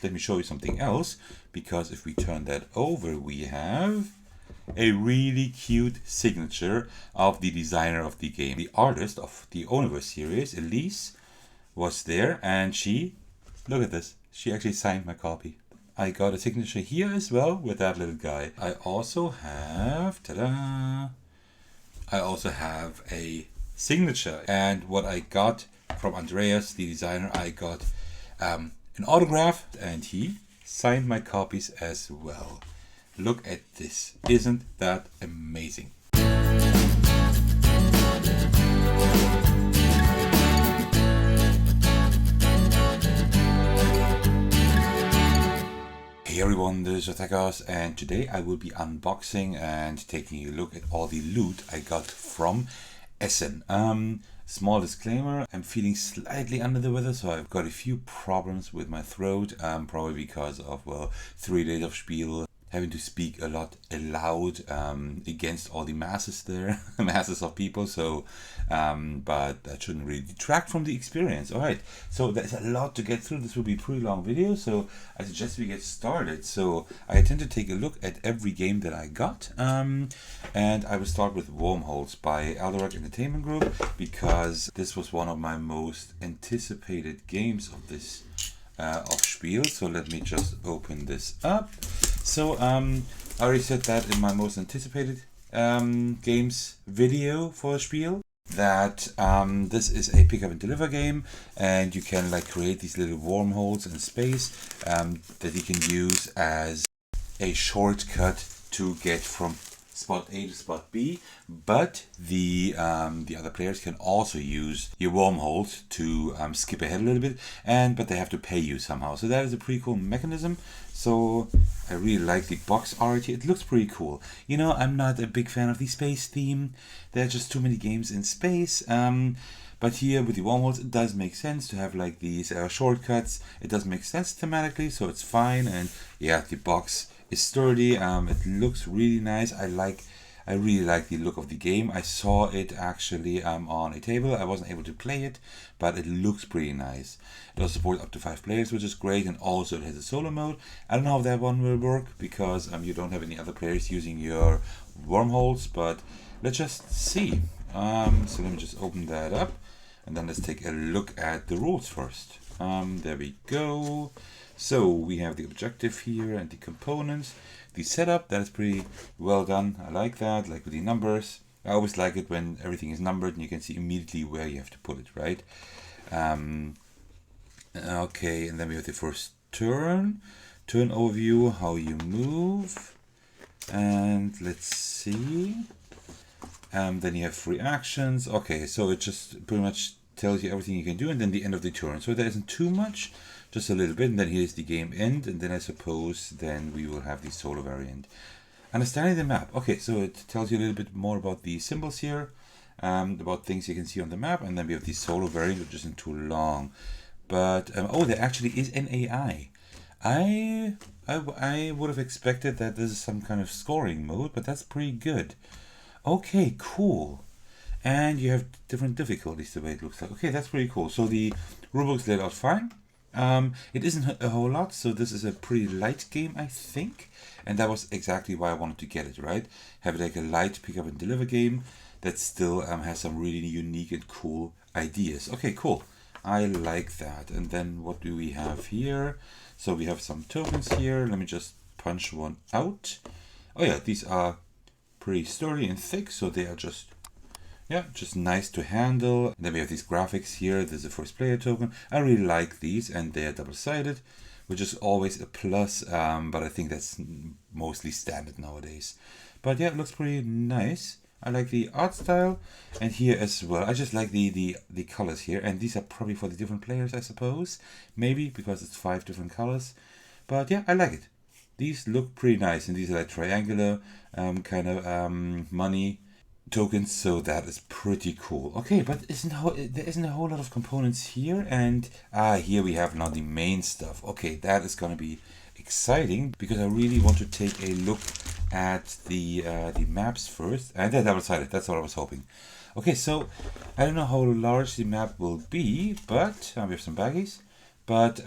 let me show you something else, because if we turn that over, we have a really cute signature of the designer of the game. The artist of the Universe series, Elise, was there, and she, look at this, she actually signed my copy. I got a signature here as well with that little guy. I also have, ta-da! I also have a signature, and what I got from Andreas, the designer, I got an autograph, and he signed my copies as well. Look at this. Isn't that amazing? Hey everyone, this is Attackers, and today I will be unboxing and taking a look at all the loot I got from Essen. Small disclaimer, I'm feeling slightly under the weather, so I've got a few problems with my throat, probably because of, well, 3 days of Spiel, having to speak a lot aloud against all the masses there, masses of people, so, but that shouldn't really detract from the experience. Alright, so there's a lot to get through. This will be a pretty long video, so I suggest we get started. So I intend to take a look at every game that I got, and I will start with Wormholes by Eldorado Entertainment Group, because this was one of my most anticipated games of this of Spiel. So let me just open this up. So I already said that in my most anticipated games video for Spiel, that this is a pick up and deliver game, and you can like create these little wormholes in space that you can use as a shortcut to get from spot A to spot B, but the other players can also use your wormholes to skip ahead a little bit, but they have to pay you somehow. So that is a pretty cool mechanism. So I really like the box art here. It looks pretty cool. You know, I'm not a big fan of the space theme. There are just too many games in space. But here with the wormholes, it does make sense to have like these shortcuts. It does make sense thematically, so it's fine. And yeah, the box is sturdy. It looks really nice. I really like the look of the game. I saw it actually on a table. I wasn't able to play it, but it looks pretty nice. It also supports up to 5 players, which is great, and also it has a solo mode. I don't know how that one will work, because you don't have any other players using your wormholes, but let's just see. So let me just open that up, and then let's take a look at the rules first. There we go. So we have the objective here and the components. The setup, that is pretty well done. I like that, like with the numbers. I always like it when everything is numbered and you can see immediately where you have to put it, right? Okay, and then we have the first turn overview, how you move. And let's see. Then you have free actions. Okay, so it just pretty much tells you everything you can do, and then the end of the turn. So there isn't too much, just a little bit, and then here's the game end, and then I suppose then we will have the solo variant. Understanding the map. Okay, so it tells you a little bit more about the symbols here, about things you can see on the map, and then we have the solo variant, which isn't too long. But oh, there actually is an AI. I would have expected that this is some kind of scoring mode, but that's pretty good. Okay, cool. And you have different difficulties the way it looks like. Okay, that's pretty cool. So the rulebook's laid out fine. It isn't a whole lot, so this is a pretty light game, I think. And that was exactly why I wanted to get it, right? Have it like a light pick up and deliver game that still has some really unique and cool ideas. Okay, cool. I like that. And then what do we have here? So we have some tokens here. Let me just punch one out. Oh yeah, these are pretty sturdy and thick, so they are just nice to handle. And then we have these graphics here. This is a first player token. I really like these, and they are double-sided, which is always a plus, but I think that's mostly standard nowadays. But yeah, it looks pretty nice. I like the art style, and here as well. I just like the colors here, and these are probably for the different players, I suppose. Maybe, because it's 5 different colors. But yeah, I like it. These look pretty nice, and these are like triangular kind of money tokens, so that is pretty cool. Okay, but there isn't a whole lot of components here, and here we have now the main stuff. Okay, that is gonna be exciting, because I really want to take a look at the maps first, and they're double-sided. That's what I was hoping. Okay, so I don't know how large the map will be, but we have some baggies. But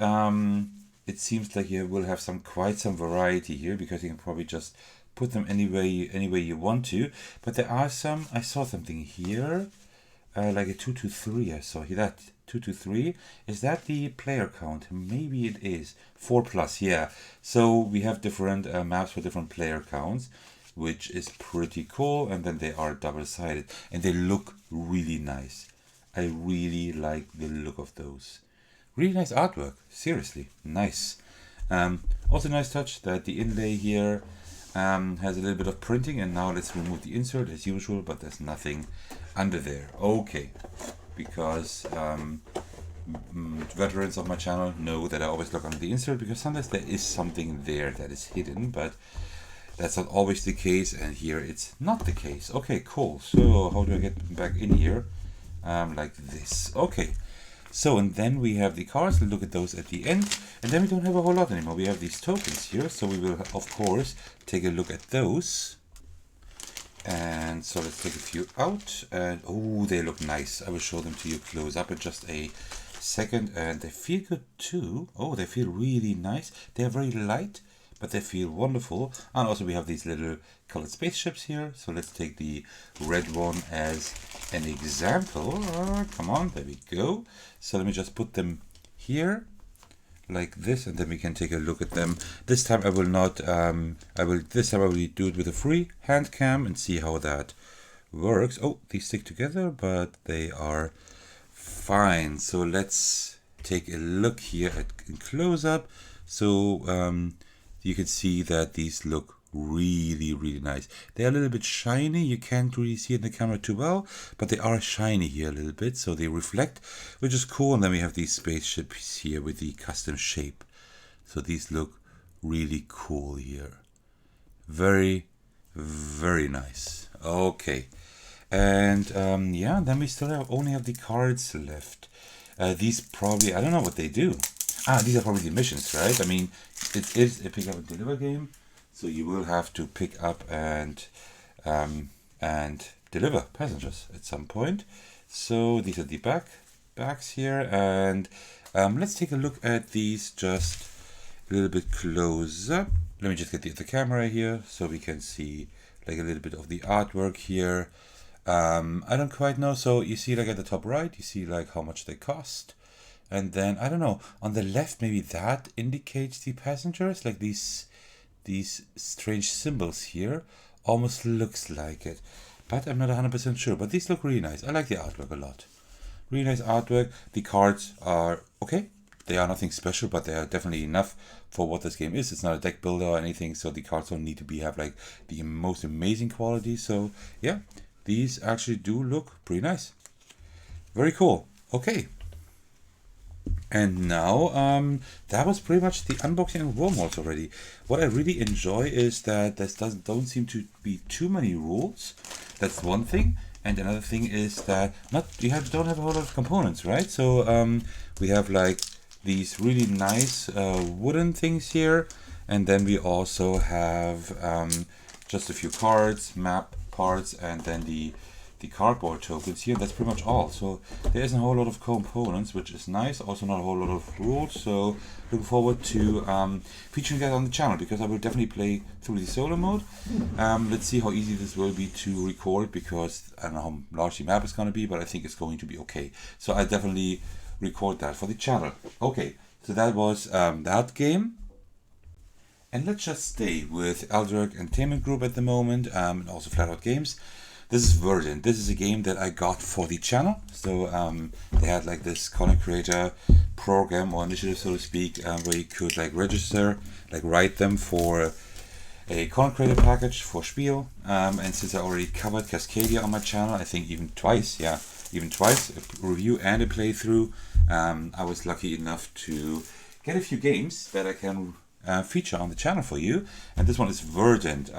it seems like you will have quite some variety here, because you can probably just put them any way you want to. But there are some, I saw something here, like a 2-3. I saw here that 2-3. Is that the player count? Maybe it is 4+. Yeah. So we have different maps for different player counts, which is pretty cool. And then they are double-sided and they look really nice. I really like the look of those. Really nice artwork. Seriously, nice. Also nice touch that the inlay here has a little bit of printing, and now let's remove the insert as usual, but there's nothing under there. Okay, because veterans of my channel know that I always look under the insert, because sometimes there is something there that is hidden, but that's not always the case, and here it's not the case. Okay, cool. So how do I get back in here? Like this. Okay. So, and then we have the cards. We'll look at those at the end. And then we don't have a whole lot anymore. We have these tokens here. So we will, of course, take a look at those. And so let's take a few out. And, oh, they look nice. I will show them to you close up in just a second. And they feel good too. Oh, they feel really nice. They are very light, but they feel wonderful. And also we have these little colored spaceships here. So let's take the red one as an example. Come on, there we go. So let me just put them here like this, and then we can take a look at them. This time I will not this time I will do it with a free hand cam and see how that works. Oh, these stick together, but they are fine. So let's take a look here at in close up. So you can see that these look really nice. They're a little bit shiny. You can't really see it in the camera too well, but they are shiny here a little bit, so they reflect, which is cool. And then we have these spaceships here with the custom shape. So these look really cool here. Very nice. Okay. And yeah, then we still only have the cards left. These probably, I don't know what they do. These are probably the missions, right? I mean, it is a pick up and deliver game. So you will have to pick up and deliver passengers at some point. So these are the backs here, and let's take a look at these just a little bit close up. Let me just get the camera here so we can see like a little bit of the artwork here. I don't quite know. So you see like at the top right, you see like how much they cost. And then I don't know, on the left maybe that indicates the passengers, like these strange symbols here. Almost looks like it, but I'm not 100% sure. But these look really nice. I like the artwork a lot. Really nice artwork. The cards are okay. They are nothing special, but they are definitely enough for what this game is. It's not a deck builder or anything, so the cards don't need to have like the most amazing quality. So yeah, these actually do look pretty nice. Very cool. Okay. And now, that was pretty much the unboxing of Wormholes already. What I really enjoy is that there don't seem to be too many rules. That's one thing. And another thing is that don't have a whole lot of components, right? So we have like these really nice wooden things here. And then we also have just a few cards, map parts, and then the cardboard tokens here. That's pretty much all. So there isn't a whole lot of components, which is nice. Also not a whole lot of rules. So looking forward to featuring that on the channel, because I will definitely play through the solo mode. Let's see how easy this will be to record, because I don't know how large the map is going to be, but I think it's going to be okay. So I'll definitely record that for the channel. Okay, so that was that game. And let's just stay with Eldrick Entertainment Group at the moment, and also Flat Out Games. This is Verdant. This is a game that I got for the channel. So they had like this content creator program or initiative, so to speak, where you could like register, like write them for a content creator package for Spiel. And since I already covered Cascadia on my channel, I think even twice, a review and a playthrough, I was lucky enough to get a few games that I can feature on the channel for you. And this one is Verdant.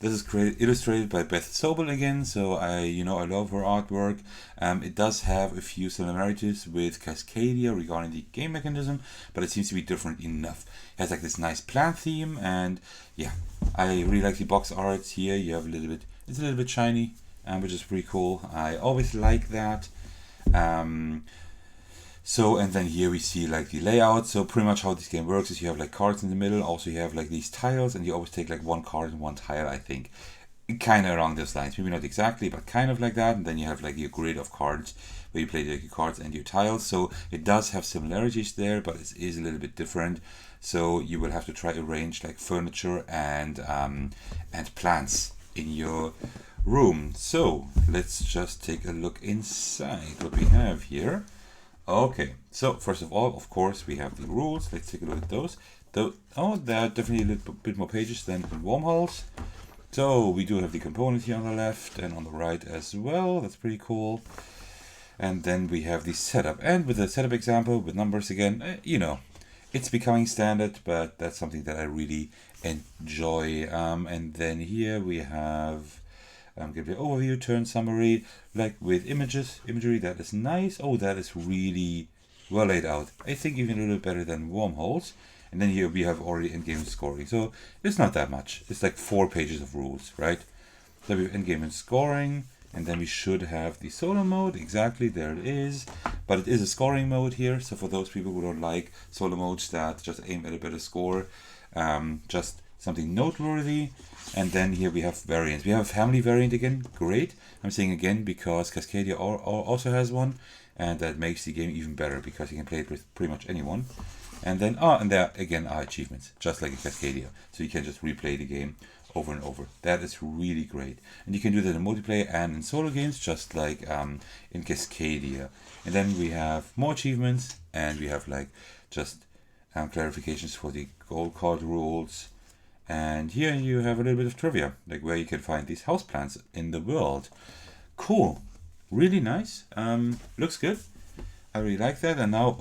This is illustrated by Beth Sobel again, so I love her artwork. It does have a few similarities with Cascadia regarding the game mechanism, but it seems to be different enough. It has like this nice plant theme, and yeah, I really like the box art here. You have it's a little bit shiny, which is pretty cool. I always like that. So, and then here we see like the layout. So pretty much how this game works is you have like cards in the middle. Also you have like these tiles, and you always take like one card and one tile, I think. Kind of along those lines. Maybe not exactly, but kind of like that. And then you have like your grid of cards where you play like your cards and your tiles. So it does have similarities there, but it is a little bit different. So you will have to try to arrange like furniture and plants in your room. So let's just take a look inside what we have here. Okay, so first of all, of course, we have the rules. Let's take a look at those. Oh, there are definitely a little bit more pages than in Wormholes. So we do have the components here on the left and on the right as well. That's pretty cool. And then we have the setup. And with the setup example, with numbers again, you know, it's becoming standard, but that's something that I really enjoy. And then here we have give the overview, turn summary, like with imagery. That is nice. Oh, that is really well laid out. I think even a little better than Wormholes. And then here we have already endgame scoring. So it's not that much. It's like 4 pages of rules, right? So we have endgame and scoring. And then we should have the solo mode. Exactly, there it is. But it is a scoring mode here. So for those people who don't like solo modes that just aim at a better score, just something noteworthy. And then here we have variants. We have a family variant again. Great. I'm saying again because Cascadia also has one. And that makes the game even better because you can play it with pretty much anyone. And then, and there again are achievements, just like in Cascadia. So you can just replay the game over and over. That is really great. And you can do that in multiplayer and in solo games, just like in Cascadia. And then we have more achievements, and we have like just clarifications for the gold card rules. And here you have a little bit of trivia, like where you can find these houseplants in the world. Cool. Really nice. Looks good. I really like that. And now,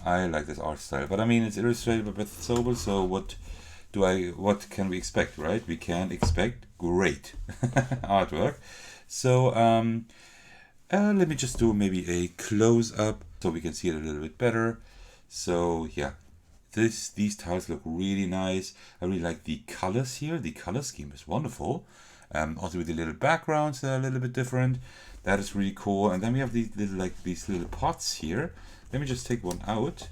I like this art style. But I mean, it's illustrated by Beth Sobel, so what can we expect, right? We can expect great artwork. So let me just do maybe a close-up so we can see it a little bit better. So yeah, these tiles look really nice. I really like the colors here. The color scheme is wonderful. Also with the little backgrounds that are a little bit different. That is really cool. And then we have these little pots here. Let me just take one out.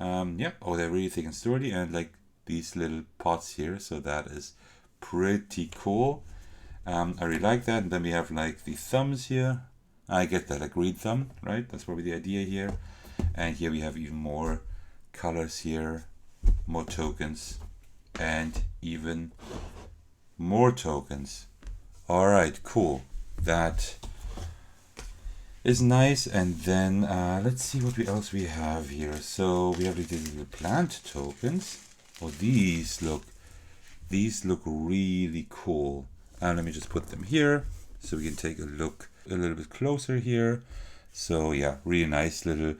Yeah. Oh, they're really thick and sturdy, and like these little pots here. So that is pretty cool. I really like that. And then we have like the thumbs here. I get that, a green thumb, right? That's probably the idea here. And here we have even more colors here, more tokens, and even more tokens. All right, cool. That is nice. And then let's see what else we have here. So we have the plant tokens. Oh, these look really cool. Let me just put them here so we can take a look a little bit closer here. So yeah, really nice little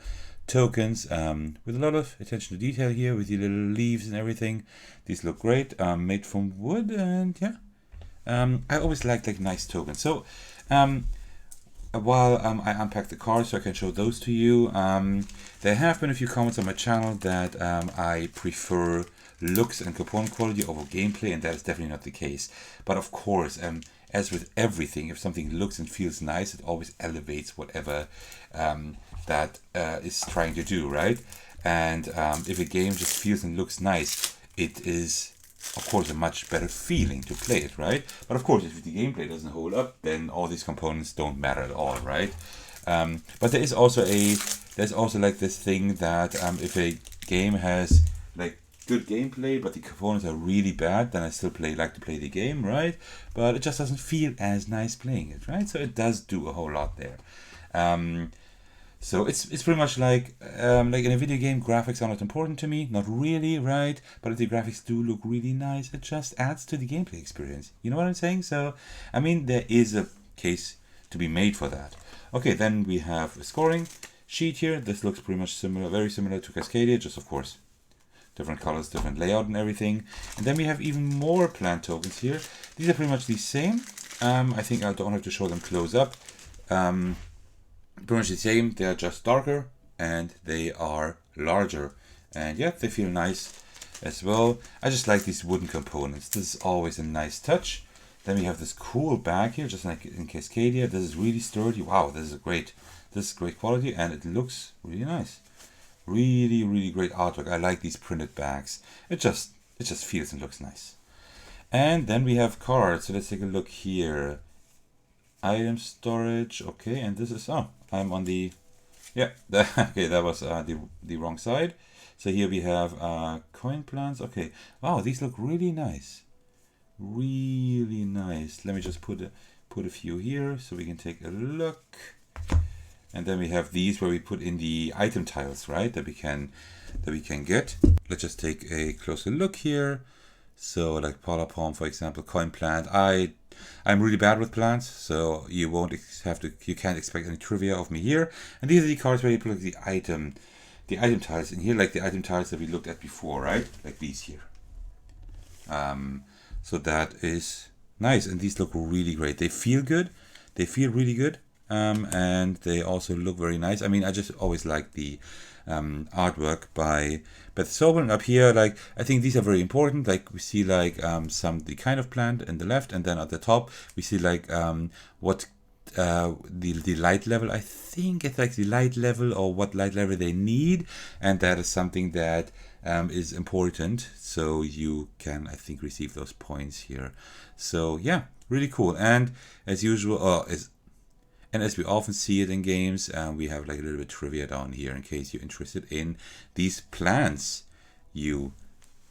tokens with a lot of attention to detail here with the little leaves and everything. These look great. Made from wood, and yeah. I always like nice tokens. So while I unpack the cards so I can show those to you, there have been a few comments on my channel that I prefer looks and component quality over gameplay, and that is definitely not the case. But of course, as with everything, if something looks and feels nice, it always elevates whatever that is trying to do, right? And if a game just feels and looks nice, it is of course a much better feeling to play it, right? But of course, if the gameplay doesn't hold up, then all these components don't matter at all, right? But there's also like this thing that if a game has like good gameplay but the components are really bad, then I still like to play the game, right? But it just doesn't feel as nice playing it, right? So it does do a whole lot there. So it's pretty much like in a video game, graphics are not important to me, not really, right? But if the graphics do look really nice, it just adds to the gameplay experience. You know what I'm saying? So, I mean, there is a case to be made for that. Okay, then we have a scoring sheet here. This looks pretty much similar, very similar to Cascadia, just of course different colors, different layout and everything. And then we have even more plant tokens here. These are pretty much the same. I think I don't have to show them close up. Pretty much the same. They are just darker and they are larger. And yeah, they feel nice as well. I just like these wooden components. This is always a nice touch. Then we have this cool bag here, just like in Cascadia. This is really sturdy. Wow, this is great. This is great quality and it looks really nice. Really, really great artwork. I like these printed bags. It just feels and looks nice. And then we have cards. So let's take a look here. Item storage. Okay, and this is, oh, I'm on the, yeah, okay, that was the wrong side. So here we have coin plants. Okay, wow, these look really nice. Really nice. Let me just put a few here so we can take a look. And then we have these where we put in the item tiles, right? That we can get. Let's just take a closer look here. So like polar palm, for example, coin plant. I'm really bad with plants, so you can't expect any trivia of me here. And these are the cards where you put the item tiles in here, like the item tiles that we looked at before, right? Like these here. So that is nice, and these look really great. They feel good. They feel really good. And they also look very nice. I mean, I just always like the artwork by Beth Sobel. Up here, like, I think these are very important. Like, we see like the kind of plant in the left, and then at the top we see like what the light level. I think it's like the light level or what light level they need, and that is something that is important. So you can, I think, receive those points here. So yeah, really cool. And as usual, and as we often see it in games, we have like a little bit of trivia down here in case you're interested in these plants you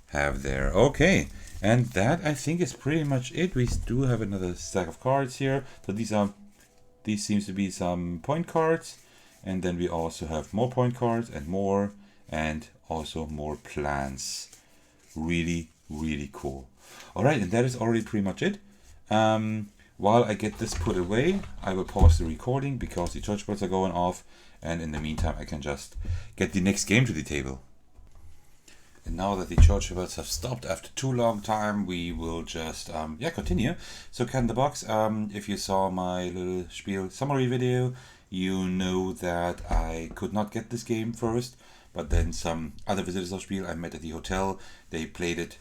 have there. Okay, and that I think is pretty much it. We do have another stack of cards here. So these seems to be some point cards, and then we also have more point cards and also more plants. Really, really cool. All right, and that is already pretty much it. While I get this put away, I will pause the recording because the church bells are going off, and in the meantime I can just get the next game to the table. And now that the church bells have stopped after too long time, we will just continue. So Cat in the Box, if you saw my little Spiel summary video, you know that I could not get this game first, but then some other visitors of Spiel I met at the hotel, they played it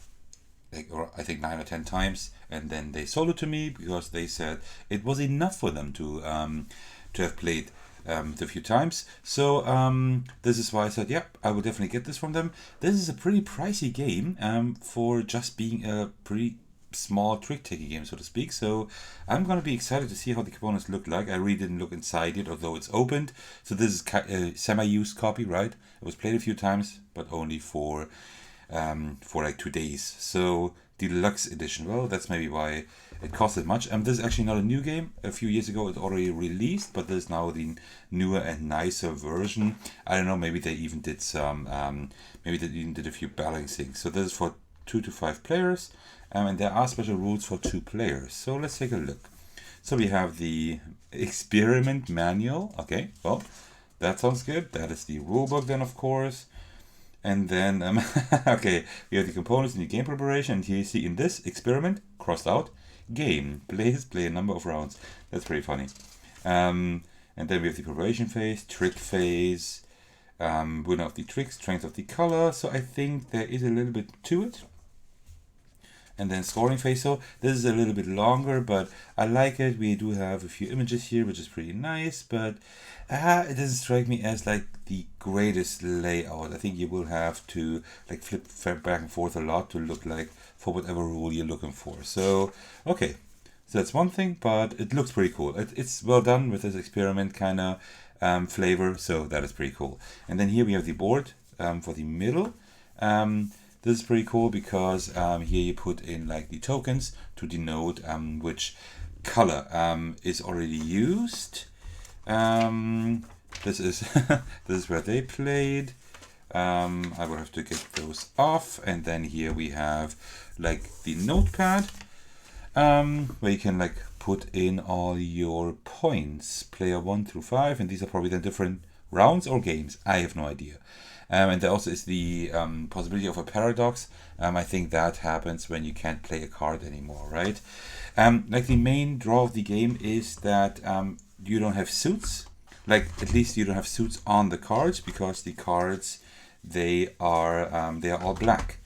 I think 9 or 10 times, and then they sold it to me because they said it was enough for them to have played a few times. So this is why I said, yep, I will definitely get this from them. This is a pretty pricey game for just being a pretty small trick-taking game, so to speak. So I'm going to be excited to see how the components look like. I really didn't look inside it, although it's opened. So this is a semi-used copy, right? It was played a few times, but only for like 2 days. So Deluxe Edition, well, that's maybe why it costed much. This is actually not a new game. A few years ago it already released, but this is now the newer and nicer version. I don't know, maybe they even did a few balancing. So this is for 2 to 5 players, and there are special rules for 2 players. So let's take a look. So we have the experiment manual. Okay, well, that sounds good. That is the rulebook then, of course. And then, okay, we have the components in the game preparation. And here you see in this experiment, crossed out, game. Play a number of rounds. That's pretty funny. And then we have the preparation phase, trick phase, winner of the trick, strength of the color. So I think there is a little bit to it. And then scoring phase. So this is a little bit longer, but I like it. We do have a few images here, which is pretty nice, but it doesn't strike me as like the greatest layout. I think you will have to like flip back and forth a lot to look like for whatever rule you're looking for. So okay, so that's one thing, but it looks pretty cool. It's well done with this experiment kind of flavor, so that is pretty cool. And then here we have the board for the middle. This is pretty cool because here you put in like the tokens to denote which color is already used. This is this is where they played. I will have to get those off, and then here we have like the notepad where you can like put in all your points, player 1 through 5, and these are probably then different rounds or games. I have no idea. And there also is the possibility of a paradox. I think that happens when you can't play a card anymore, right? Like the main draw of the game is that you don't have suits. Like at least you don't have suits on the cards because the cards they are all black.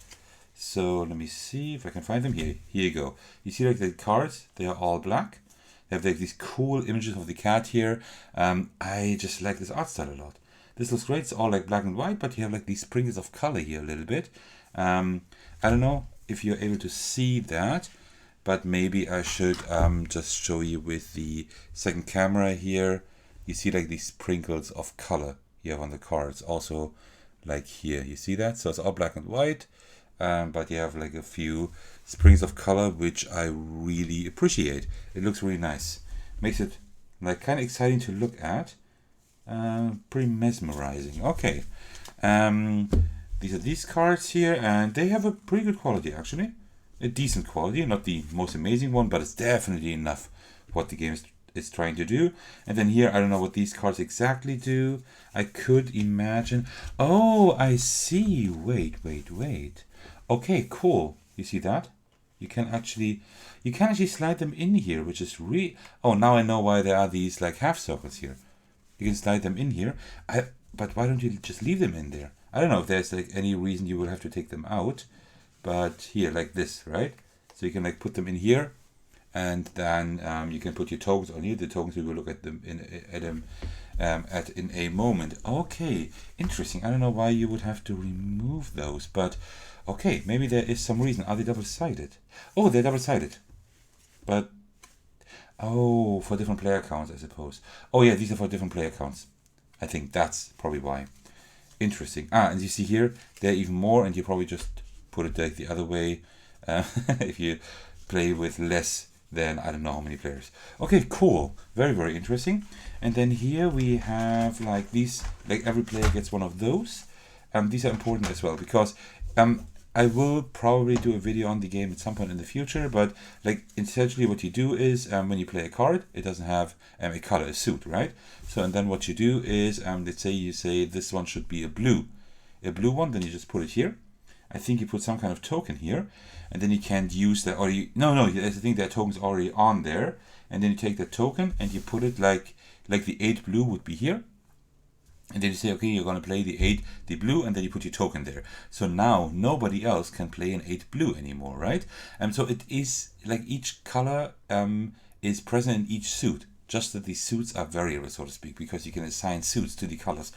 So let me see if I can find them here. Here you go. You see like the cards, they are all black. They have like these cool images of the cat here. I just like this art style a lot. This looks great. It's all like black and white, but you have like these sprinkles of color here a little bit. I don't know if you're able to see that, but maybe I should just show you with the second camera here. You see like these sprinkles of color you have on the cards. Also like here, you see that? So it's all black and white, but you have like a few sprinkles of color, which I really appreciate. It looks really nice. Makes it like kind of exciting to look at. Pretty mesmerizing. Okay. These are these cards here, and they have a pretty good quality actually. A decent quality, not the most amazing one, but it's definitely enough what the game is trying to do. And then here, I don't know what these cards exactly do. I could imagine. Oh, I see. Wait. Okay, cool. You see that? You can actually slide them in here, which is really. Oh, now I know why there are these like half circles here. You can slide them in here. But why don't you just leave them in there? I don't know if there's like any reason you will have to take them out. But here, like this, right? So you can like put them in here, and then you can put your tokens on here. The tokens we will look at them in a moment. Okay, interesting. I don't know why you would have to remove those, but okay, maybe there is some reason. Are they double-sided? Oh, they're double-sided, but oh, for different player counts, I suppose. Oh yeah, these are for different player counts. I think that's probably why. Interesting. And you see here, there are even more, and you probably just put it like the other way if you play with less than I don't know how many players. Okay, cool. Very, very interesting. And then here we have like these, like every player gets one of those. These are important as well because I will probably do a video on the game at some point in the future, but like essentially what you do is when you play a card, it doesn't have a color, a suit, right? So and then what you do is let's say you say this one should be a blue one, then you just put it here. I think you put some kind of token here, and then you can't use that, or you, no, I think that token's already on there, and then you take that token and you put it like the 8 blue would be here, and then you say, okay, you're going to play the blue, and then you put your token there. So now nobody else can play an 8 blue anymore, right? And so it is like each color is present in each suit, just that these suits are variable, so to speak, because you can assign suits to the colors,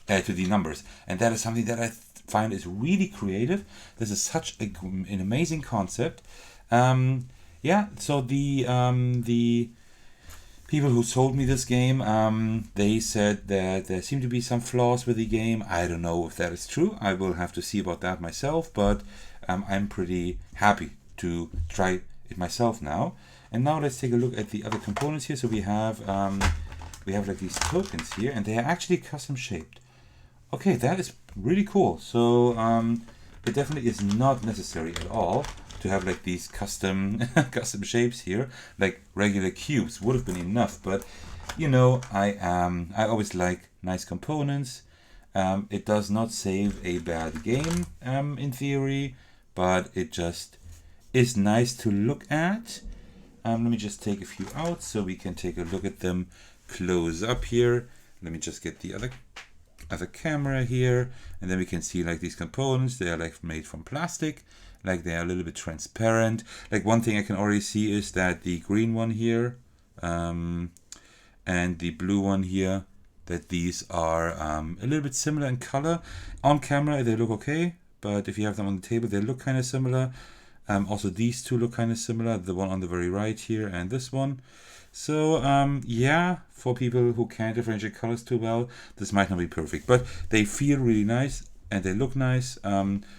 to the numbers, and that is something that I find is really creative. This is such an amazing concept. Yeah, so the people who sold me this game, they said that there seem to be some flaws with the game. I don't know if that is true. I will have to see about that myself, but I'm pretty happy to try it myself now. And now let's take a look at the other components here. So we have like these tokens here, and they are actually custom shaped. Okay, that is really cool. So it definitely is not necessary at all to have like these custom shapes here. Like regular cubes would have been enough, but you know, I always like nice components. It does not save a bad game in theory, but it just is nice to look at. Let me just take a few out so we can take a look at them close up here. Let me just get the other camera here, and then we can see like these components. They are like made from plastic, like they are a little bit transparent. Like one thing I can already see is that the green one here and the blue one here, that these are a little bit similar in color. On camera they look okay, but if you have them on the table they look kind of similar. Also these two look kind of similar, the one on the very right here and this one. So yeah, for people who can't differentiate colors too well, this might not be perfect, but they feel really nice and they look nice.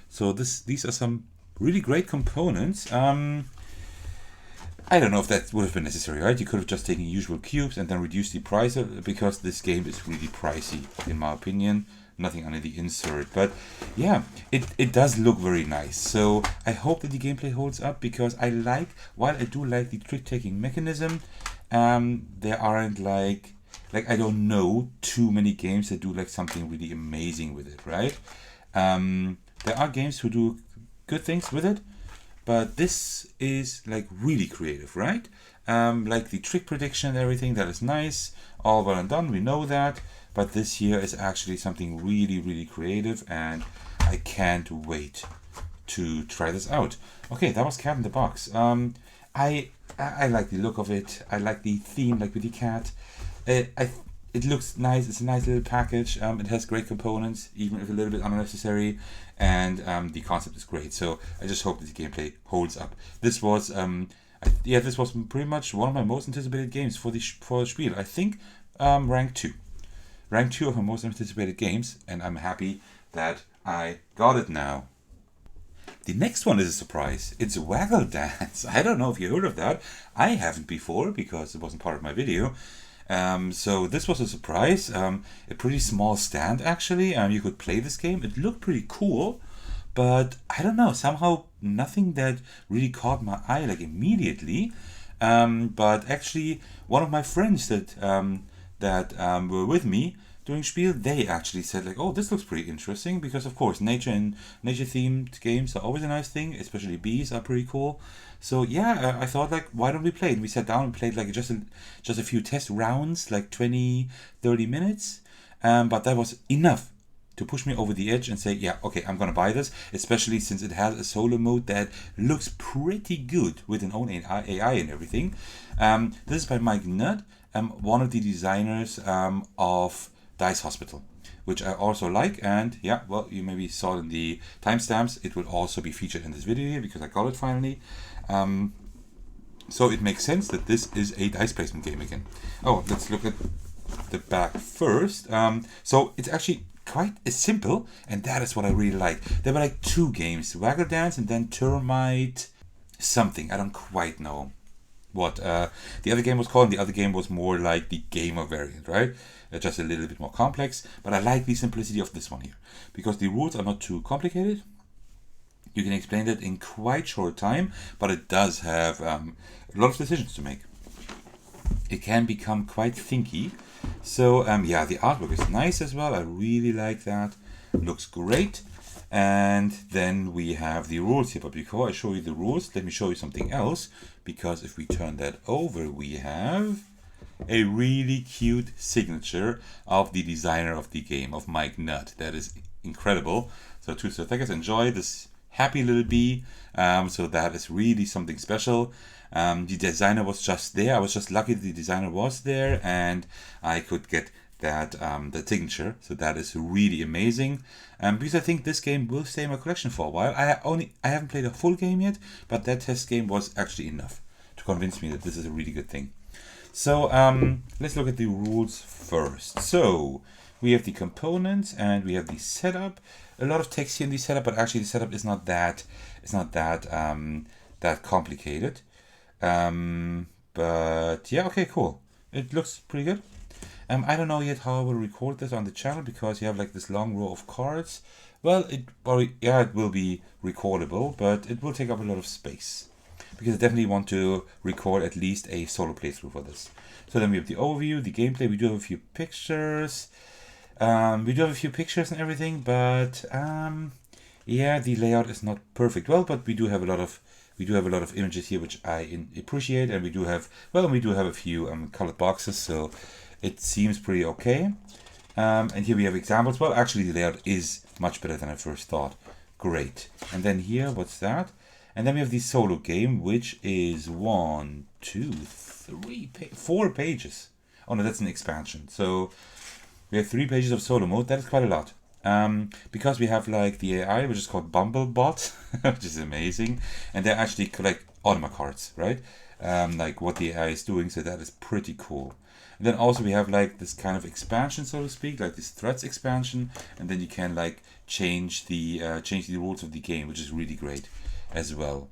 So these are some really great components. I don't know if that would have been necessary, right? You could have just taken usual cubes and then reduced the price because this game is really pricey, in my opinion. Nothing under the insert, but yeah, it does look very nice. So I hope that the gameplay holds up, because while I do like the trick-taking mechanism, there aren't like I don't know too many games that do like something really amazing with it, right? There are games who do good things with it, but this is like really creative, right? Like the trick prediction and everything, that is nice, all well and done, we know that, but this here is actually something really, really creative, and I can't wait to try this out. Okay, that was Cat in the Box. I like the look of it. I like the theme, like with the cat. It looks nice. It's a nice little package. It has great components, even if a little bit unnecessary, and the concept is great. So I just hope that the gameplay holds up. This was this was pretty much one of my most anticipated games for the Spiel. I think rank 2 of my most anticipated games, and I'm happy that I got it now. The next one is a surprise. It's Waggle Dance. I don't know if you heard of that. I haven't before because it wasn't part of my video. So this was a surprise. A pretty small stand actually. You could play this game. It looked pretty cool, but I don't know. Somehow nothing that really caught my eye like immediately. But actually, one of my friends that were with me during Spiel, they actually said like, oh, this looks pretty interesting, because of course nature and nature themed games are always a nice thing, especially bees are pretty cool. So yeah, I thought like, why don't we play it? And we sat down and played like just a few test rounds, like 20-30 minutes, but that was enough to push me over the edge and say, yeah, okay, I'm gonna buy this, especially since it has a solo mode that looks pretty good with an own AI and everything. This is by Mike Nutt, one of the designers of Dice Hospital, which I also like. And yeah, well, you maybe saw it in the timestamps. It will also be featured in this video here because I got it finally. So it makes sense that this is a dice placement game again. Oh, let's look at the back first. So it's actually quite simple, and that is what I really like. There were like 2 games, Waggle Dance and then Termite something. I don't quite know what the other game was called. The other game was more like the gamer variant, right? Just a little bit more complex, but I like the simplicity of this one here because the rules are not too complicated. You can explain that in quite short time, but it does have a lot of decisions to make. It can become quite thinky. So yeah, the artwork is nice as well. I really like that. It looks great. And then we have the rules here. But before I show you the rules, let me show you something else. Because if we turn that over, we have a really cute signature of the designer of the game, of Mike Nutt. That is incredible. So to Attackers, enjoy this happy little bee. So that is really something special. The designer was just there. I was just lucky the designer was there and I could get that the signature. So that is really amazing. Because I think this game will stay in my collection for a while. I haven't played a full game yet, but that test game was actually enough to convince me that this is a really good thing. So let's look at the rules first. So we have the components and we have the setup. A lot of text here in the setup, but actually the setup is not that that complicated. But yeah, okay, cool. It looks pretty good. I don't know yet how I will record this on the channel because you have like this long row of cards. Well, it will be recordable, but it will take up a lot of space. Because I definitely want to record at least a solo playthrough for this. So then we have the overview, the gameplay. We do have a few pictures. And everything, but yeah, the layout is not perfect. Well, but we do have a lot of images here, which I appreciate, and we do have a few colored boxes, so it seems pretty okay. And here we have examples. Well, actually, the layout is much better than I first thought. Great. And then here, what's that? And then we have the solo game, which is 1, 2, 3, 4 pages. Oh no, that's an expansion. So we have 3 pages of solo mode. That is quite a lot. Because we have like the AI, which is called Bumblebot, which is amazing. And they actually collect automa cards, right? Like what the AI is doing. So that is pretty cool. And then also we have like this kind of expansion, so to speak, like this threats expansion. And then you can like change the rules of the game, which is really great as well.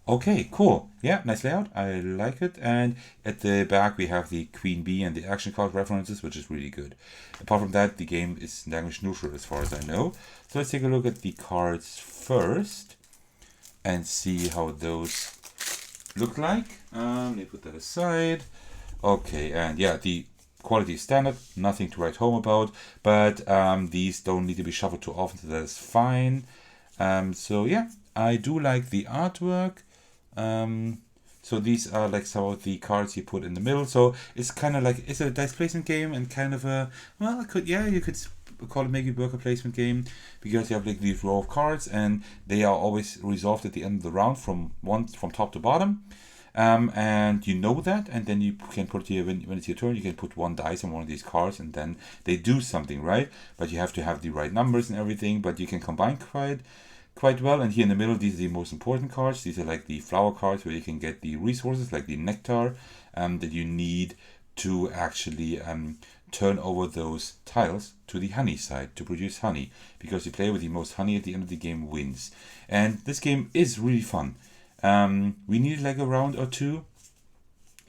Okay, cool. Yeah, nice layout. I like it. And at the back we have the Queen Bee and the action card references, which is really good. Apart from that, the game is language neutral as far as I know. So let's take a look at the cards first and see how those look like. Let me put that aside. Okay, and yeah, the quality is standard, nothing to write home about, but these don't need to be shuffled too often, so that is fine. So yeah, I do like the artwork. So these are like some of the cards you put in the middle. So it's kind of like, it's a dice placement game and kind of a, well, you could call it maybe worker placement game, because you have like these row of cards and they are always resolved at the end of the round from top to bottom. and you know that, and then you can put here, when it's your turn, you can put one dice on one of these cards, and then they do something, right? But you have to have the right numbers and everything, but you can combine quite well. And here in the middle, these are the most important cards. These are like the flower cards where you can get the resources, like the nectar, that you need to actually turn over those tiles to the honey side to produce honey, because the player with the most honey at the end of the game wins. And this game is really fun. We needed like a round or two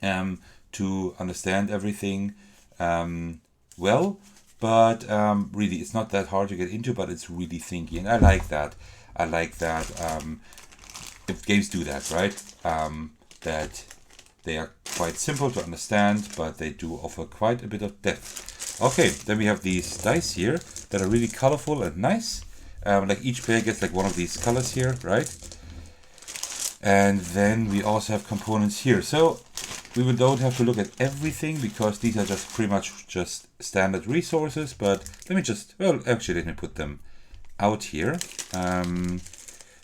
to understand everything well, but really it's not that hard to get into, but it's really thinky, and I like that. If games do that, right? That they are quite simple to understand, but they do offer quite a bit of depth. Okay, then we have these dice here that are really colorful and nice. Like each player gets like one of these colors here, right? And then we also have components here. So we don't have to look at everything because these are just pretty much just standard resources. But let me just, well, actually let me put them out here.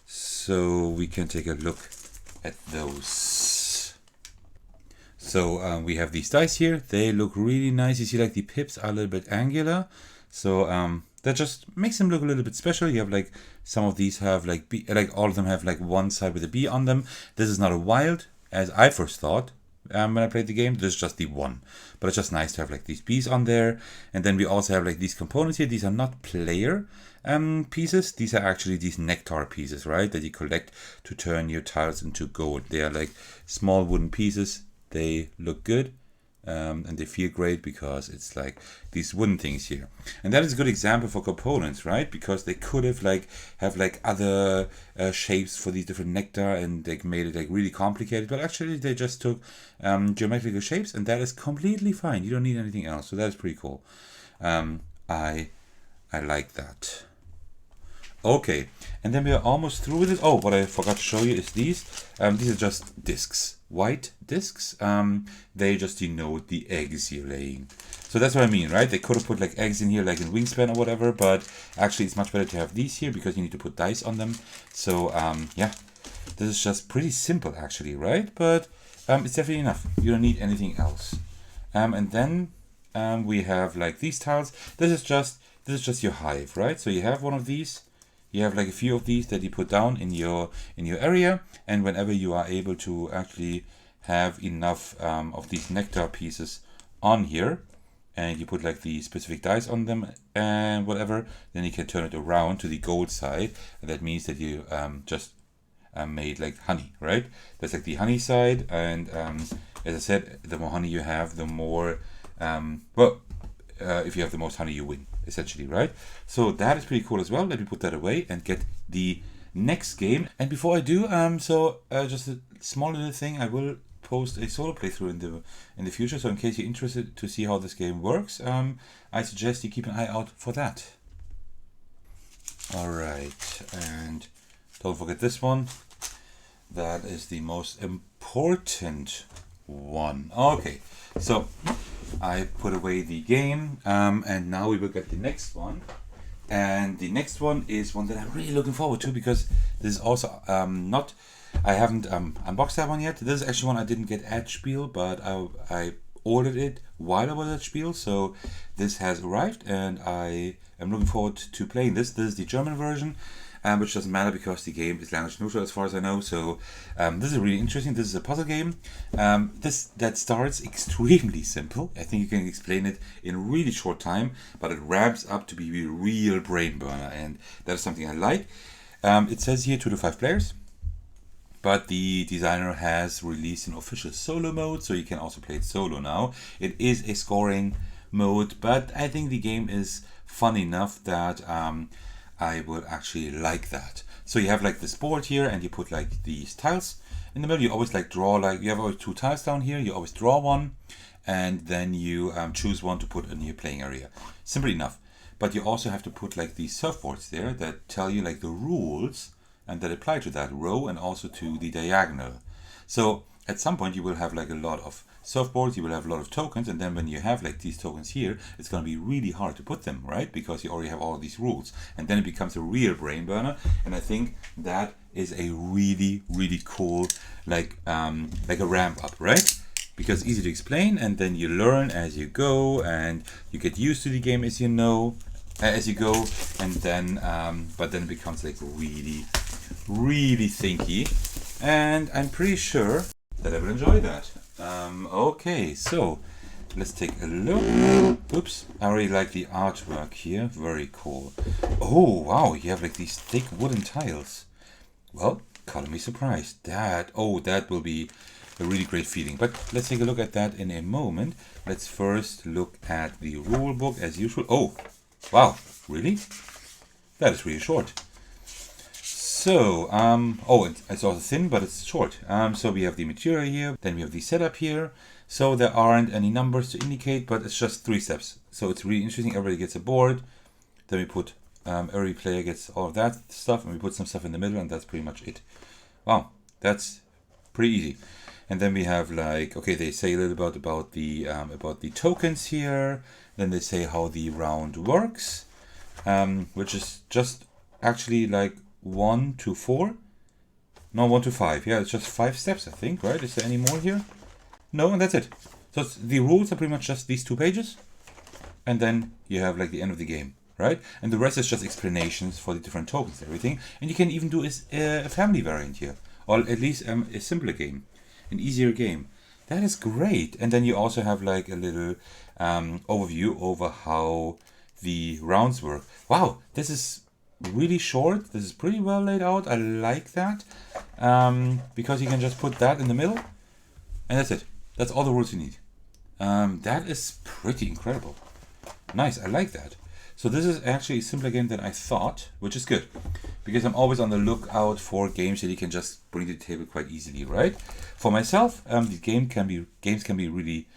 So we can take a look at those. So we have these dice here. They look really nice. You see like the pips are a little bit angular. So that just makes them look a little bit special. You have like some of these have like all of them have like one side with a bee on them. This is not a wild, as I first thought when I played the game. This is just the one, but it's just nice to have like these bees on there. And then we also have like these components here. These are not player pieces. These are actually these nectar pieces, right? That you collect to turn your tiles into gold. They are like small wooden pieces. They look good. And they feel great because it's like these wooden things here, and that is a good example for components, right? Because they could have other shapes for these different nectar, and they made it like really complicated. But actually, they just took geometrical shapes, and that is completely fine. You don't need anything else, so that is pretty cool. I like that. Okay, and then we are almost through with it. Oh, what I forgot to show you is these. These are just discs, white discs. They just denote the eggs you're laying. So that's what I mean, right? They could have put like eggs in here, like in Wingspan or whatever, but actually it's much better to have these here because you need to put dice on them. So yeah, this is just pretty simple actually, right? But it's definitely enough. You don't need anything else. And then we have like these tiles. This is just your hive, right? So you have one of these. You have like a few of these that you put down in your area, and whenever you are able to actually have enough of these nectar pieces on here, and you put like the specific dice on them and whatever, then you can turn it around to the gold side, and that means that you just made like honey, right? That's like the honey side, and as I said, the more honey you have, the more if you have the most honey, you win, essentially, right? So that is pretty cool as well. Let me put that away and get the next game. And before I do, just a small little thing, I will post a solo playthrough in the future. So in case you're interested to see how this game works, I suggest you keep an eye out for that. All right, and don't forget this one. That is the most important one. Okay, so I put away the game, and now we will get the next one. And the next one is one that I'm really looking forward to, because this is also I haven't unboxed that one yet. This is actually one I didn't get at Spiel, but I ordered it while I was at Spiel, so this has arrived, and I am looking forward to playing this. This is the German version, which doesn't matter because the game is language neutral as far as I know. So this is really interesting. This is a puzzle game that starts extremely simple. I think you can explain it in a really short time, but it ramps up to be a real brain burner, and that is something I like. It says here 2 to 5 players, but the designer has released an official solo mode, so you can also play it solo now. It is a scoring mode, but I think the game is fun enough that I would actually like that. So you have like this board here, and you put like these tiles in the middle. You always like draw, like you have always 2 tiles down here. You always draw one, and then you choose one to put in your playing area. Simple enough. But you also have to put like these surfboards there that tell you like the rules and that apply to that row and also to the diagonal. So at some point you will have like a lot of surfboards, you will have a lot of tokens, and then when you have like these tokens here, it's going to be really hard to put them, right? Because you already have all of these rules, and then it becomes a real brain burner. And I think that is a really, really cool like a ramp up, right? Because it's easy to explain, and then you learn as you go, and you get used to the game as you know, as you go, and then but then it becomes like really, really thinky, and I'm pretty sure that I will enjoy that. Okay, so let's take a look. Oops, I really like the artwork here. Very cool. Oh wow, you have like these thick wooden tiles. Well, color me surprised. That will be a really great feeling. But let's take a look at that in a moment. Let's first look at the rule book as usual. Oh, wow, really? That is really short. So, it's also thin, but it's short. So we have the material here, then we have the setup here. So there aren't any numbers to indicate, but it's just 3 steps. So it's really interesting. Everybody gets a board. Then we put, every player gets all of that stuff, and we put some stuff in the middle, and that's pretty much it. Wow, that's pretty easy. And then we have like, okay, they say a little bit about the tokens here. Then they say how the round works, which is just actually like 1 to 4. No, 1 to 5. Yeah, it's just 5 steps, I think, right? Is there any more here? No, and that's it. So the rules are pretty much just these 2 pages, and then you have like the end of the game, right? And the rest is just explanations for the different tokens, everything. And you can even do a family variant here, or at least a simpler game, an easier game. That is great. And then you also have like a little overview over how the rounds work. Wow, this is really short. This is pretty well laid out. I like that, because you can just put that in the middle, and that's it. That's all the rules you need. That is pretty incredible. Nice, I like that. So this is actually a simpler game than I thought, which is good, because I'm always on the lookout for games that you can just bring to the table quite easily, right? For myself, the games can be really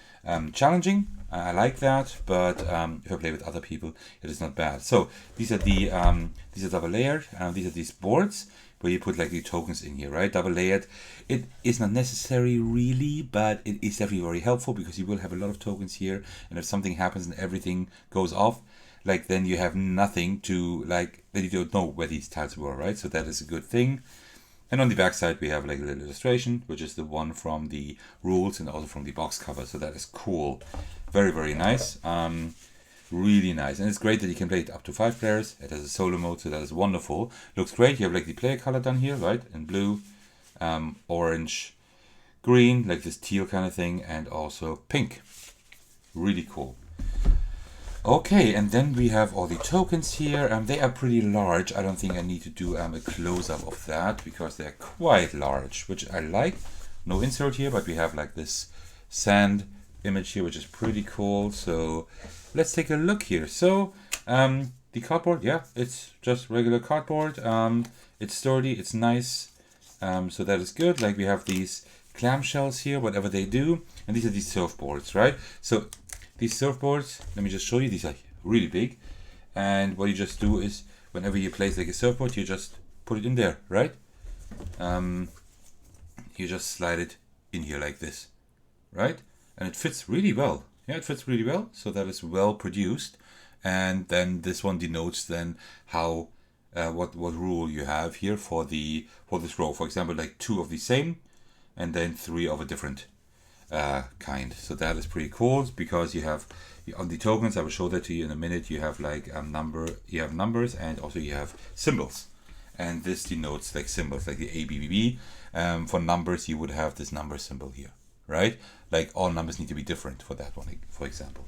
challenging. I like that, but if I play with other people, it is not bad. So these are double layered. These are these boards where you put like the tokens in here, right? Double layered. It is not necessary really, but it is definitely very helpful, because you will have a lot of tokens here, and if something happens and everything goes off, like then you have nothing to like, then you don't know where these tiles were, right? So that is a good thing. And on the back side we have like a little illustration, which is the one from the rules and also from the box cover. So that is cool. Very, very nice. Really nice. And it's great that you can play it up to 5 players. It has a solo mode, so that is wonderful. Looks great. You have like the player color done here, right? In blue, orange, green, like this teal kind of thing, and also pink. Really cool. Okay, and then we have all the tokens here. They are pretty large. I don't think I need to do a close-up of that, because they're quite large, which I like. No insert here, but we have like this sand image here, which is pretty cool. So let's take a look here. So the cardboard, yeah, it's just regular cardboard. It's sturdy, it's nice. So that is good. Like we have these clamshells here, whatever they do, and these are these surfboards, right? So these surfboards, let me just show you, these are really big, and what you just do is whenever you place like a surfboard, you just put it in there, right? You just slide it in here like this, right? And it fits really well. Yeah, it fits really well, so that is well produced. And then this one denotes then how what rule you have here for this row. For example, like 2 of the same, and then 3 of a different kind. So that is pretty cool, because you have on the tokens, I will show that to you in a minute, you have like you have numbers, and also you have symbols, and this denotes like symbols like the ABBB. For numbers you would have this number symbol here, right? Like all numbers need to be different for that one, for example.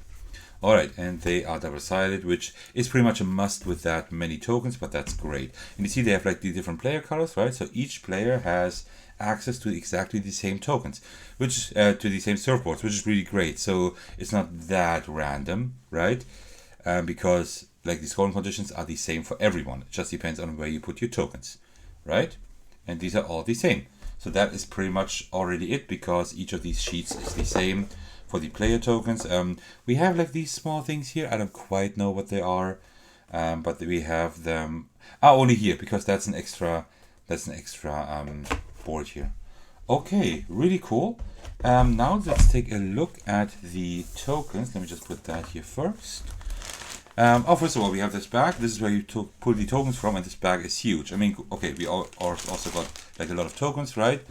All right, and they are double-sided, which is pretty much a must with that many tokens, but that's great. And you see they have like the different player colors, right? So each player has access to exactly the same tokens, which to the same surfboards, which is really great. So it's not that random, right? Because like the scoring conditions are the same for everyone. It just depends on where you put your tokens, right? And these are all the same. So that is pretty much already it, because each of these sheets is the same for the player tokens. We have like these small things here. I don't quite know what they are, but we have them only here, because that's an extra board here. Okay, really cool. Now let's take a look at the tokens. Let me just put that here first. First of all, we have this bag. This is where you pull the tokens from, and this bag is huge. I mean, okay, we also got like a lot of tokens, right?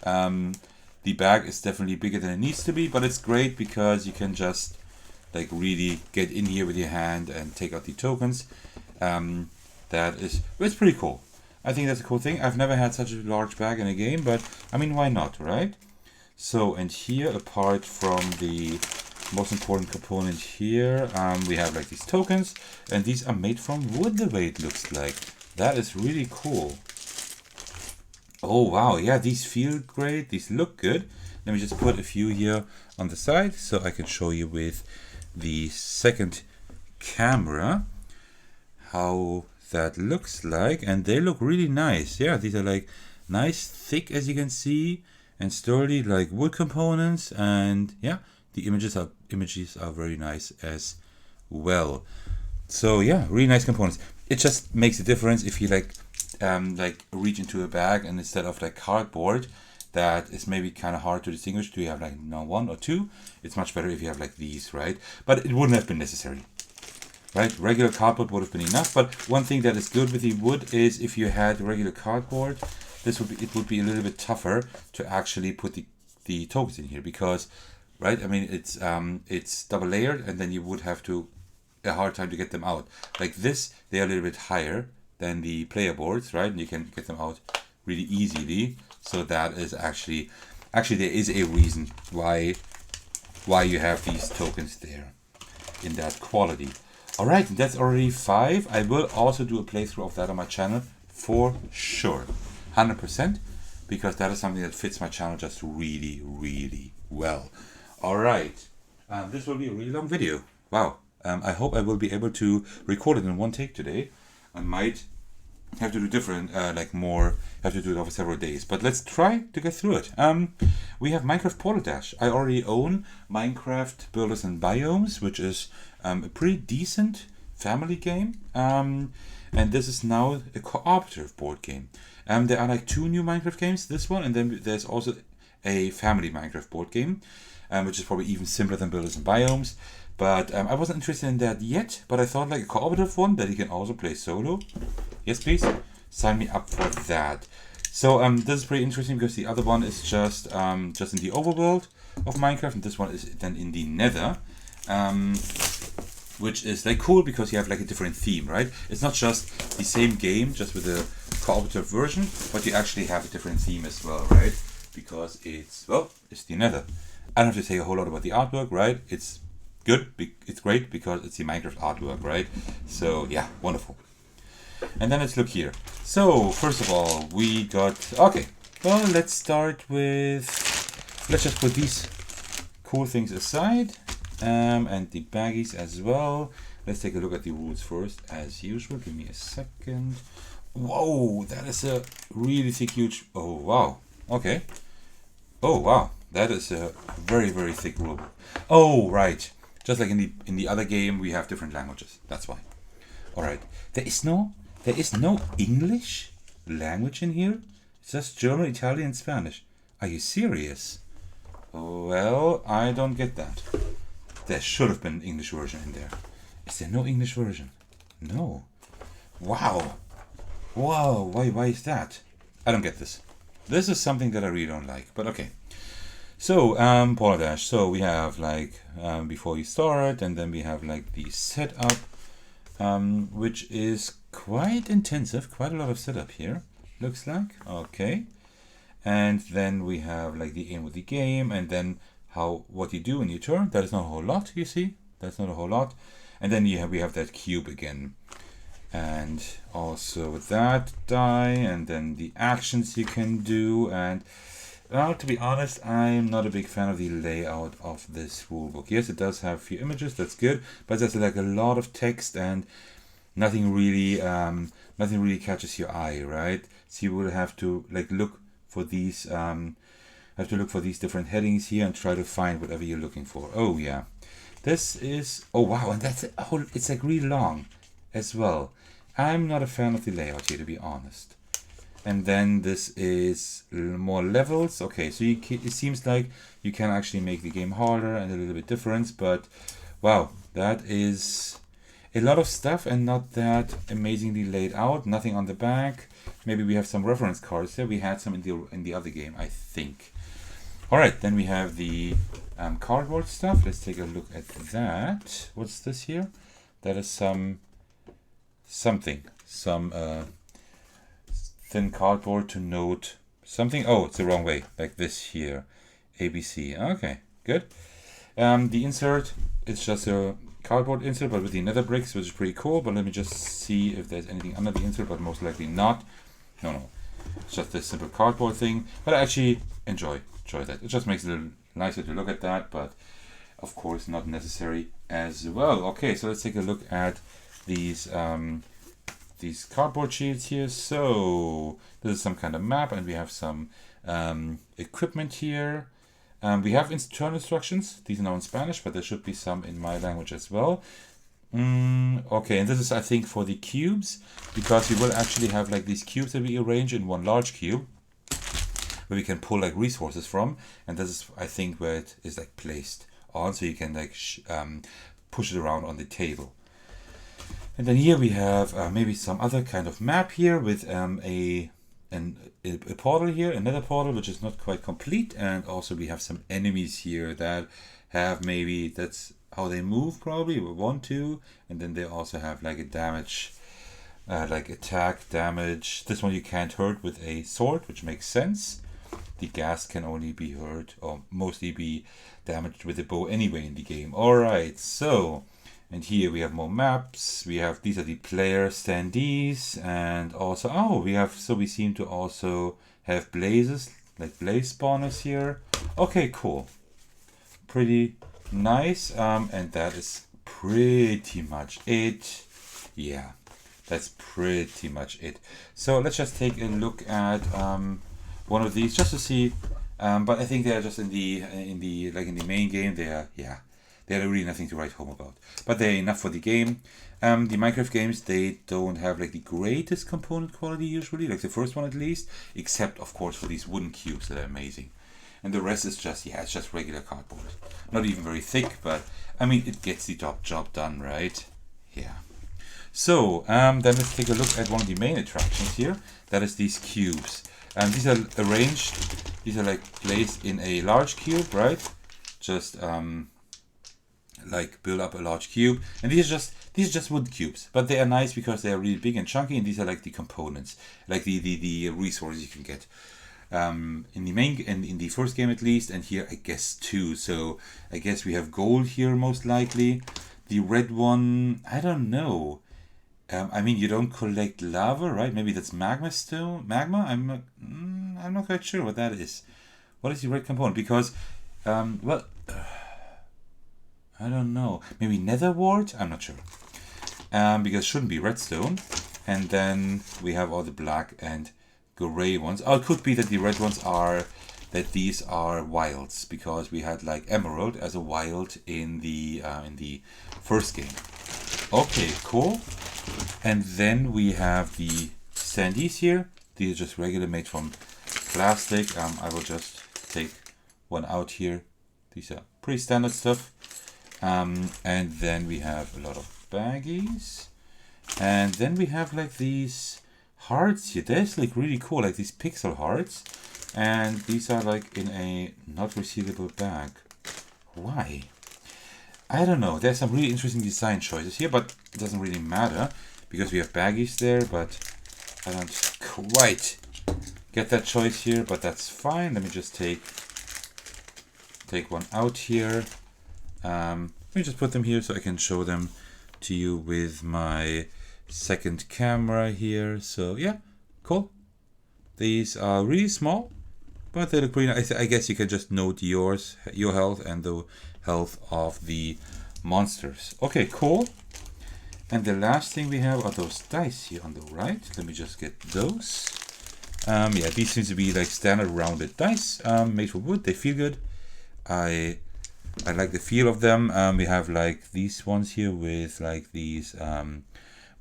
The bag is definitely bigger than it needs to be, but it's great because you can just like really get in here with your hand and take out the tokens. It's pretty cool. I think that's a cool thing. I've never had such a large bag in a game, but I mean, why not, right? So, and here, apart from the most important component here, we have like these tokens, and these are made from wood the way it looks like. That is really cool. Oh wow, yeah, these feel great, these look good. Let me just put a few here on the side so I can show you with the second camera how that looks like, and they look really nice. Yeah, these are like nice, thick, as you can see, and sturdy, like wood components, and yeah, the images are very nice as well. So yeah, really nice components. It just makes a difference if you like reach into a bag, and instead of like cardboard that is maybe kind of hard to distinguish, do you have like one or two? It's much better if you have like these, right? But it wouldn't have been necessary, right? Regular cardboard would have been enough. But one thing that is good with the wood is if you had regular cardboard, it would be a little bit tougher to actually put the tokens in here, because, right? I mean, it's double layered, and then you would have a hard time to get them out. Like this, they are a little bit higher than the player boards, right? And you can get them out really easily. So that is actually there is a reason why you have these tokens there in that quality. All right, that's already 5. I will also do a playthrough of that on my channel for sure, 100%, because that is something that fits my channel just really, really well. All right, this will be a really long video. Wow. I hope I will be able to record it in one take today. I might have to do different, have to do it over several days. But let's try to get through it. We have Minecraft Portal Dash. I already own Minecraft Builders and Biomes, which is a pretty decent family game. And this is now a cooperative board game. There are like 2 new Minecraft games, this one, and then there's also a family Minecraft board game, which is probably even simpler than Builders and Biomes. But I wasn't interested in that yet, but I thought like a cooperative one that you can also play solo. Yes, please. Sign me up for that. So this is pretty interesting because the other one is just in the overworld of Minecraft, and this one is then in the Nether, which is like cool because you have like a different theme, right? It's not just the same game, just with a cooperative version, but you actually have a different theme as well, right? Because it's the Nether. I don't have to say a whole lot about the artwork, right? It's good. It's great because it's the Minecraft artwork, right? So yeah, wonderful. And then let's look here. So first of all, we got, okay, well, let's start with, let's just put these cool things aside, and the baggies as well. Let's take a look at the rules first, as usual. Give me a second. Whoa, that is a really thick, huge, oh wow, okay. Oh wow, that is a very, very thick rulebook. Oh, right. Just like in the other game, we have different languages. That's why. All right. There is no English language in here. It's just German, Italian, and Spanish. Are you serious? Well, I don't get that. There should have been an English version in there. Is there no English version? No. Wow. Whoa. Why is that? I don't get this. This is something that I really don't like. But okay. So, Portal Dash. So we have like before you start, and then we have like the setup, which is quite intensive, quite a lot of setup here, looks like. Okay. And then we have like the aim with the game, and then what you do in your turn. That is not a whole lot, you see. That's not a whole lot. And then we have that cube again. And also that die, and then the actions you can do, and well, to be honest, I'm not a big fan of the layout of this rulebook. Yes, it does have a few images, that's good, but there's like a lot of text and nothing really catches your eye, right? So you will have to like look for these different headings here and try to find whatever you're looking for. Oh yeah, this is, oh wow, and that's it's like really long as well. I'm not a fan of the layout here, to be honest. And then this is more levels. Okay, so it seems like you can actually make the game harder and a little bit different, but wow, that is a lot of stuff and not that amazingly laid out. Nothing on the back. Maybe we have some reference cards there. We had some in the other game, I think. All right, then we have the cardboard stuff. Let's take a look at that. What's this here? That is some thin cardboard to note something. Oh, it's the wrong way, like this here. ABC. Okay, good. The insert, it's just a cardboard insert, but with the nether bricks, which is pretty cool. But let me just see if there's anything under the insert, but most likely not. No. It's just this simple cardboard thing. But I actually enjoy that. It just makes it a little nicer to look at that, but of course not necessary as well. Okay, so let's take a look at these cardboard sheets here. So this is some kind of map, and we have some equipment here. We have internal instructions. These are now in Spanish, but there should be some in my language as well. Okay, and this is, I think, for the cubes, because we will actually have like these cubes that we arrange in one large cube, where we can pull like resources from, and this is, I think, where it is like placed on, so you can like push it around on the table. And then here we have maybe some other kind of map here with a portal here, another portal which is not quite complete, and also we have some enemies here that have, maybe that's how they move, probably 1, 2, and then they also have like a damage, like attack damage. This one you can't hurt with a sword, which makes sense. The gas can only be hurt or mostly be damaged with a bow anyway in the game. Alright, so, and here we have more maps. We have, these are the player standees, and also, oh, we seem to also have blazes, like blaze spawners here. Okay, cool. Pretty nice, and that is pretty much it. Yeah, that's pretty much it. So let's just take a look at one of these just to see, but I think they're just in the main game. They're really nothing to write home about, but they're enough for the game. The Minecraft games, they don't have like the greatest component quality usually, like the first one at least, except of course for these wooden cubes that are amazing. And the rest is just, it's just regular cardboard. Not even very thick, but I mean, it gets the job done, right? Yeah. So, then let's take a look at one of the main attractions here. That is these cubes. These are arranged, these are like placed in a large cube, right? Just like build up a large cube. And these are just wood cubes, but they are nice because they are really big and chunky, and these are like the components, like the resources you can get. In the first game at least, and here I guess too. So I guess we have gold here most likely. The red one, I don't know. I mean, you don't collect lava, right? Maybe that's magma still. Magma? I'm not quite sure what that is. What is the red component? Because, well, I don't know. Maybe nether wart? I'm not sure. Because it shouldn't be redstone. And then we have all the black and gray ones. Oh, it could be that the red ones are, that these are wilds, because we had like emerald as a wild in the first game. Okay, cool. And then we have the standees here. These are just regular, made from plastic. I will just take one out here. These are pretty standard stuff. And then we have a lot of baggies. And then we have like these hearts here. That's like really cool, like these pixel hearts. And these are like in a not resealable bag. Why? I don't know. There's some really interesting design choices here, but it doesn't really matter because we have baggies there, but I don't quite get that choice here, but that's fine. Let me just take one out here. Let me just put them here so I can show them to you with my second camera here. So yeah, cool. These are really small, but they look pretty nice. I guess you can just note your health and the health of the monsters. Okay, cool. And the last thing we have are those dice here on the right. Let me just get those. Yeah, these seem to be like standard rounded dice, made for wood. They feel good. I like the feel of them. We have like these ones here with like these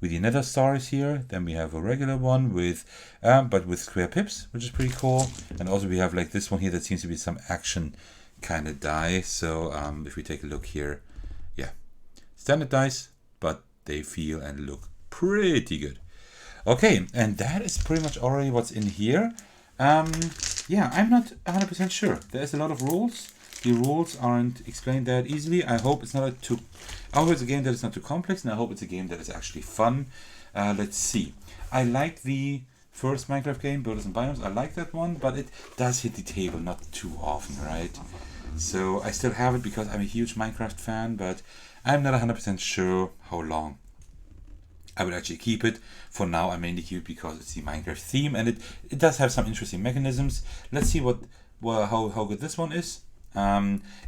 with the nether stars here. Then we have a regular one with, but with square pips, which is pretty cool. And also we have like this one here that seems to be some action kind of die. So if we take a look here, yeah, standard dice, but they feel and look pretty good. Okay, and that is pretty much already what's in here. Yeah, I'm not 100% sure. There's a lot of rules. The rules aren't explained that easily. I hope it's not too... I hope it's a game that is not too complex, and I hope it's a game that is actually fun. Let's see. I like the first Minecraft game, Builders and Biomes. I like that one, but it does hit the table not too often, right? So I still have it because I'm a huge Minecraft fan, but I'm not 100% sure how long I would actually keep it. For now, I mainly keep it because it's the Minecraft theme, and it does have some interesting mechanisms. Let's see how good this one is.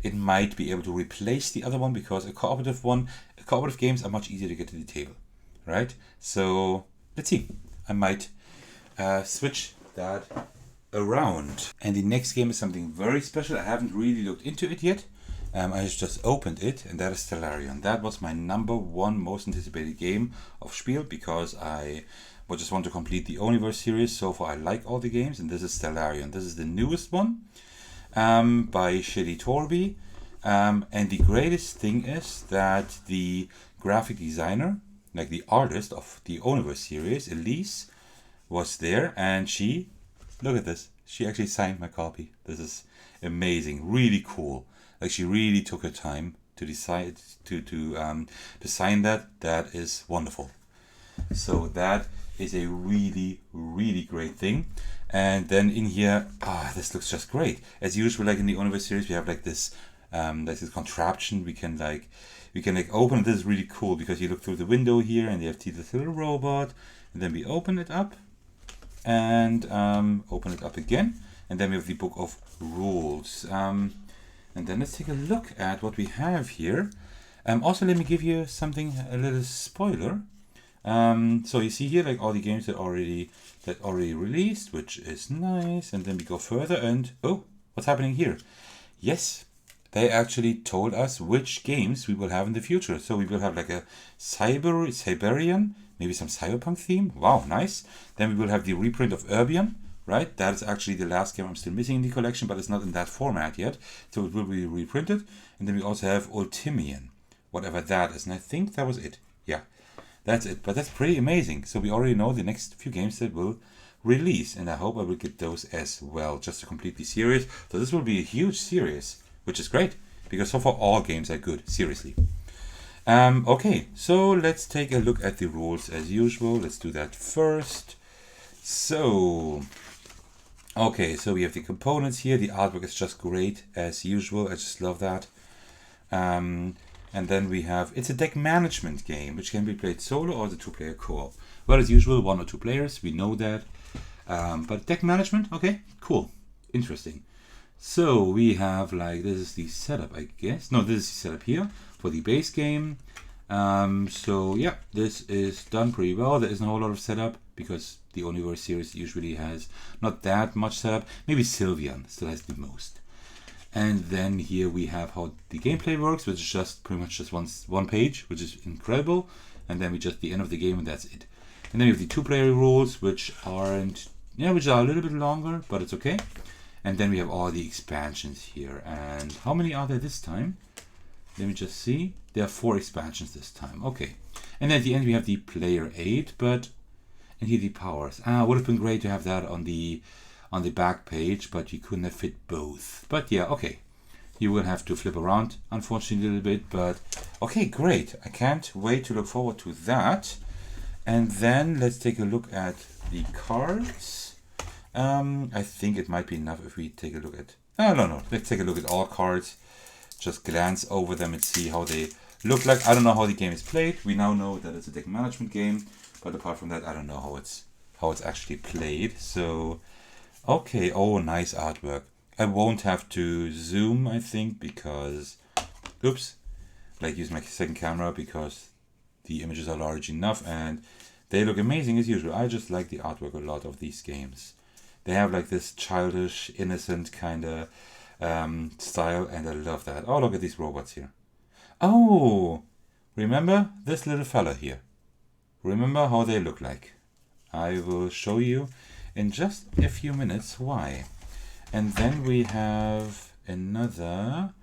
It might be able to replace the other one because cooperative games are much easier to get to the table, right? So let's see. I might switch that around. And the next game is something very special. I haven't really looked into it yet. I just opened it, and that is Stellarion. That was my #1 most anticipated game of Spiel because I just want to complete the Universe series. So far, I like all the games, and this is Stellarion. This is the newest one by Shitty Torby. And the greatest thing is that the graphic designer, like the artist of the Universe series, Elise, was there, and she, look at this, she actually signed my copy. This is amazing, really cool. Like, she really took her time to decide to sign that. That is wonderful. So that is a really, really great thing. And then in here, this looks just great. As usual, like in the Universe series, we have like this contraption we can open. This is really cool because you look through the window here, and you have this little robot, and then we open it up, and open it up again, and then we have the book of rules. And then let's take a look at what we have here. Also, let me give you a little spoiler. So you see here, like all the games that already released, which is nice. And then we go further, and oh, what's happening here? Yes, they actually told us which games we will have in the future. So we will have like a Siberian, maybe some cyberpunk theme. Wow, nice. Then we will have the reprint of Urbion. Right, that is actually the last game I'm still missing in the collection, but it's not in that format yet, so it will be reprinted. And then we also have Ultimian, whatever that is, and I think that was it. Yeah, that's it, but that's pretty amazing. So we already know the next few games that will release, and I hope I will get those as well, just to complete the series. So this will be a huge series, which is great, because so far all games are good, seriously. Okay, so let's take a look at the rules as usual. Let's do that first. So... okay, so we have the components here. The artwork is just great, as usual. I just love that. And then we have... it's a deck management game, which can be played solo or the 2-player co-op. Well, as usual, 1 or 2 players. We know that. But deck management, okay, cool. Interesting. So we have, like, this is the setup, I guess. No, this is the setup here for the base game. So, yeah, this is done pretty well. There isn't a whole lot of setup because the Universe series usually has not that much setup. Maybe Sylvian still has the most. And then here we have how the gameplay works, which is just pretty much just one page, which is incredible. And then we just the end of the game, and that's it. And then we have the 2-player rules, which are a little bit longer, but it's okay. And then we have all the expansions here. And how many are there this time? Let me just see. There are 4 expansions this time. Okay. And at the end we have the player aid, and here the powers. Would have been great to have that on the back page, but you couldn't have fit both. But yeah, okay. You will have to flip around, unfortunately, a little bit, but okay, great. I can't wait to look forward to that. And then let's take a look at the cards. I think it might be enough if we take a look at... no. Let's take a look at all cards. Just glance over them and see how they look like. I don't know how the game is played. We now know that it's a deck management game, but apart from that, I don't know how it's actually played. So, okay. Oh, nice artwork. I won't have to zoom, I think, because... oops. Like, use my second camera because the images are large enough and they look amazing as usual. I just like the artwork a lot of these games. They have like this childish, innocent kind of style, and I love that. Oh, look at these robots here. Oh, remember this little fella here? remember how they look like. I will show you in just a few minutes why. And then we have another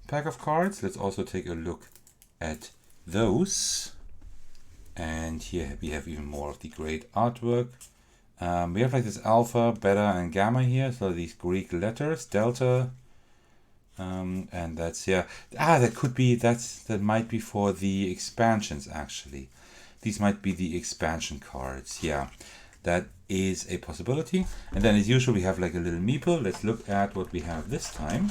pack of cards. Let's also take a look at those. And here we have even more of the great artwork. We have like this alpha, beta, and gamma here. So these Greek letters, delta, and that's, yeah. That could be, that might be for the expansions actually. These might be the expansion cards. Yeah, that is a possibility. And then as usual, we have like a little meeple. Let's look at what we have this time.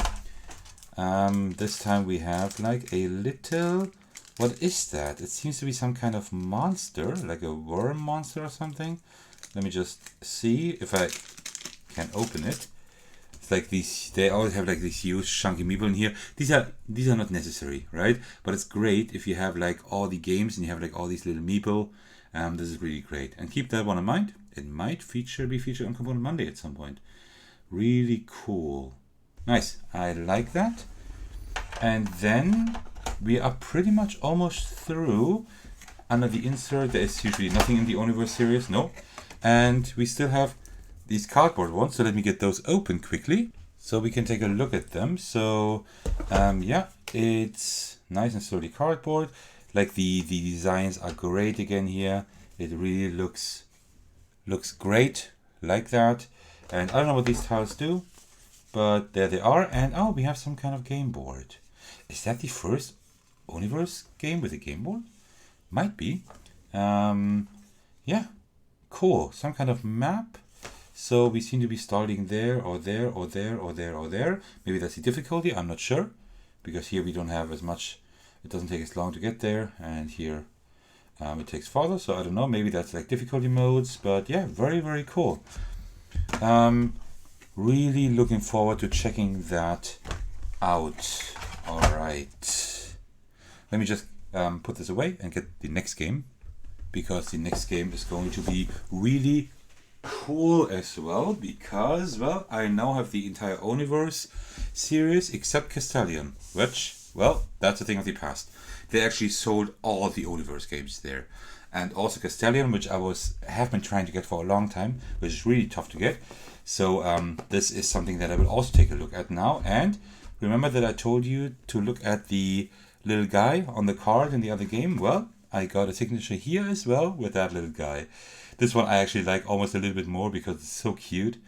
This time we have like a little, what is that? It seems to be some kind of monster, like a worm monster or something. Let me just see if I can open it. It's like these, they always have like these huge chunky meeple in here. These are not necessary, right? But it's great if you have like all the games and you have like all these little meeple. This is really great. And keep that one in mind. It might be featured on Component Monday at some point. Really cool. Nice. I like that. And then we are pretty much almost through. Under the insert, there is usually nothing in the Universe series. No. And we still have these cardboard ones. So let me get those open quickly so we can take a look at them. So yeah, it's nice and sturdy cardboard. Like the designs are great again here. It really looks great like that. And I don't know what these tiles do, but there they are. And oh, we have some kind of game board. Is that the first Universe game with a game board? Might be. Yeah, cool. Some kind of map. So we seem to be starting there or there or there or there or there. Maybe that's the difficulty. I'm not sure, because here we don't have as much. It doesn't take as long to get there, and here it takes farther. So I don't know. Maybe that's like difficulty modes. But yeah, very, very cool. Really looking forward to checking that out. All right. Let me just put this away and get the next game, because the next game is going to be really cool as well, because, well, I now have the entire Universe series except Castellion, which, well, that's a thing of the past. They actually sold all the Universe games there. And also Castellion, which I have been trying to get for a long time, which is really tough to get. So this is something that I will also take a look at now. And remember that I told you to look at the little guy on the card in the other game? Well, I got a signature here as well with that little guy. This one I actually like almost a little bit more because it's so cute.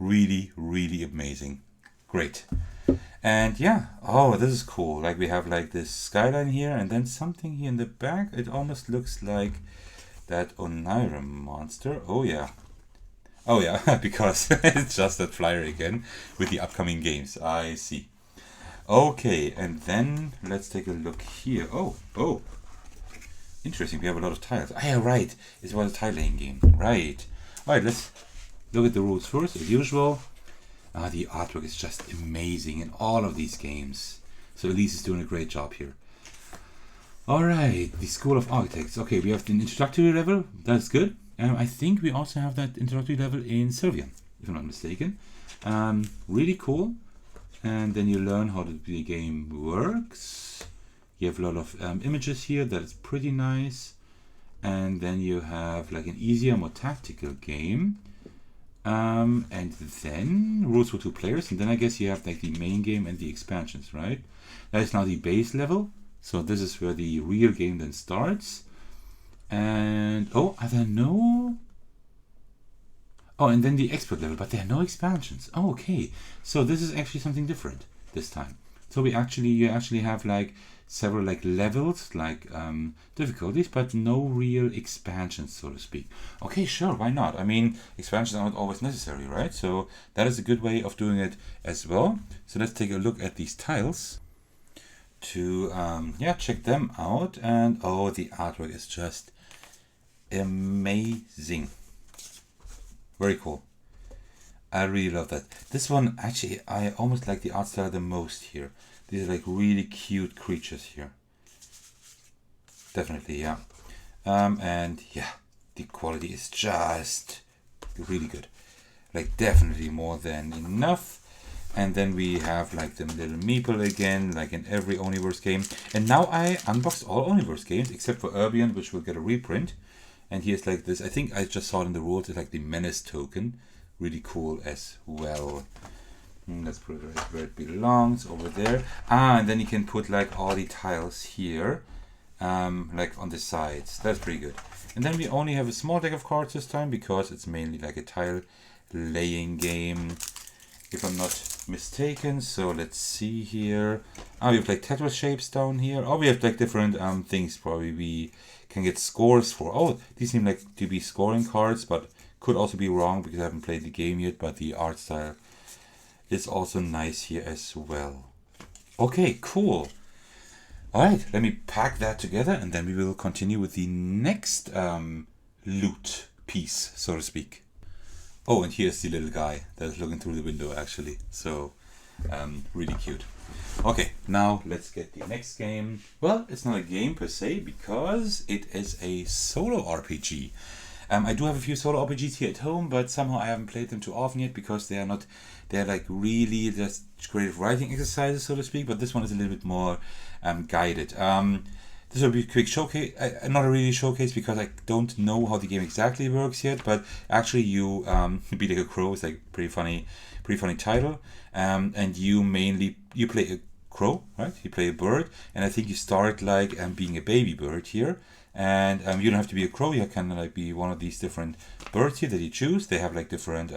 Really, really amazing. Great. And yeah, oh, this is cool. Like we have like this skyline here and then something here in the back. It almost looks like that Onirim monster. Oh yeah. Oh yeah, because it's just that flyer again with the upcoming games. I see. Okay, and then let's take a look here. Oh. Interesting, we have a lot of tiles. Ah, yeah, right. It was a tile laying game. Right. Alright, let's look at the rules first, as usual. The artwork is just amazing in all of these games. So Elise is doing a great job here. Alright, the School of Architects. Okay, we have an introductory level. That's good. I think we also have that introductory level in Therion, if I'm not mistaken. Really cool. And then you learn how the game works. You have a lot of images here. That is pretty nice. And then you have like an easier, more tactical game. And then rules for 2 players. And then I guess you have like the main game and the expansions, right? That is now the base level. So this is where the real game then starts. And oh, are there no? Oh, and then the expert level, but there are no expansions. Oh, okay. So this is actually something different this time. So you actually have like several like levels, like difficulties, but no real expansions, so to speak. Okay, sure, why not? I mean, expansions are not always necessary, right? So that is a good way of doing it as well. So let's take a look at these tiles to check them out. And oh, the artwork is just amazing. Very cool. I really love that. This one, actually, I almost like the art style the most here. These are like really cute creatures here. Definitely, yeah. And yeah, the quality is just really good. Like definitely more than enough. And then we have like the little meeple again, like in every Universe game. And now I unboxed all Universe games except for Urbion, which will get a reprint. And here's like this, I think I just saw it in the rules, it's like the menace token. Really cool as well. Let's put it right where it belongs, over there. And then you can put like all the tiles here, like on the sides. That's pretty good. And then we only have a small deck of cards this time because it's mainly like a tile laying game, if I'm not mistaken. So let's see here. We have like Tetris shapes down here. We have like different things probably we can get scores for. These seem like to be scoring cards, but could also be wrong because I haven't played the game yet, but the art style is also nice here as well. Okay, cool. Alright, let me pack that together and then we will continue with the next loot piece, so to speak. And here's the little guy that's looking through the window actually. So, really cute. Okay, now let's get the next game. Well, it's not a game per se because it is a solo RPG. I do have a few solo RPGs here at home, but somehow I haven't played them too often yet because they're like really just creative writing exercises, so to speak. But this one is a little bit more guided. This will be a quick showcase, not a really showcase because I don't know how the game exactly works yet. But actually, you be like a crow. It's like pretty funny title. And you play a crow, right? You play a bird, and I think you start like being a baby bird here. And you don't have to be a crow. You can like be one of these different birds here that you choose. They have like different,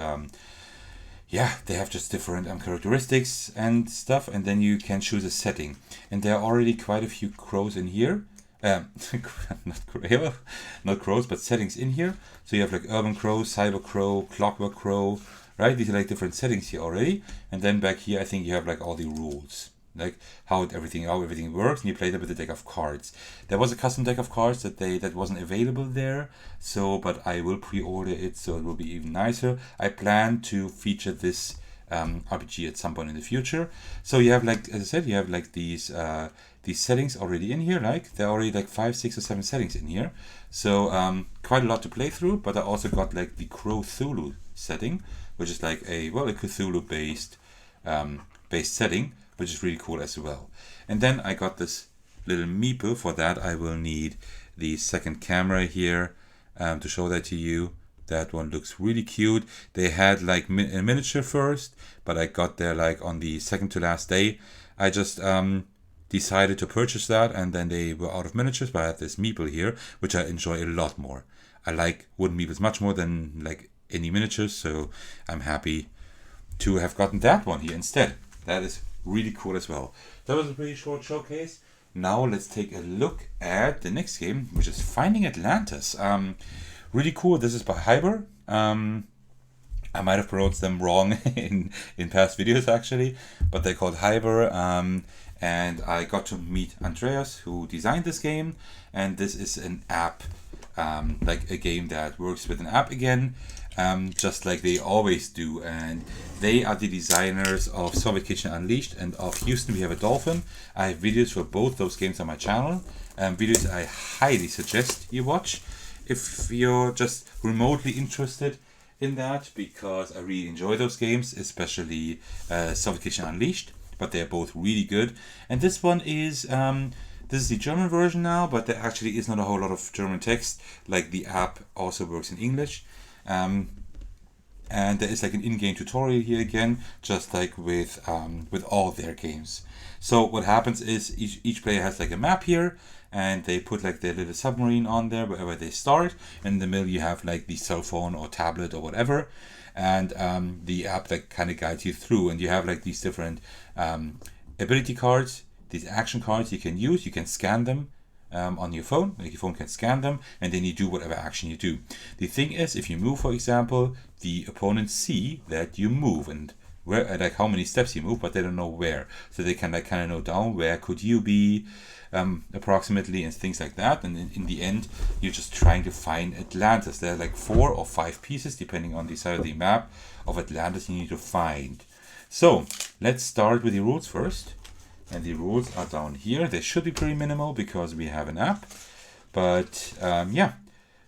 they have just different characteristics and stuff. And then you can choose a setting. And there are already quite a few crows in here. Not crows, but settings in here. So you have like urban crow, cyber crow, clockwork crow, right? These are like different settings here already. And then back here, I think you have like all the rules. Like how everything works, and you play that with a deck of cards. There was a custom deck of cards that wasn't available there, but I will pre-order it, so it will be even nicer. I plan to feature this RPG at some point in the future. So you have like, as I said, you have like these settings already in here. Like there are already like 5, 6, or 7 settings in here. So quite a lot to play through. But I also got like the Cthulhu setting, which is like a Cthulhu based setting, which is really cool as well. And then I got this little meeple. For that I will need the second camera here to show that to you. That one looks really cute. They had like a miniature first, but I got there like on the second to last day. I just decided to purchase that, and then they were out of miniatures, but I had this meeple here, which I enjoy a lot more. I like wooden meeples much more than like any miniatures, so I'm happy to have gotten that one here instead. That is really cool as well. That was a pretty short showcase. Now let's take a look at the next game, which is Finding Atlantis. Really cool. This is by Hyber. I might have pronounced them wrong in past videos actually, but they're called Hyber. And I got to meet Andreas, who designed this game. And this is an app, like a game that works with an app again. Just like they always do, and they are the designers of Soviet Kitchen Unleashed and of Houston We Have a Dolphin. I have videos for both those games on my channel, videos I highly suggest you watch if you're just remotely interested in that, because I really enjoy those games, especially Soviet Kitchen Unleashed, but they're both really good. And this one is this is the German version now, but there actually is not a whole lot of German text. Like the app also works in English. And there is like an in-game tutorial here again, just like with all their games. So what happens is each player has like a map here, and they put like their little submarine on there wherever they start. In the middle you have like the cell phone or tablet or whatever, and the app that kind of guides you through. And you have like these different ability cards, these action cards you can use. You can scan them on your phone, like your phone can scan them, and then you do whatever action you do. The thing is, if you move, for example, the opponents see that you move and where, like how many steps you move, but they don't know where. So they can like kind of note down where could you be approximately and things like that. And in the end, you're just trying to find Atlantis. There are like 4 or 5 pieces, depending on the side of the map, of Atlantis you need to find. So let's start with the rules first. And the rules are down here. They should be pretty minimal because we have an app. But yeah,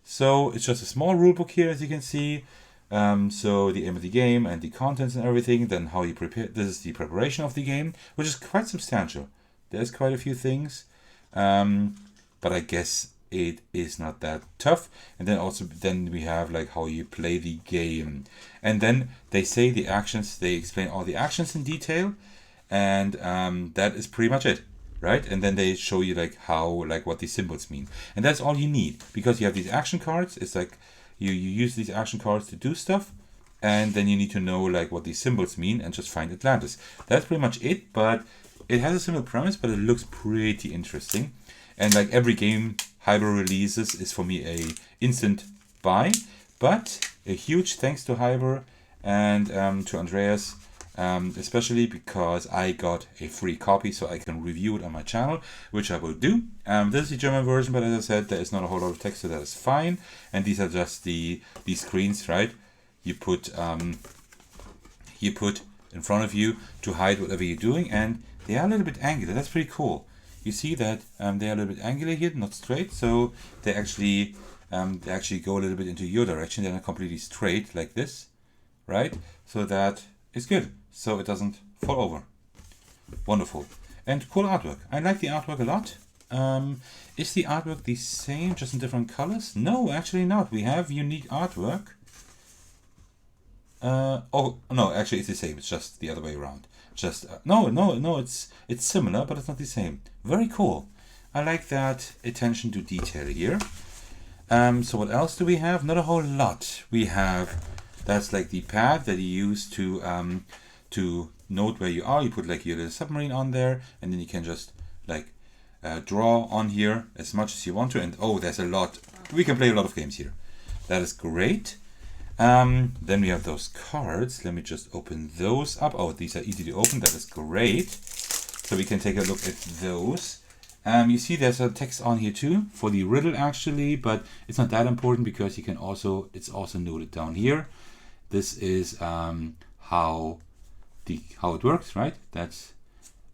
so it's just a small rule book here, as you can see. So the aim of the game and the contents and everything. Then how you prepare. This is the preparation of the game, which is quite substantial. There's quite a few things. But I guess it is not that tough. And then we have like how you play the game. And then they say the actions, they explain all the actions in detail. And that is pretty much it, right? And then they show you like what these symbols mean. And that's all you need, because you have these action cards. It's like you use these action cards to do stuff. And then you need to know like what these symbols mean and just find Atlantis. That's pretty much it, but it has a simple premise, but it looks pretty interesting. And like every game Hyber releases is for me a instant buy. But a huge thanks to Hyber and to Andreas, especially because I got a free copy so I can review it on my channel, which I will do. This is the German version, but as I said, there is not a whole lot of text, so that is fine. And these are just these screens, right? You put in front of you to hide whatever you're doing, and they are a little bit angular. That's pretty cool. You see that they are a little bit angular here, not straight. So they actually go a little bit into your direction. They're not completely straight like this, right? So that is good. So it doesn't fall over. Wonderful. And cool artwork. I like the artwork a lot. Is the artwork the same, just in different colors? No, actually not. We have unique artwork. Oh no, actually it's the same. It's just the other way around. Just no. It's similar, but it's not the same. Very cool. I like that attention to detail here. So what else do we have? Not a whole lot. We have, that's like the pad that you use to note where you are. You put like your little submarine on there, and then you can just like draw on here as much as you want to. And oh, there's a lot. We can play a lot of games here. That is great. Then we have those cards. Let me just open those up. Oh, these are easy to open. That is great. So we can take a look at those. You see there's a text on here too for the riddle actually, but it's not that important because you can it's also noted down here. This is how it works, right? That's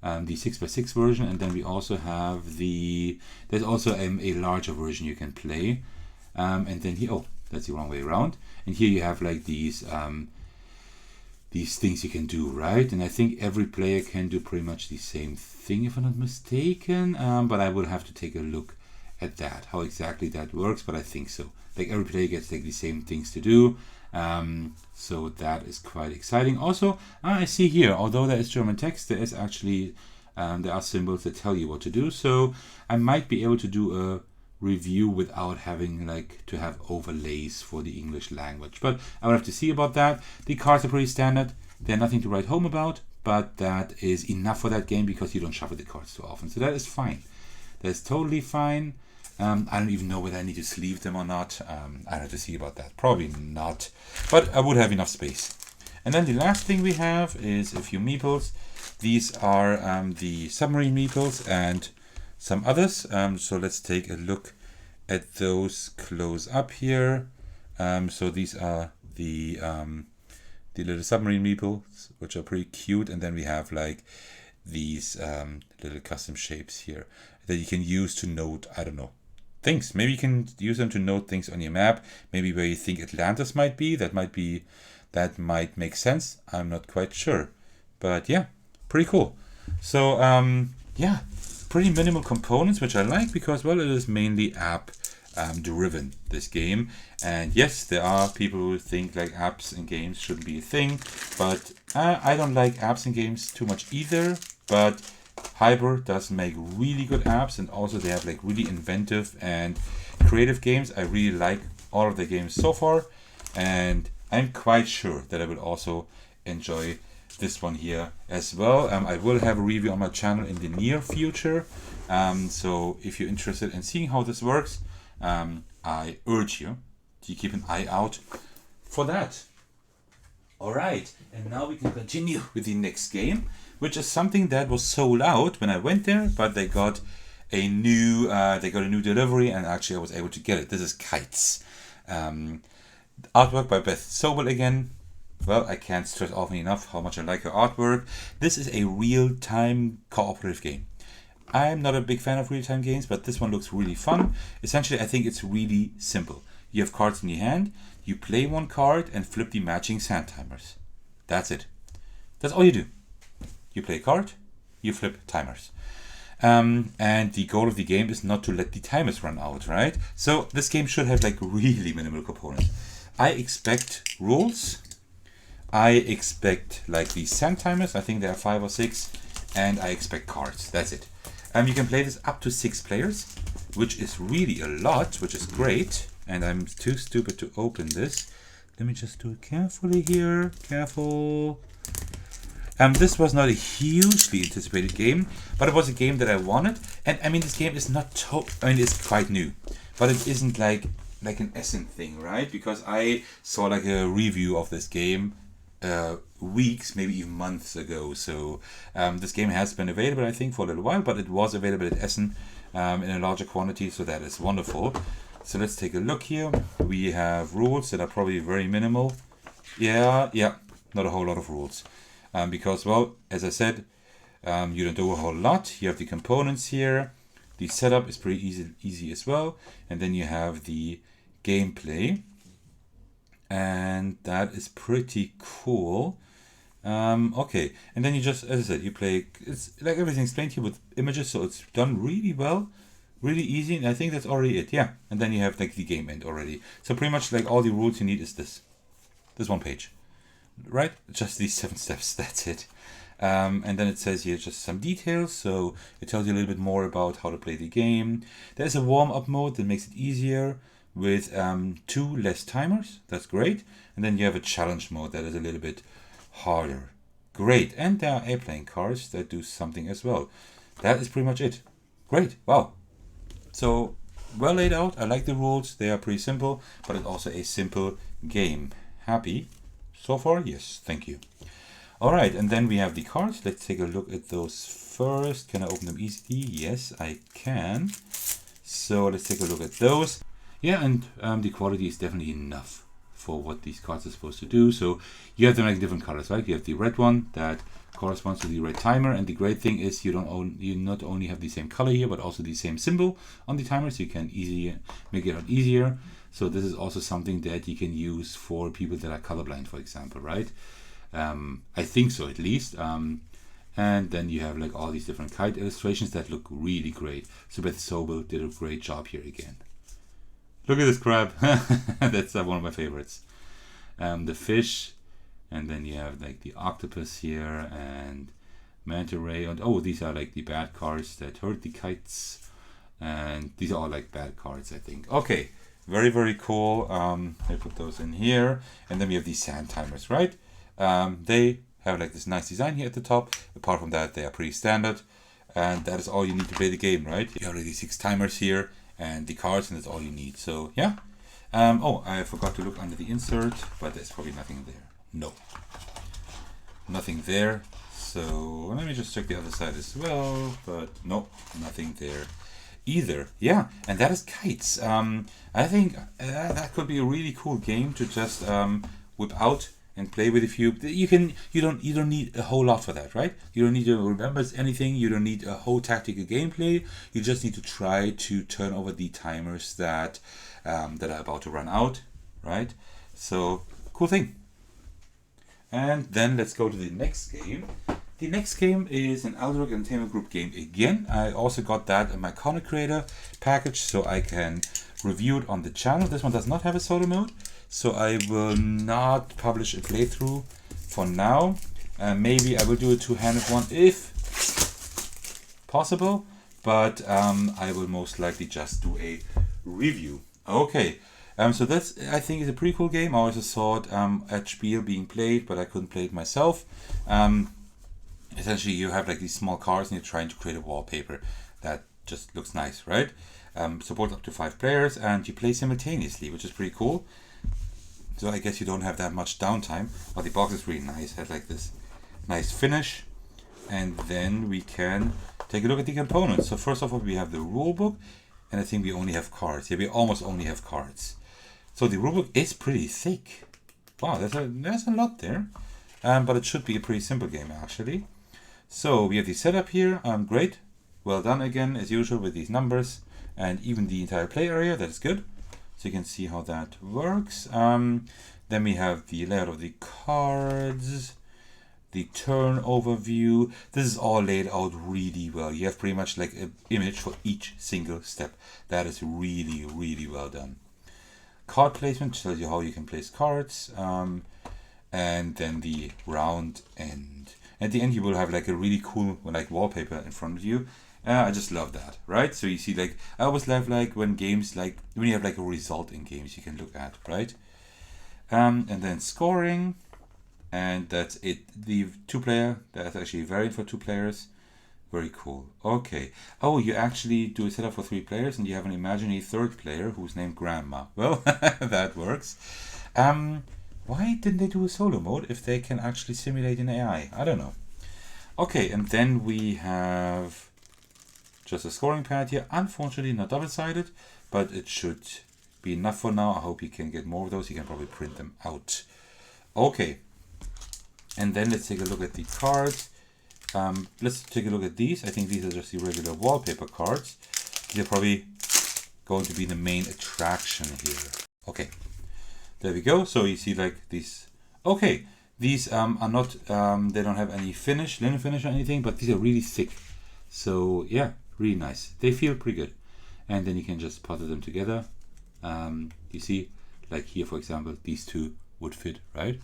the 6x6 version, and then we also have there's also a larger version you can play. And then here, oh, that's the wrong way around. And here you have like these things you can do, right? And I think every player can do pretty much the same thing if I'm not mistaken. But I will have to take a look at that, how exactly that works. But I think so. Like every player gets like the same things to do. So that is quite exciting. Also, I see here, although there is German text, there is actually there are symbols that tell you what to do. So I might be able to do a review without having like to have overlays for the English language, but I will have to see about that. The cards are pretty standard. They're nothing to write home about, but that is enough for that game because you don't shuffle the cards too often, so that is fine. That's totally fine. I don't even know whether I need to sleeve them or not. I have to see about that. Probably not, but I would have enough space. And then the last thing we have is a few meeples. These are the submarine meeples and some others. So let's take a look at those close up here. So these are the little submarine meeples, which are pretty cute. And then we have like these little custom shapes here that you can use to note, I don't know, things. Maybe you can use them to note things on your map. Maybe where you think Atlantis might be. That might make sense. I'm not quite sure. But yeah, pretty cool. So yeah, pretty minimal components, which I like because, well, it is mainly app driven, this game. And yes, there are people who think like apps in games shouldn't be a thing, but I don't like apps in games too much either. But Hyper does make really good apps, and also they have like really inventive and creative games. I really like all of the games so far, and I'm quite sure that I will also enjoy this one here as well. I will have a review on my channel in the near future. So if you're interested in seeing how this works, I urge you to keep an eye out for that. All right, and now we can continue with the next game, which is something that was sold out when I went there, but they got a new delivery, and actually I was able to get it. This is Kites. Artwork by Beth Sobel again. Well, I can't stress often enough how much I like her artwork. This is a real-time cooperative game. I'm not a big fan of real-time games, but this one looks really fun. Essentially, I think it's really simple. You have cards in your hand, you play one card and flip the matching sand timers. That's it. That's all you do. You play a card, you flip timers. And the goal of the game is not to let the timers run out, right? So this game should have like really minimal components. I expect rules. I expect like these sand timers. I think there are 5 or 6. And I expect cards. That's it. You can play this up to 6 players, which is really a lot, which is great. And I'm too stupid to open this. Let me just do it carefully here. Careful. This was not a hugely anticipated game, but it was a game that I wanted. And I mean, this game is not it's quite new, but it isn't like an Essen thing, right? Because I saw like a review of this game weeks, maybe even months ago. So this game has been available, I think, for a little while, but it was available at Essen in a larger quantity, so that is wonderful. So let's take a look here. We have rules that are probably very minimal. Yeah, not a whole lot of rules. Because, well, as I said, you don't do a whole lot. You have the components here. The setup is pretty easy as well. And then you have the gameplay. And that is pretty cool. Okay, and then you just, as I said, you play, it's like everything explained here with images, so it's done really well. Really easy, and I think that's already it, yeah. And then you have like the game end already. So pretty much like all the rules you need is this one page. Right? Just these 7 steps, that's it. And then it says here just some details, so it tells you a little bit more about how to play the game. There's a warm-up mode that makes it easier with 2 less timers, that's great. And then you have a challenge mode that is a little bit harder. Great, and there are airplane cars that do something as well. That is pretty much it. Great, wow. So, well laid out, I like the rules, they are pretty simple, but it's also a simple game. Happy? So far, yes, thank you. Alright, and then we have the cards. Let's take a look at those first. Can I open them easily? Yes, I can. So let's take a look at those. Yeah, and the quality is definitely enough for what these cards are supposed to do. So you have them like different colors, right? You have the red one that corresponds to the red timer, and the great thing is you not only have the same color here, but also the same symbol on the timer, so you can make it out easier. So this is also something that you can use for people that are colorblind, for example, right? I think so, at least. And then you have like all these different kite illustrations that look really great. So Beth Sobel did a great job here again. Look at this crab. That's one of my favorites. The fish, and then you have like the octopus here and manta ray. And oh, these are like the bad cards that hurt the kites. And these are all like bad cards, I think. Okay, very, very cool. I put those in here. And then we have these sand timers, right? They have like this nice design here at the top. Apart from that, they are pretty standard. And that is all you need to play the game, right? You have already 6 timers here and the cards, and that's all you need. So yeah. Oh, I forgot to look under the insert, but there's probably nothing there. No, nothing there. So let me just check the other side as well, but no, nothing there either. Yeah, and that is kites. I think that could be a really cool game to just whip out and play with a few. You don't need a whole lot for that, right? You don't need to remember anything. You don't need a whole tactical gameplay. You just need to try to turn over the timers that are about to run out, right? So cool thing. And then let's go to the next game. The next game is an Alderac Entertainment Group game again. I also got that in my Content Creator package, so I can review it on the channel. This one does not have a solo mode, so I will not publish a playthrough for now. Maybe I will do a two-handed one if possible, but I will most likely just do a review. Okay. So that's, I think, is a pretty cool game. I also saw it at Spiel being played, but I couldn't play it myself. Essentially, you have like these small cars and you're trying to create a wallpaper that just looks nice, right? Supports up to 5 players and you play simultaneously, which is pretty cool. So I guess you don't have that much downtime, but the box is really nice. It has like this nice finish. And then we can take a look at the components. So first of all, we have the rulebook, and I think we only have cards. Yeah, we almost only have cards. So the rulebook is pretty thick. Wow, there's a lot there. But it should be a pretty simple game, actually. So we have the setup here. Great. Well done again, as usual, with these numbers. And even the entire play area, that's good. So you can see how that works. Then we have the layout of the cards. the turn overview. This is all laid out really well. You have pretty much like an image for each single step. That is really, really well done. Card placement tells you how you can place cards, and then the round end. At the end, you will have like a really cool like wallpaper in front of you. I just love that, right? So you see, like, I always love like when games, like when you have like a result in games you can look at, right? And then scoring, and that's it. The 2-player, that's actually a variant for 2 players. Very cool. Okay. Oh, you actually do a setup for 3 players, and you have an imaginary 3rd player who's named Grandma. Well, that works. Why didn't they do a solo mode if they can actually simulate an AI? I don't know. Okay, and then we have just a scoring pad here. Unfortunately, not double-sided, but it should be enough for now. I hope you can get more of those. You can probably print them out. Okay, and then let's take a look at the cards. Let's take a look at these. I think these are just the regular wallpaper cards. They're probably going to be the main attraction here. Okay, there we go. So you see like these. Okay, these are not, they don't have any finish, linen finish or anything, but these are really thick. So yeah, really nice. They feel pretty good. And then you can just puzzle them together. You see, like here, for example, these two would fit, right?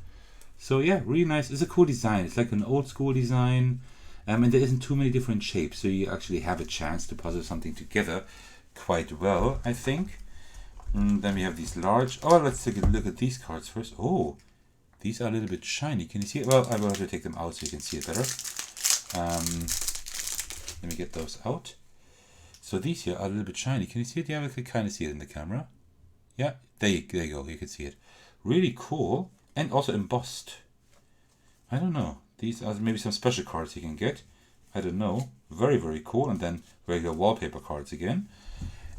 So yeah, really nice. It's a cool design. It's like an old school design. And there isn't too many different shapes. So you actually have a chance to puzzle something together quite well, I think. Then we have these large. Oh, let's take a look at these cards first. Oh, these are a little bit shiny. Can you see it? Well, I will have to take them out so you can see it better. Let me get those out. So these here are a little bit shiny. Can you see it? Yeah, we can kind of see it in the camera. Yeah, there you go. You can see it. Really cool. And also embossed. I don't know. These are maybe some special cards you can get. I don't know. Very, very cool. And then regular wallpaper cards again.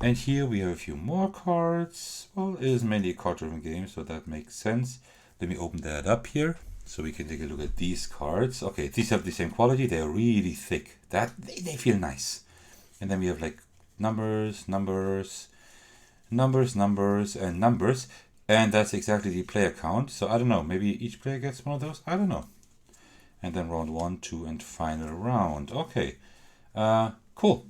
And here we have a few more cards. Well, it is mainly a card-driven game, so that makes sense. Let me open that up here so we can take a look at these cards. Okay, these have the same quality. They are really thick. They feel nice. And then we have like numbers, numbers, numbers, numbers, and numbers. And that's exactly the player count. So I don't know, maybe each player gets one of those? I don't know. And then round 1, 2, and final round. Okay, cool.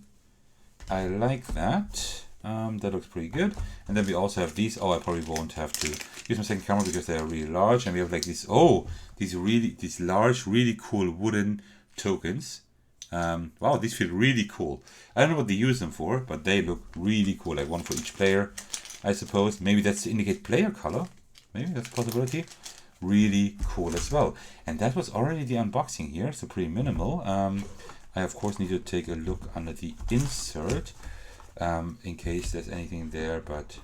I like that. That looks pretty good. And then we also have these. Oh, I probably won't have to use my second camera because they are really large. And we have like these, these large, really cool wooden tokens. Wow, these feel really cool. I don't know what they use them for, but they look really cool. Like one for each player, I suppose. Maybe that's to indicate player color. Maybe that's a possibility. Really cool as well. And that was already the unboxing here, so pretty minimal. I of course need to take a look under the insert in case there's anything there, but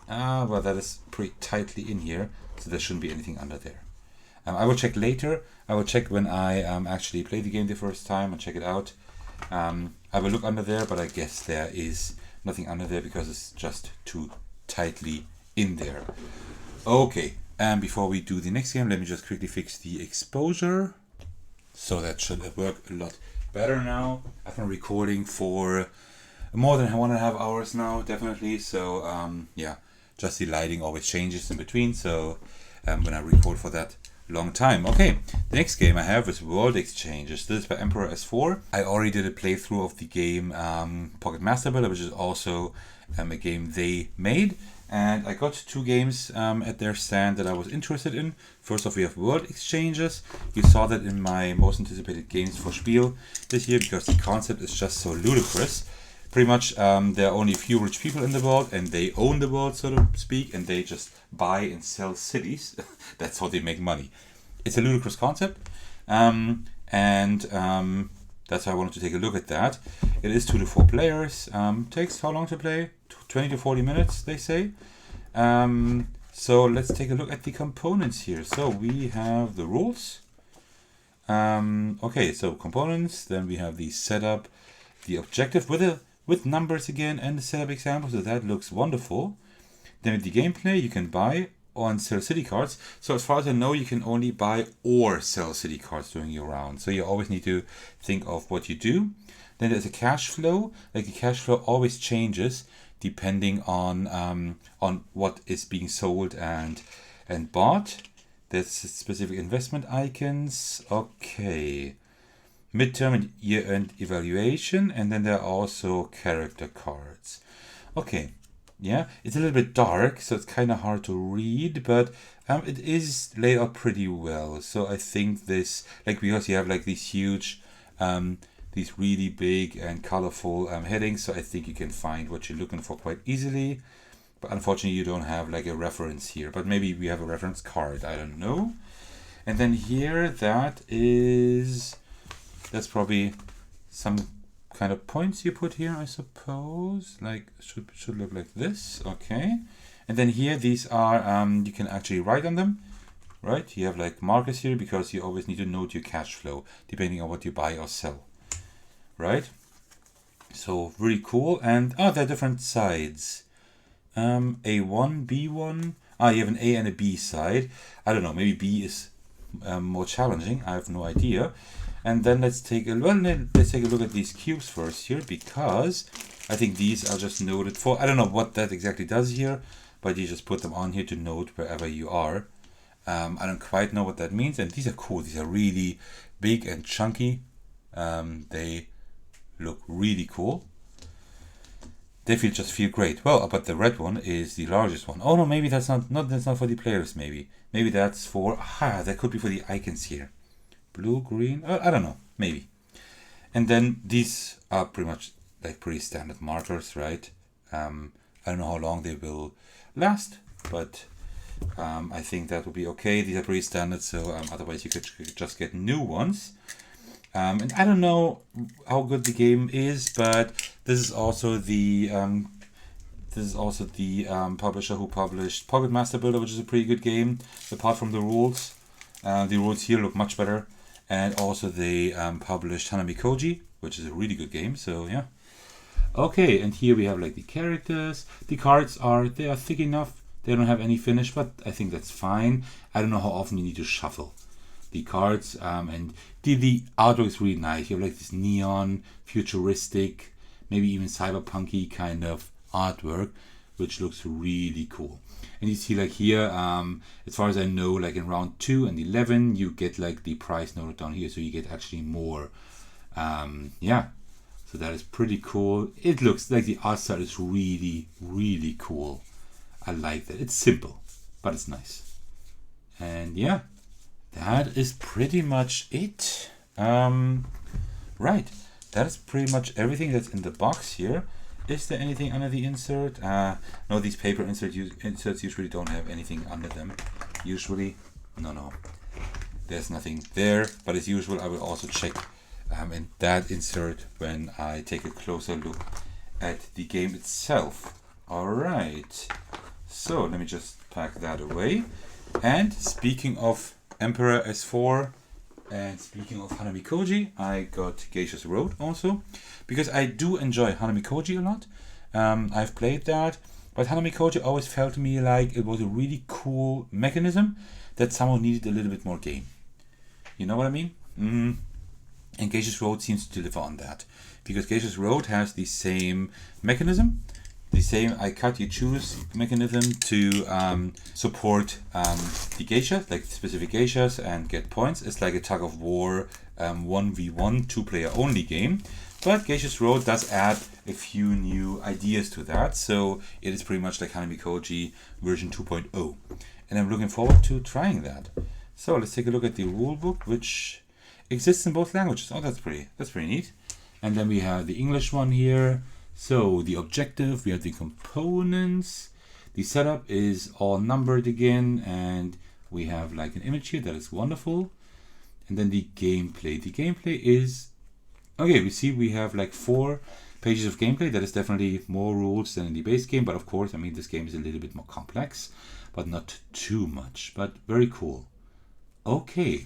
well, that is pretty tightly in here, so there shouldn't be anything under there. I will check later. I will check when I actually play the game the first time and check it out. I will look under there, but I guess there is nothing under there because it's just too tightly in there. Okay, and before we do the next game, let me just quickly fix the exposure. So that should work a lot better now. I've been recording for more than 1.5 hours now, definitely. So yeah, just the lighting always changes in between. So when I record for that long time. Okay, the next game I have is World Exchanges. This is by Emperor S4. I already did a playthrough of the game Pocket Master Builder, which is also a game they made. And I got 2 games at their stand that I was interested in. First off, we have World Exchanges. You saw that in my most anticipated games for Spiel this year because the concept is just so ludicrous. Pretty much there are only a few rich people in the world and they own the world, so to speak, and they just buy and sell cities. That's how they make money. It's a ludicrous concept, and that's why I wanted to take a look at that. It is 2 to 4 players. Takes how long to play? 20 to 40 minutes, they say. So let's take a look at the components here. So we have the rules. Okay, so components. Then we have the setup, the objective with numbers again, and the setup example. So that looks wonderful. Then with the gameplay, you can buy or sell city cards. So as far as I know, you can only buy or sell city cards during your round. So you always need to think of what you do. Then there's a cash flow. Like the cash flow always changes depending on what is being sold and bought. There's specific investment icons. Okay. Midterm and year-end evaluation. And then there are also character cards. Okay. Yeah, it's a little bit dark, so it's kind of hard to read, but it is laid out pretty well. So I think this, like, because you have like these huge, these really big and colorful headings, so I think you can find what you're looking for quite easily. But unfortunately, you don't have like a reference here. But maybe we have a reference card. I don't know. And then here, that's probably some kind of points you put here, I suppose. Like should look like this. Okay. And then here, these are you can actually write on them, right? You have like markers here because you always need to note your cash flow depending on what you buy or sell, right? So really cool. And there are different sides. A1, B1. You have an A and a B side. I don't know, maybe B is more challenging. I have no idea. And then let's take a look at these cubes first here, because I think these are just noted for, I don't know what that exactly does here, but you just put them on here to note wherever you are. I don't quite know what that means. And these are cool. These are really big and chunky. They look really cool. They just feel great. Well, but the red one is the largest one. Oh no, maybe that's not for the players. Maybe that's for that could be for the icons here. Blue, green. I don't know. Maybe. And then these are pretty much like pretty standard markers, right? I don't know how long they will last, but I think that will be okay. These are pretty standard, so otherwise you could just get new ones. And I don't know how good the game is, but this is also the publisher who published Pocket Master Builder, which is a pretty good game. Apart from the rules here look much better, and also they published Hanami Koji, which is a really good game. So yeah. Okay, and here we have like the characters. The cards are thick enough. They don't have any finish, but I think that's fine. I don't know how often you need to shuffle the cards, and the artwork is really nice. You have like this neon, futuristic, maybe even cyberpunky kind of artwork, which looks really cool. And you see like here, as far as I know, like in round 2 and 11, you get like the price noted down here, so you get actually more. Yeah, so that is pretty cool. It looks like the art style is really, really cool. I like that. It's simple, but it's nice. And yeah. That is pretty much it. Right. That is pretty much everything that's in the box here. Is there anything under the insert? No, these paper inserts usually don't have anything under them. Usually. No. There's nothing there. But as usual, I will also check in that insert when I take a closer look at the game itself. Alright. So, let me just pack that away. And speaking of Emperor S4, and speaking of Hanami Koji, I got Geisha's Road also, because I do enjoy Hanami Koji a lot. I've played that, but Hanami Koji always felt to me like it was a really cool mechanism that somehow needed a little bit more game. You know what I mean? And Geisha's Road seems to deliver on that, because Geisha's Road has the same mechanism, the same I cut you choose mechanism to support the geishas, like specific geishas, and get points. It's like a tug of war 1v1 2-player only game, but Geisha's Road does add a few new ideas to that, so it is pretty much like Hanami Koji version 2.0, and I'm looking forward to trying that. So let's take a look at the rulebook, which exists in both languages. Oh, that's pretty neat. And then we have the English one here. So the objective, we have the components, the setup is all numbered again, and we have like an image here that is wonderful. And then the gameplay. The gameplay is, okay, we see we have like 4 pages of gameplay. That is definitely more rules than in the base game, but of course, I mean, this game is a little bit more complex, but not too much, but very cool. Okay,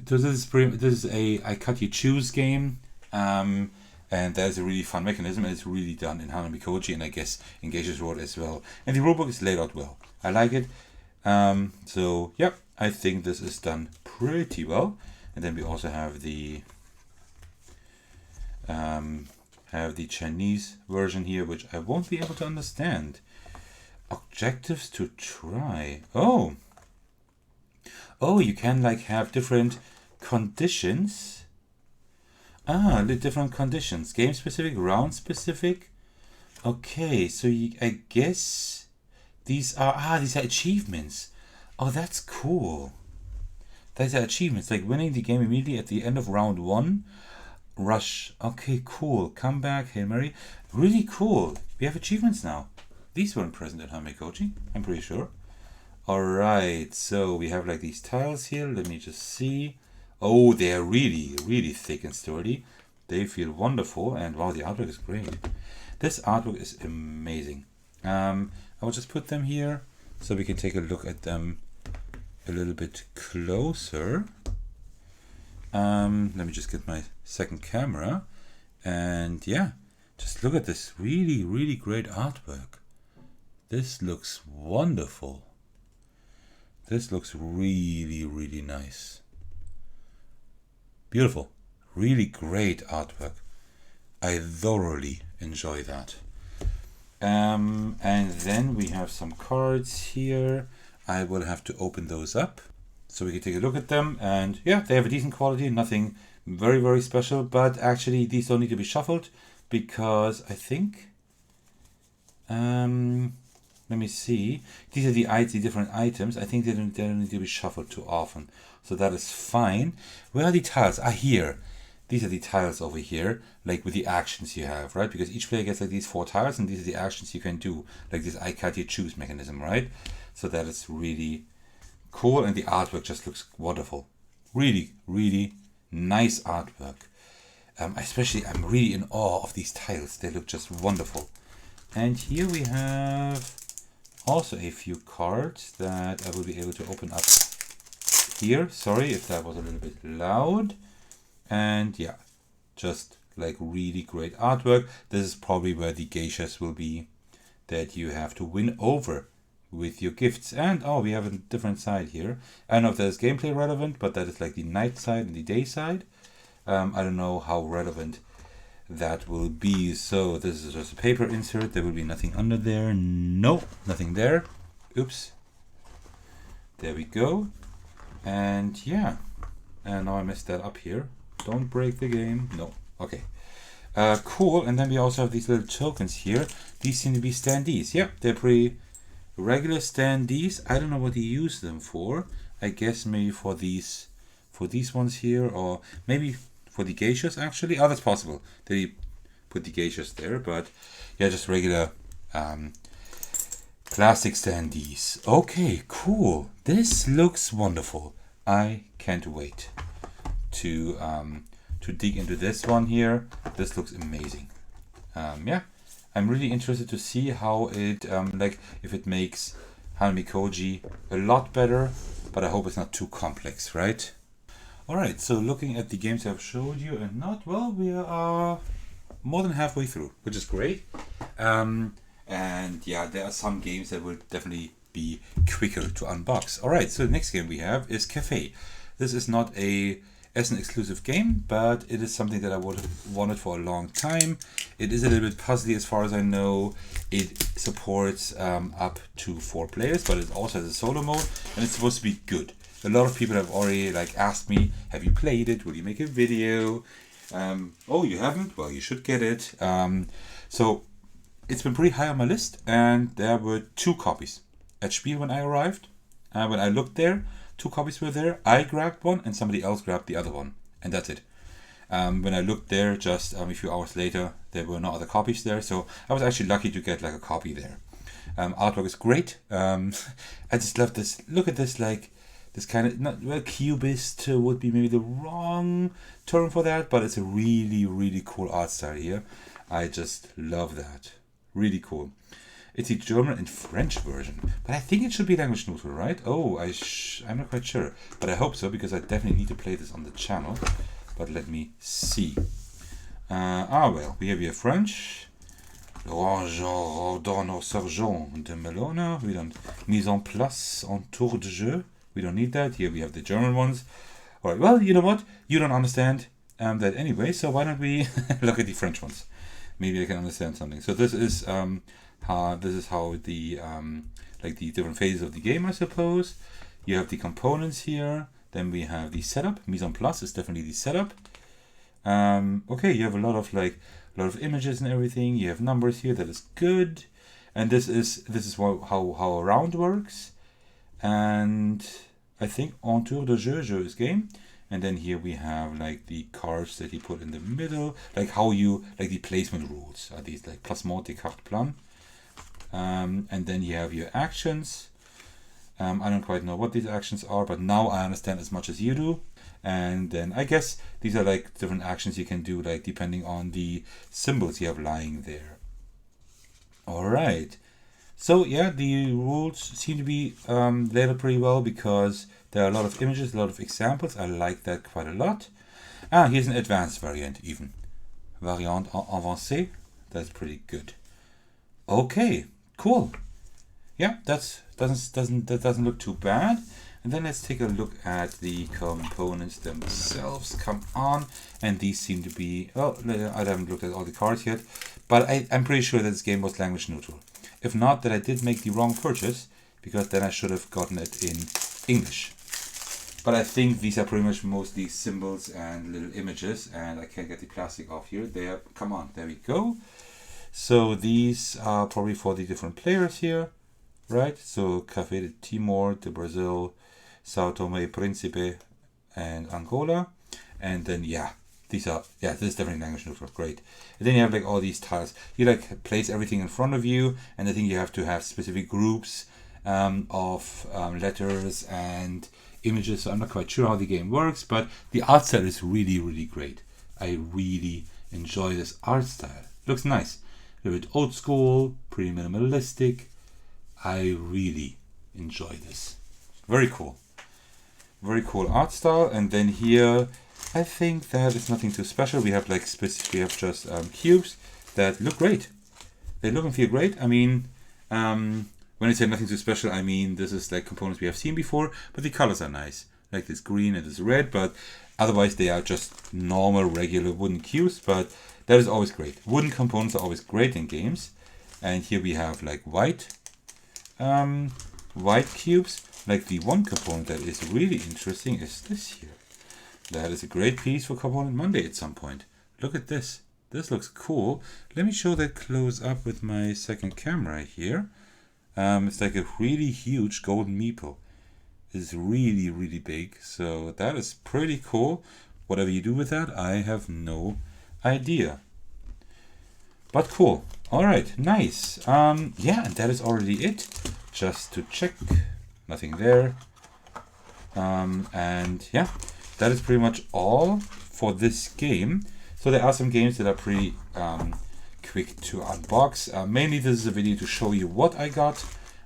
so this is a I cut you choose game. And that is a really fun mechanism, and it's really done in Hanami Koji, and I guess in Geisha's Road as well. And the rulebook is laid out well. I like it. So, yeah, I think this is done pretty well. And then we also have the Chinese version here, which I won't be able to understand. Objectives to try. Oh, Oh, you can like have different conditions. Ah, the different conditions. Game specific, round specific. Okay, so I guess these are achievements. Oh, that's cool. These are achievements, like winning the game immediately at the end of round 1. Rush. Okay, cool. Come back, Hail Mary. Really cool. We have achievements now. These weren't present at Hamekoji, I'm pretty sure. Alright, so we have like these tiles here. Let me just see. Oh, they're really, really thick and sturdy. They feel wonderful, and wow, the artwork is great. This artwork is amazing. I will just put them here so we can take a look at them a little bit closer. Let me just get my second camera, and yeah, just look at this really, really great artwork. This looks wonderful. This looks really, really nice. Beautiful. Really great artwork. I thoroughly enjoy that. And then we have some cards here. I will have to open those up so we can take a look at them. And yeah, they have a decent quality, nothing very, very special. But actually, these don't need to be shuffled because I think... let me see. These are the different items. I think they don't need to be shuffled too often. So that is fine. Where are the tiles? Ah, here. These are the tiles over here, like with the actions you have, right? Because each player gets like these 4 tiles, and these are the actions you can do, like this I cut you choose mechanism, right? So that is really cool, and the artwork just looks wonderful. Really, really nice artwork. Especially, I'm really in awe of these tiles. They look just wonderful. And here we have also a few cards that I will be able to open up here. Sorry if that was a little bit loud. And yeah, just like really great artwork. This is probably where the geishas will be that you have to win over with your gifts. And oh, we have a different side here. I don't know if that is gameplay relevant, but that is like the night side and the day side. I don't know how relevant that will be. So this is just a paper insert. There will be nothing under there. No, nothing there. Oops. There we go. And yeah, and now I messed that up here. Don't break the game. No. Okay. Cool. And then we also have these little tokens here. These seem to be standees. Yeah, they're pretty regular standees. I don't know what you use them for. I guess maybe for these ones here, or maybe for the geishas actually. Oh, that's possible. They put the geishas there, but yeah, just regular plastic standees. Okay, cool. This looks wonderful. I can't wait to dig into this one here. This looks amazing. Yeah, I'm really interested to see how it like if it makes Hamekoji a lot better, but I hope it's not too complex, right? Alright, so looking at the games I've showed you and not, well, we are more than halfway through, which is great. And yeah, there are some games that will definitely be quicker to unbox. Alright, so the next game we have is Café. This is not a Essen exclusive game, but it is something that I would have wanted for a long time. It is a little bit puzzly as far as I know. It supports up to 4 players, but it also has a solo mode, and it's supposed to be good. A lot of people have already like asked me, have you played it? Will you make a video? Oh, you haven't? Well, you should get it. So it's been pretty high on my list, and there were 2 copies at Spiel when I arrived. When I looked there, 2 copies were there. I grabbed one, and somebody else grabbed the other one, and that's it. When I looked there, just a few hours later, there were no other copies there, so I was actually lucky to get like a copy there. Artwork is great. I just love this. Look at this, like this kind of, not well, cubist would be maybe the wrong term for that, but it's a really, really cool art style here. I just love that. Really cool. It's a German and French version, but I think it should be language neutral, right? Oh, I'm not quite sure, but I hope so, because I definitely need to play this on the channel. But let me see. Well, we have here French. L'orange sergent de Melona. We don't. Mise en place en tour de jeu. We don't need that. Here we have the German ones. Alright, well, you know what? You don't understand that anyway, so why don't we look at the French ones? Maybe I can understand something. So this is how the like the different phases of the game, I suppose. You have the components here. Then we have the setup. Mise en place is definitely the setup. Okay, you have a lot of images and everything. You have numbers here. That is good. And this is how a round works. And I think entour de jeu is game. And then here we have like the cards that you put in the middle, like how you, like the placement rules are these, like placement des cartes plan. And then you have your actions. I don't quite know what these actions are, but now I understand as much as you do. And then I guess these are like different actions you can do, like depending on the symbols you have lying there. All right. So yeah, the rules seem to be laid out pretty well because there are a lot of images, a lot of examples. I like that quite a lot. Ah, here's an advanced variant even. Variant avancée. That's pretty good. Okay, cool. Yeah, that doesn't look too bad. And then let's take a look at the components themselves. Come on. And these seem to be, oh, I haven't looked at all the cards yet, but I'm pretty sure that this game was language neutral. If not, that I did make the wrong purchase, because then I should have gotten it in English. But I think these are pretty much mostly symbols and little images, and I can't get the plastic off here. There, come on, there we go. So these are probably for the different players here, right? So Café de Timor, de Brazil, Sao Tome, Príncipe, and Angola. And then, yeah, these are, yeah, this is definitely language neutral, great. And then you have like all these tiles. You like place everything in front of you, and I think you have to have specific groups of letters and images. So I'm not quite sure how the game works, but the art style is really, really great. I really enjoy this art style. Looks nice. A little bit old school, pretty minimalistic. I really enjoy this. Very cool. Very cool art style. And then here, I think that it's nothing too special. We have like we have just cubes that look great. They look and feel great. I mean, when I say nothing too special, I mean this is like components we have seen before, but the colors are nice. Like this green and this red, but otherwise they are just normal, regular wooden cubes, but that is always great. Wooden components are always great in games. And here we have like white cubes. Like the one component that is really interesting is this here. That is a great piece for Component Monday at some point. Look at this. This looks cool. Let me show that close up with my second camera here. It's like a really huge golden meeple. It's really, really big. So that is pretty cool. Whatever you do with that, I have no idea. But cool. All right, nice. Yeah, and that is already it. Just to check, nothing there. And yeah, that is pretty much all for this game. So there are some games that are pretty quick to unbox. Mainly this is a video to show you what I got.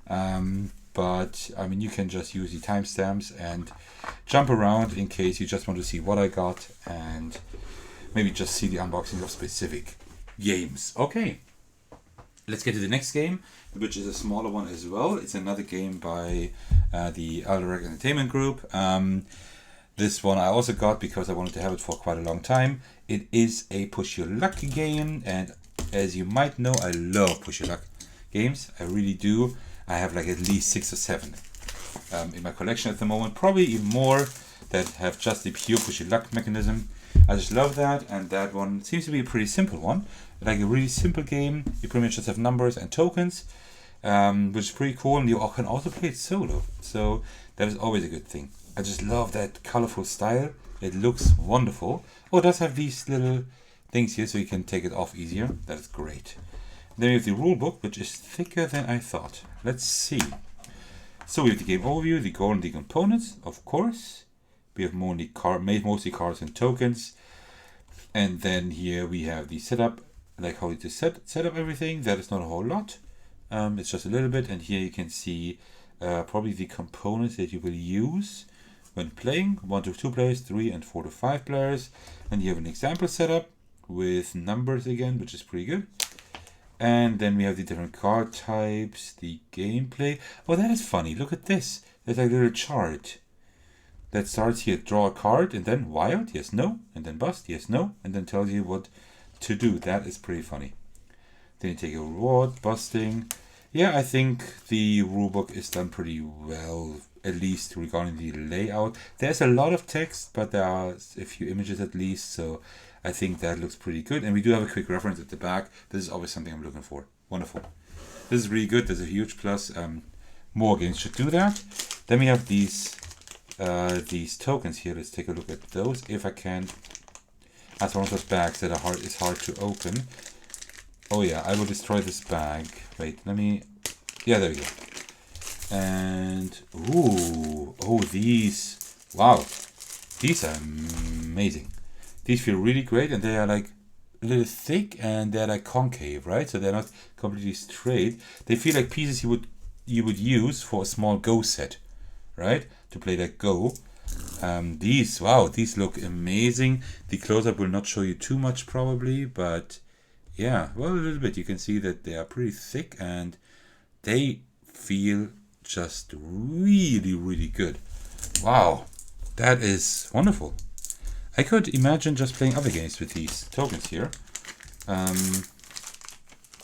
But I mean, you can just use the timestamps and jump around in case you just want to see what I got and maybe just see the unboxing of specific games. Okay, let's get to the next game, which is a smaller one as well. It's another game by the Alderac Entertainment Group. This one I also got because I wanted to have it for quite a long time. It is a push your luck game, and as you might know, I love push your luck games. I really do. I have like at least 6 or 7 in my collection at the moment, probably even more, that have just the pure push your luck mechanism. I just love that, and that one seems to be a pretty simple one. Like a really simple game. You pretty much just have numbers and tokens, which is pretty cool, and you can also play it solo. So that is always a good thing. I just love that colorful style. It looks wonderful. Oh, it does have these little things here so you can take it off easier. That is great. Then we have the rule book, which is thicker than I thought. Let's see. So we have the game overview, the goal and the components, of course. We have mostly cards and tokens. And then here we have the setup, like how to set up everything. That is not a whole lot. It's just a little bit. And here you can see probably the components that you will use when playing. 1 to 2 players, 3 and 4 to 5 players. And you have an example setup with numbers again, which is pretty good. And then we have the different card types, the gameplay. Oh, that is funny. Look at this. There's like a little chart that starts here. Draw a card and then wild, yes, no. And then bust, yes, no. And then tells you what to do. That is pretty funny. Then you take a reward, busting. Yeah, I think the rulebook is done pretty well at least regarding the layout. There's a lot of text, but there are a few images at least, so I think that looks pretty good. And we do have a quick reference at the back. This is always something I'm looking for. Wonderful. This is really good. There's a huge plus. More games should do that. Then we have these tokens here. Let's take a look at those if I can. As one of those bags that is hard to open. Oh yeah, I will destroy this bag. Wait, let me. Yeah, there we go. And oh, these. Wow, these are amazing. These feel really great, and they are like a little thick, and they're like concave, right? So they're not completely straight. They feel like pieces you would use for a small Go set, right? To play like Go. These look amazing. The close-up will not show you too much probably, but yeah, well, a little bit. You can see that they are pretty thick, and they feel just really, really good. Wow, that is wonderful. I could imagine just playing other games with these tokens here.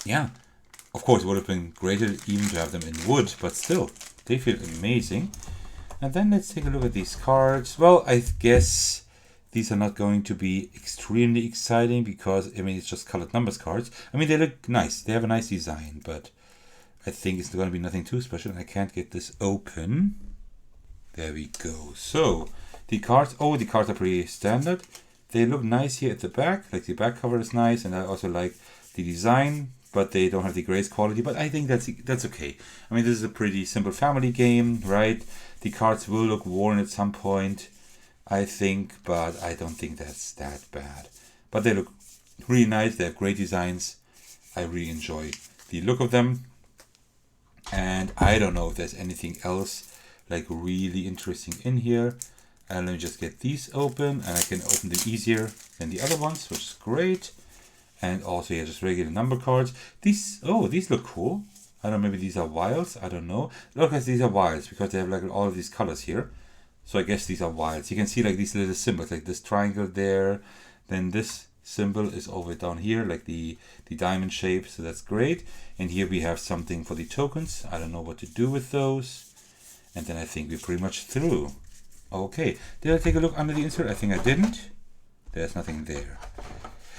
Yeah, of course it would have been greater even to have them in wood, but still, they feel amazing. And then let's take a look at these cards. Well, I guess these are not going to be extremely exciting because, I mean, it's just colored numbers cards. I mean, they look nice. They have a nice design, but I think it's going to be nothing too special. And I can't get this open. There we go. So, the cards are pretty standard. They look nice here at the back. Like, the back cover is nice, and I also like the design, but they don't have the grace quality. But I think that's okay. I mean, this is a pretty simple family game, right? The cards will look worn at some point, I think, but I don't think that's that bad. But they look really nice. They have great designs. I really enjoy the look of them. And I don't know if there's anything else like really interesting in here. And let me just get these open, and I can open them easier than the other ones, which is great. And also, yeah, just regular number cards. These look cool. I don't know, maybe these are wilds. I don't know. Look, these are wilds because they have like all of these colors here. So I guess these are wilds. You can see like these little symbols, like this triangle there. Then this symbol is over down here, like the diamond shape. So that's great. And here we have something for the tokens. I don't know what to do with those. And then I think we're pretty much through. Okay. Did I take a look under the insert? I think I didn't. There's nothing there.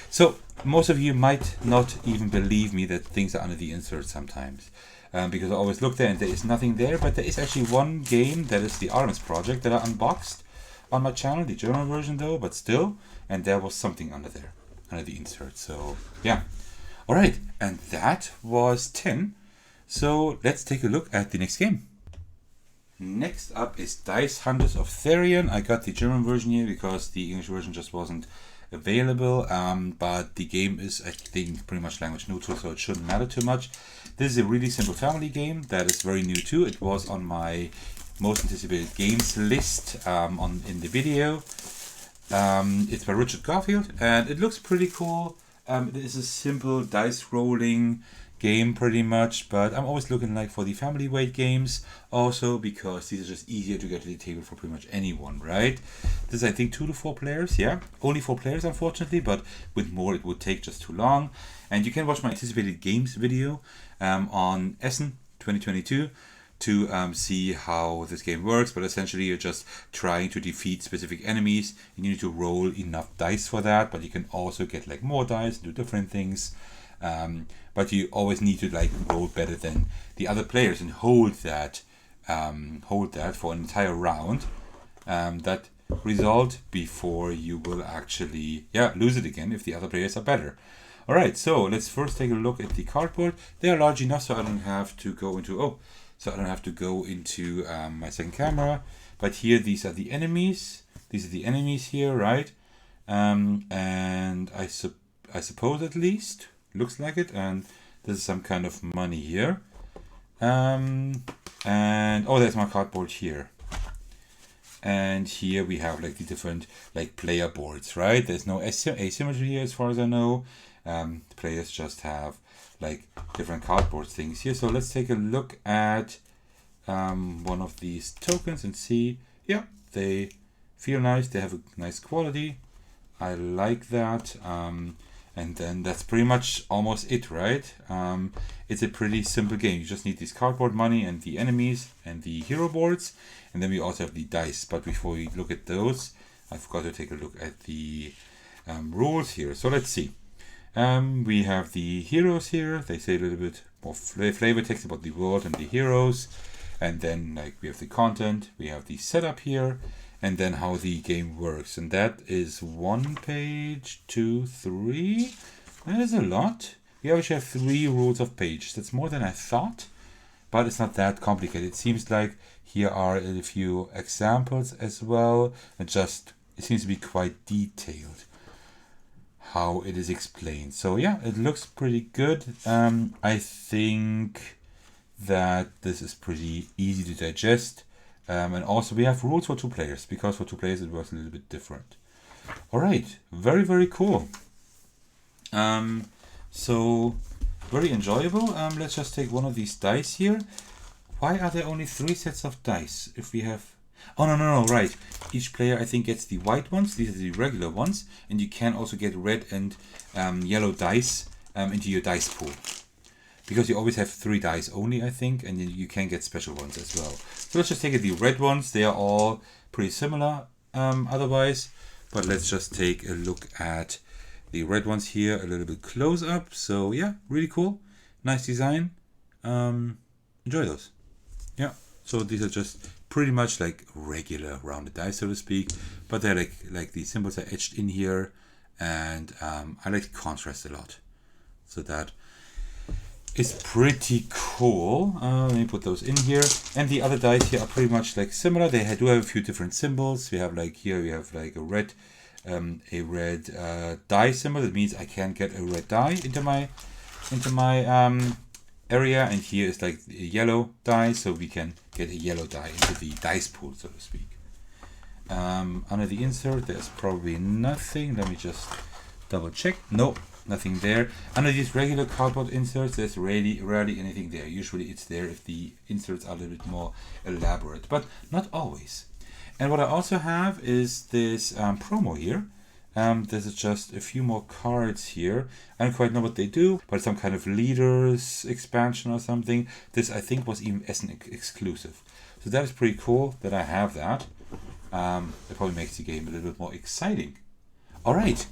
So, most of you might not even believe me that things are under the insert sometimes. Because I always look there and there is nothing there. But there is actually one game, that is the Artemis Project, that I unboxed on my channel. The German version though, but still. And there was something under there, under the insert. So, yeah. Alright, and that was 10. So, let's take a look at the next game. Next up is Dice Hunters of Therion. I got the German version here because the English version just wasn't available, but the game is, I think, pretty much language neutral, so it shouldn't matter too much. This is a really simple family game that is very new too. It was on my most anticipated games list in the video. It's by Richard Garfield, and it looks pretty cool. It is a simple dice rolling game pretty much, but I'm always looking like for the family weight games also, because these are just easier to get to the table for pretty much anyone, right? This is, I think, 2 to 4 players. Yeah, only 4 players unfortunately, but with more it would take just too long. And you can watch my anticipated games video on Essen 2022 to see how this game works. But essentially you're just trying to defeat specific enemies, and you need to roll enough dice for that, but you can also get like more dice and do different things. But you always need to like roll better than the other players and hold that for an entire round. That result before you will actually lose it again if the other players are better. Alright, so let's first take a look at the cardboard. They are large enough so I don't have to go into my second camera. But here these are the enemies. These are the enemies here, right? And I suppose at least looks like it, and this is some kind of money here. And there's my cardboard here. And here we have like the different like player boards, right? There's no asymmetry here as far as I know. The players just have like different cardboard things here. So let's take a look at one of these tokens and see. Yeah, they feel nice. They have a nice quality. I like that. And then that's pretty much almost it, right? It's a pretty simple game. You just need this cardboard money and the enemies and the hero boards. And then we also have the dice. But before we look at those, I forgot to take a look at the rules here. So let's see. We have the heroes here. They say a little bit more flavor text about the world and the heroes. And then like we have the content. We have the setup here. And then how the game works. And that is 1 page, 2, 3. That is a lot. We actually have 3 rules of page. That's more than I thought. But it's not that complicated. It seems like here are a few examples as well. And just, it seems to be quite detailed how it is explained. So yeah, it looks pretty good. I think that this is pretty easy to digest. And also we have rules for 2 players, because for 2 players it works a little bit different. Alright, very, very cool. So, very enjoyable. Let's just take one of these dice here. Why are there only 3 sets of dice? If we have... Oh, no, right. Each player, I think, gets the white ones. These are the regular ones. And you can also get red and yellow dice into your dice pool. Because you always have 3 dice only, I think, and then you can get special ones as well. So let's just take the red ones. They are all pretty similar otherwise. But let's just take a look at the red ones here a little bit close up. So yeah, really cool. Nice design. Enjoy those. Yeah, so these are just pretty much like regular rounded dice, so to speak. But they're like the symbols are etched in here. And I like the contrast a lot. So that... it's pretty cool. Let me put those in here. And the other dice here are pretty much like similar. They do have a few different symbols. We have like here, we have like a red die symbol. That means I can get a red die into my area. And here is like a yellow die, so we can get a yellow die into the dice pool, so to speak. Under the insert, there's probably nothing. Let me just double check. Nope. Nothing there. Under these regular cardboard inserts, there's rarely anything there. Usually it's there if the inserts are a little bit more elaborate, but not always. And what I also have is this promo here. This is just a few more cards here. I don't quite know what they do, but some kind of leaders expansion or something. This I think was even Essen exclusive. So that is pretty cool that I have that. It probably makes the game a little bit more exciting. Alright.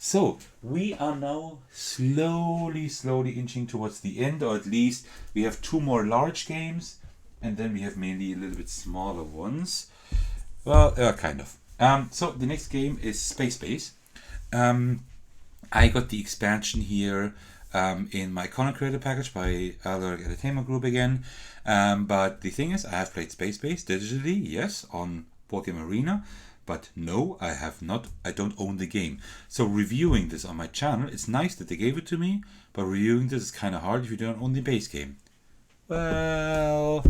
So, we are now slowly inching towards the end, or at least we have 2 more large games, and then we have mainly a little bit smaller ones. Well, kind of. So, the next game is Space Base. I got the expansion here in my content creator package by Alert Entertainment Group again. But the thing is, I have played Space Base digitally, yes, on Board Game Arena. But no, I have not. I don't own the game. So reviewing this on my channel, it's nice that they gave it to me, but reviewing this is kind of hard if you don't own the base game. Well,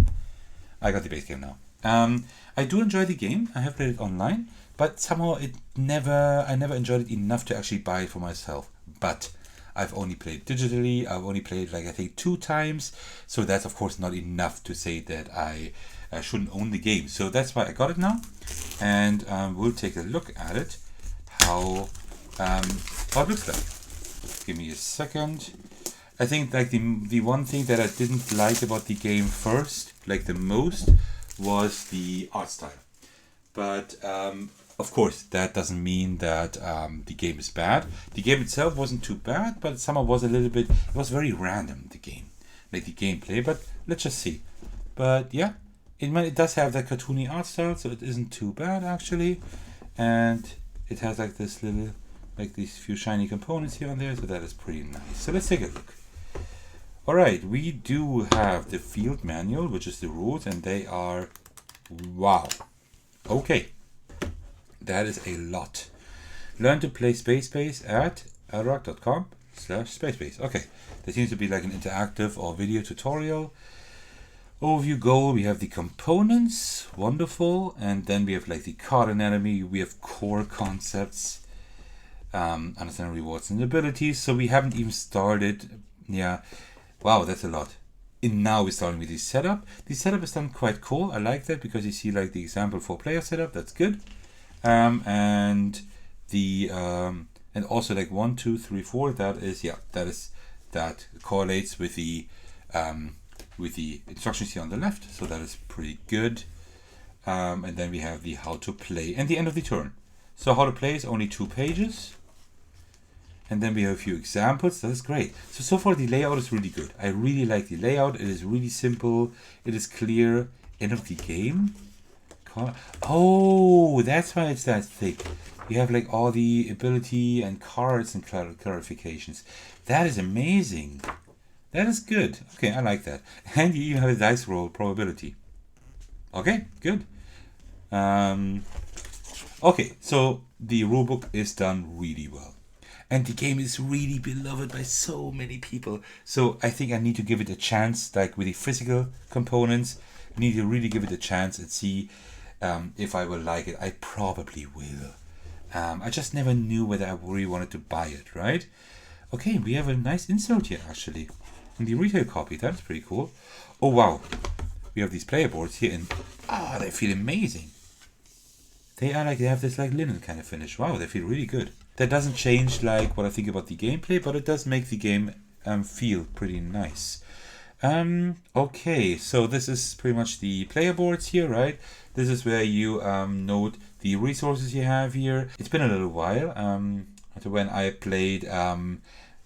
I got the base game now. I do enjoy the game. I have played it online, but somehow I never enjoyed it enough to actually buy it for myself. But I've only played digitally. I've only played like I think 2 times. So that's of course not enough to say that I shouldn't own the game. So that's why I got it now. And we'll take a look at it, how it looks like. Give me a second. I think like the one thing that I didn't like about the game first, like the most, was the art style. But of course, that doesn't mean that the game is bad. The game itself wasn't too bad, but somehow was a little bit, it was very random, the game. Like the gameplay, but let's just see. But yeah, it does have that cartoony art style, so it isn't too bad actually. And it has like this little, like these few shiny components here and there, so that is pretty nice. So let's take a look. Alright, we do have the field manual, which is the rules, and they are, wow. Okay, that is a lot. Learn to play Space Base at adrock.com/spacebase. Okay, there seems to be like an interactive or video tutorial. Overview goal, we have the components, wonderful, and then we have like the card anatomy, we have core concepts, understand rewards and abilities. So we haven't even started, yeah, wow, that's a lot. And now we're starting with the setup. The setup is done quite cool, I like that, because you see like the example 4-player setup, that's good. And and also like 1, 2, 3, 4. That is, yeah, that correlates with the instructions here on the left. So that is pretty good. And then we have the how to play and the end of the turn. So how to play is only 2 pages. And then we have a few examples. That is great. So far the layout is really good. I really like the layout. It is really simple. It is clear. End of the game. Oh, that's why it's that thick. You have like all the ability and cards and clarifications. That is amazing. That is good. Okay, I like that. And you even have a dice roll probability. Okay, good. Okay, so the rulebook is done really well. And the game is really beloved by so many people. So I think I need to give it a chance, like with the physical components. I need to really give it a chance and see if I will like it. I probably will. I just never knew whether I really wanted to buy it, right? Okay, we have a nice insert here, actually. In the retail copy, that's pretty cool. Oh, wow. We have these player boards here, and they feel amazing. They are like, they have this like linen kind of finish. Wow, they feel really good. That doesn't change like what I think about the gameplay, but it does make the game feel pretty nice. Okay, so this is pretty much the player boards here, right? This is where you note the resources you have here. It's been a little while after when I played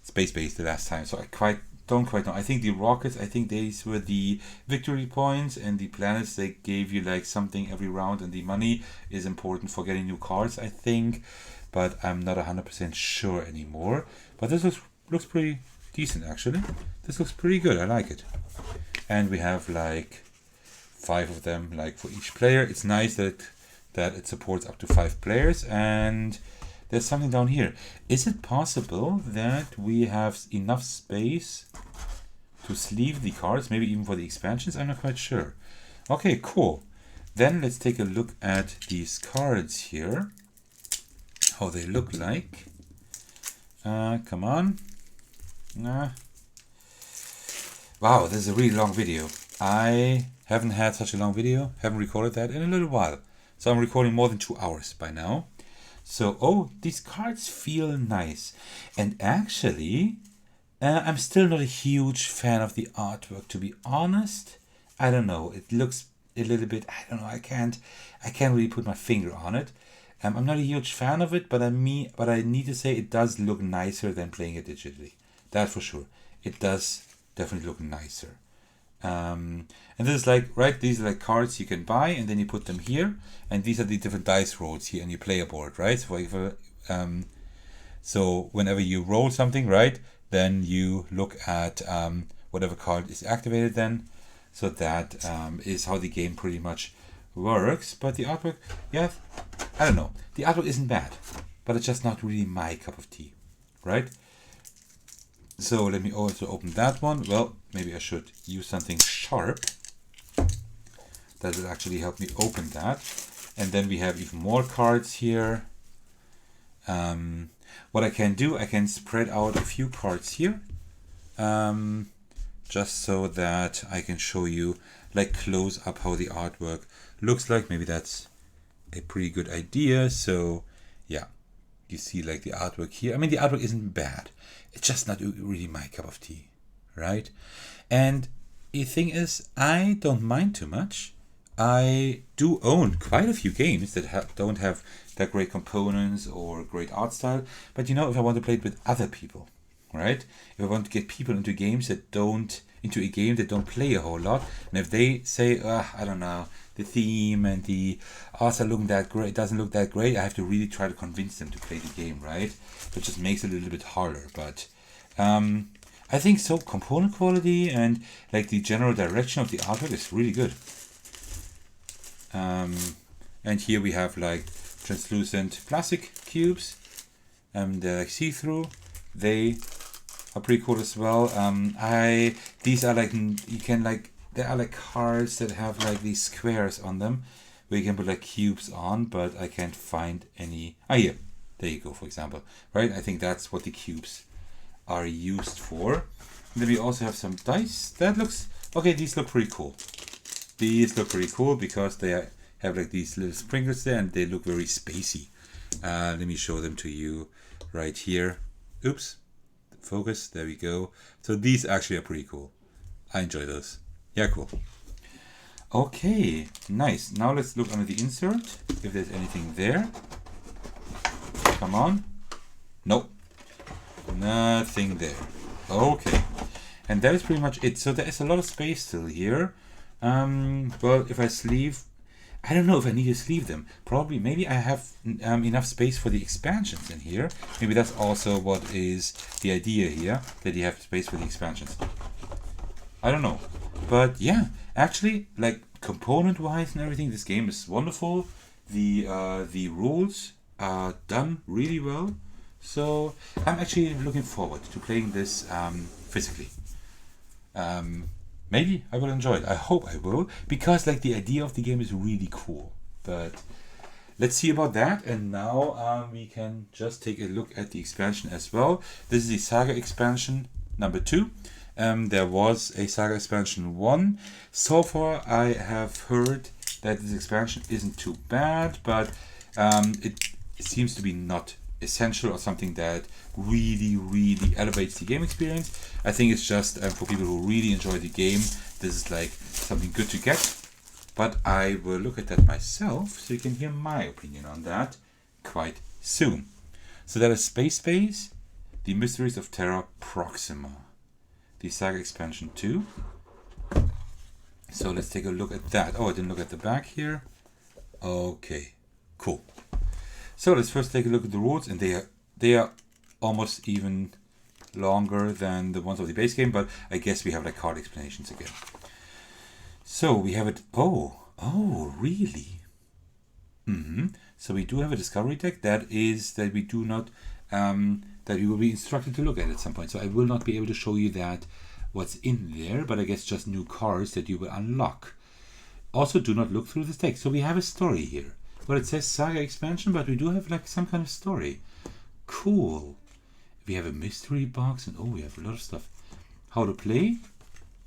Space Base the last time, so I don't quite know. I think the rockets, I think these were the victory points, and the planets, they gave you like something every round, and the money is important for getting new cards, I think, but I'm not 100% sure anymore. But this looks pretty decent, actually. This looks pretty good. I like it. And we have like 5 of them, like for each player. It's nice that it supports up to 5 players. And there's something down here. Is it possible that we have enough space to sleeve the cards, maybe even for the expansions? I'm not quite sure. Okay, cool. Then let's take a look at these cards here, how they look like. Come on. Wow, this is a really long video. I haven't had such a long video, haven't recorded that in a little while. So I'm recording more than 2 hours by now. So, oh, these cards feel nice. And actually, I'm still not a huge fan of the artwork, to be honest. I don't know, it looks a little bit, I don't know, I can't really put my finger on it. I'm not a huge fan of it, but I need to say it does look nicer than playing it digitally. That's for sure. It does definitely look nicer. And this is like, right, these are like cards you can buy, and then you put them here, and these are the different dice rolls here on your player board, right? So whenever you roll something, right, then you look at whatever card is activated then. So that is how the game pretty much works. But the artwork, yeah, I don't know. The artwork isn't bad, but it's just not really my cup of tea, right? So let me also open that one. Well, maybe I should use something sharp. That will actually help me open that. And then we have even more cards here. What I can do, I can spread out a few cards here. Just so that I can show you like close up how the artwork looks like. Maybe that's a pretty good idea. So yeah, you see like the artwork here. I mean, the artwork isn't bad. It's just not really my cup of tea, right? And the thing is, I don't mind too much. I do own quite a few games that don't have that great components or great art style. But you know, if I want to play it with other people, right? If I want to get people into a game that don't play a whole lot, and if they say, I don't know, the theme and the arts are looking that great, doesn't look that great, I have to really try to convince them to play the game, right? Which just makes it a little bit harder. But I think so. Component quality and like the general direction of the artwork is really good. And here we have like translucent plastic cubes. They're like see-through. They are pretty cool as well. These are like, there are like cards that have like these squares on them where you can put like cubes on, but I can't find any. Here, there you go, for example, right? I think that's what the cubes are used for. And then we also have some dice. That looks, okay, these look pretty cool. These look pretty cool because they have like these little sprinkles there and they look very spacey. Let me show them to you right here. Oops, focus, there we go. So these actually are pretty cool. I enjoy those. Yeah, cool. Okay, nice. Now let's look under the insert, if there's anything there. Come on. Nope. Nothing there. Okay. And that is pretty much it. So there is a lot of space still here. Well, if I sleeve, I don't know if I need to sleeve them. Probably, maybe I have enough space for the expansions in here. Maybe that's also what is the idea here, that you have space for the expansions. I don't know. But yeah, actually, like component-wise and everything, this game is wonderful. The rules are done really well. So I'm actually looking forward to playing this physically. Maybe I will enjoy it. I hope I will, because like the idea of the game is really cool. But let's see about that. And now we can just take a look at the expansion as well. This is the Saga expansion number 2. There was a Saga expansion 1. So far I have heard that this expansion isn't too bad, but it seems to be not essential or something that really elevates the game experience. I think it's just for people who really enjoy the game, this is like something good to get. But I will look at that myself, so you can hear my opinion on that quite soon. So that is Space Base, The Mysteries of Terra, Proxima, the Saga expansion 2. So let's take a look at that. Oh, I didn't look at the back here. Okay, cool. So let's first take a look at the rules, and they are almost even longer than the ones of the base game, but I guess we have like card explanations again. So we have it. Oh, really? So we do have a discovery deck. That is that we do not that we will be instructed to look at some point. So I will not be able to show you that what's in there, but I guess just new cards that you will unlock. Also, do not look through this deck. So we have a story here. Well, it says Saga expansion, but we do have like some kind of story. Cool. We have a mystery box, and oh, we have a lot of stuff. How to play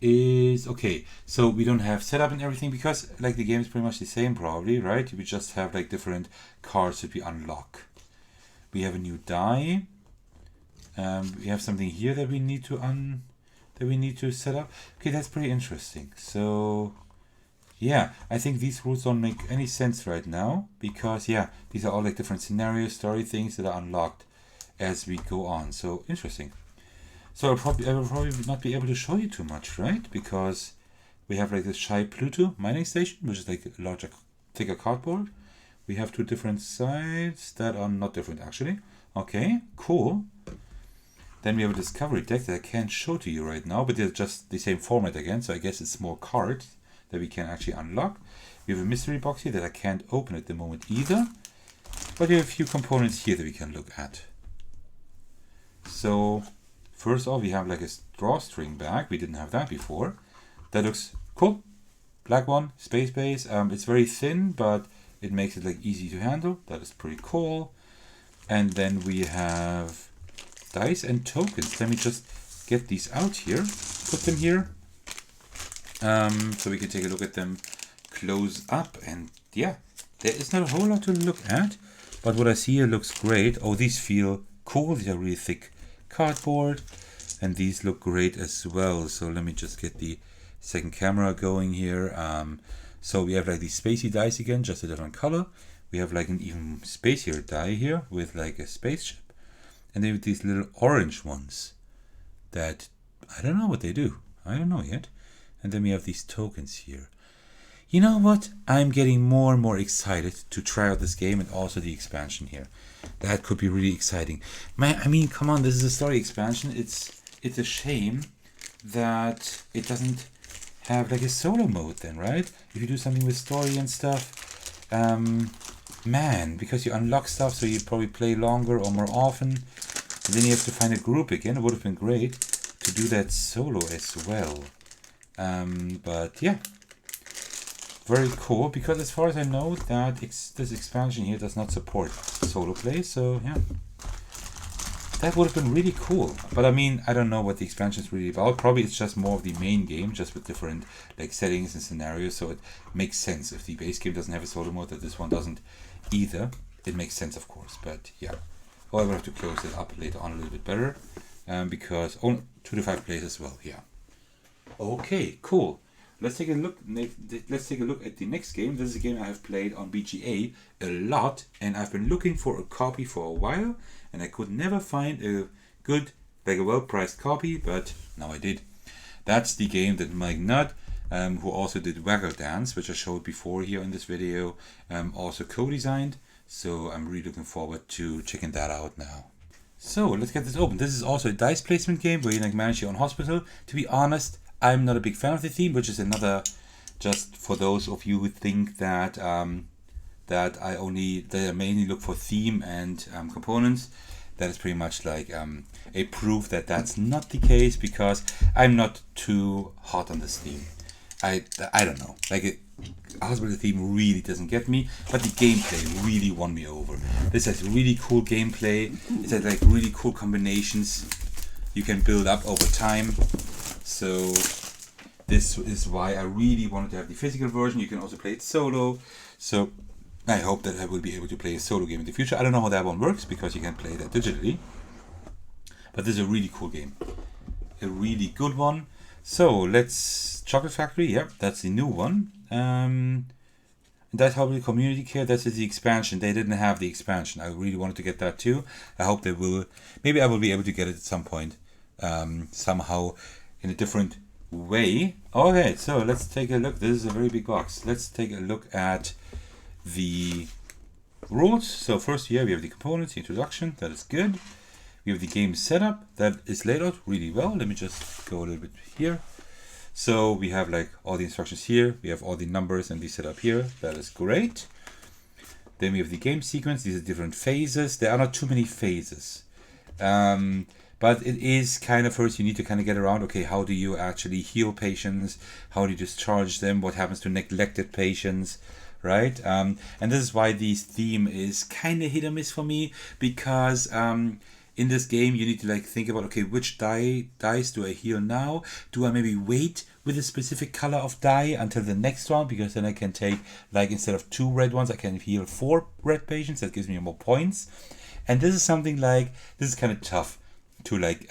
is okay. So we don't have setup and everything because like the game is pretty much the same, probably, right? We just have like different cards that we unlock. We have a new die. We have something here that we need to set up. Okay, that's pretty interesting. So yeah, I think these rules don't make any sense right now because yeah, these are all like different scenario story things that are unlocked as we go on. So interesting. So I will probably not be able to show you too much, right? Because we have like this Shy Pluto mining station, which is like a larger, thicker cardboard. We have two different sides that are not different actually. Okay, cool. Then we have a discovery deck that I can't show to you right now, but they're just the same format again. So I guess it's more cards that we can actually unlock. We have a mystery box here that I can't open at the moment either. But we have a few components here that we can look at. So first off, we have like a drawstring bag. We didn't have that before. That looks cool. Black one, space base. It's very thin, but it makes it like easy to handle. That is pretty cool. And then we have dice and tokens. Let me just get these out here. Put them here. So we can take a look at them close up. And yeah, there is not a whole lot to look at. But what I see here looks great. Oh, these feel cool. These are really thick cardboard. And these look great as well. So let me just get the second camera going here. So we have like these spacey dice again, just a different color. We have like an even spacier die here with like a spaceship. And then with these little orange ones that I don't know what they do. I don't know yet. And then we have these tokens here. You know what? I'm getting more and more excited to try out this game and also the expansion here. That could be really exciting. Man, I mean, come on, this is a story expansion. It's a shame that it doesn't have like a solo mode then, right? If you do something with story and stuff, man, because you unlock stuff, so you probably play longer or more often. And then you have to find a group again. It would have been great to do that solo as well. But yeah, very cool, because as far as I know that this expansion here does not support solo play, so yeah, that would have been really cool. But I mean, I don't know what the expansion is really about. Probably it's just more of the main game, just with different like settings and scenarios, so it makes sense if the base game doesn't have a solo mode that this one doesn't either. It makes sense, of course, but yeah, Oh, I will have to close it up later on a little bit better, because 2 to 5 players as well. Yeah. Okay, cool. Let's take a look. Let's take a look at the next game. This is a game I have played on BGA a lot, and I've been looking for a copy for a while, and I could never find a good, like a well-priced copy, but now I did. That's the game that Mike Nutt, who also did Waggle Dance, which I showed before here in this video, also co-designed. So I'm really looking forward to checking that out now. So let's get this open. This is also a dice placement game where you like manage your own hospital. To be honest, I'm not a big fan of the theme, which is another, just for those of you who think that that I mainly look for theme and components. That is pretty much like a proof that that's not the case, because I'm not too hot on this theme. I don't know, like hospital theme really doesn't get me, but the gameplay really won me over. This has really cool gameplay. It has like really cool combinations you can build up over time. So this is why I really wanted to have the physical version. You can also play it solo. So I hope that I will be able to play a solo game in the future. I don't know how that one works, because you can play that digitally. But this is a really cool game. A really good one. So let's... Chocolate Factory, yep, that's the new one. That's probably Community Care, that's the expansion. They didn't have the expansion. I really wanted to get that too. I hope they will. Maybe I will be able to get it at some point. Somehow in a different way. Okay, so let's take a look. This is a very big box. Let's take a look at the rules. So first here we have the components, the introduction, that is good. We have the game setup, that is laid out really well. Let me just go a little bit here. So we have like all the instructions here, we have all the numbers and the setup here, that is great. Then we have the game sequence, these are different phases. There are not too many phases. But it is kind of, first you need to kind of get around, okay, how do you actually heal patients? How do you discharge them? What happens to neglected patients? Right? And this is why this theme is kind of hit or miss for me, because in this game you need to like think about, okay, which dice do I heal now? Do I maybe wait with a specific color of die until the next round, because then I can take, like, instead of 2 red ones, I can heal 4 red patients. That gives me more points. And this is something like, this is kind of tough to like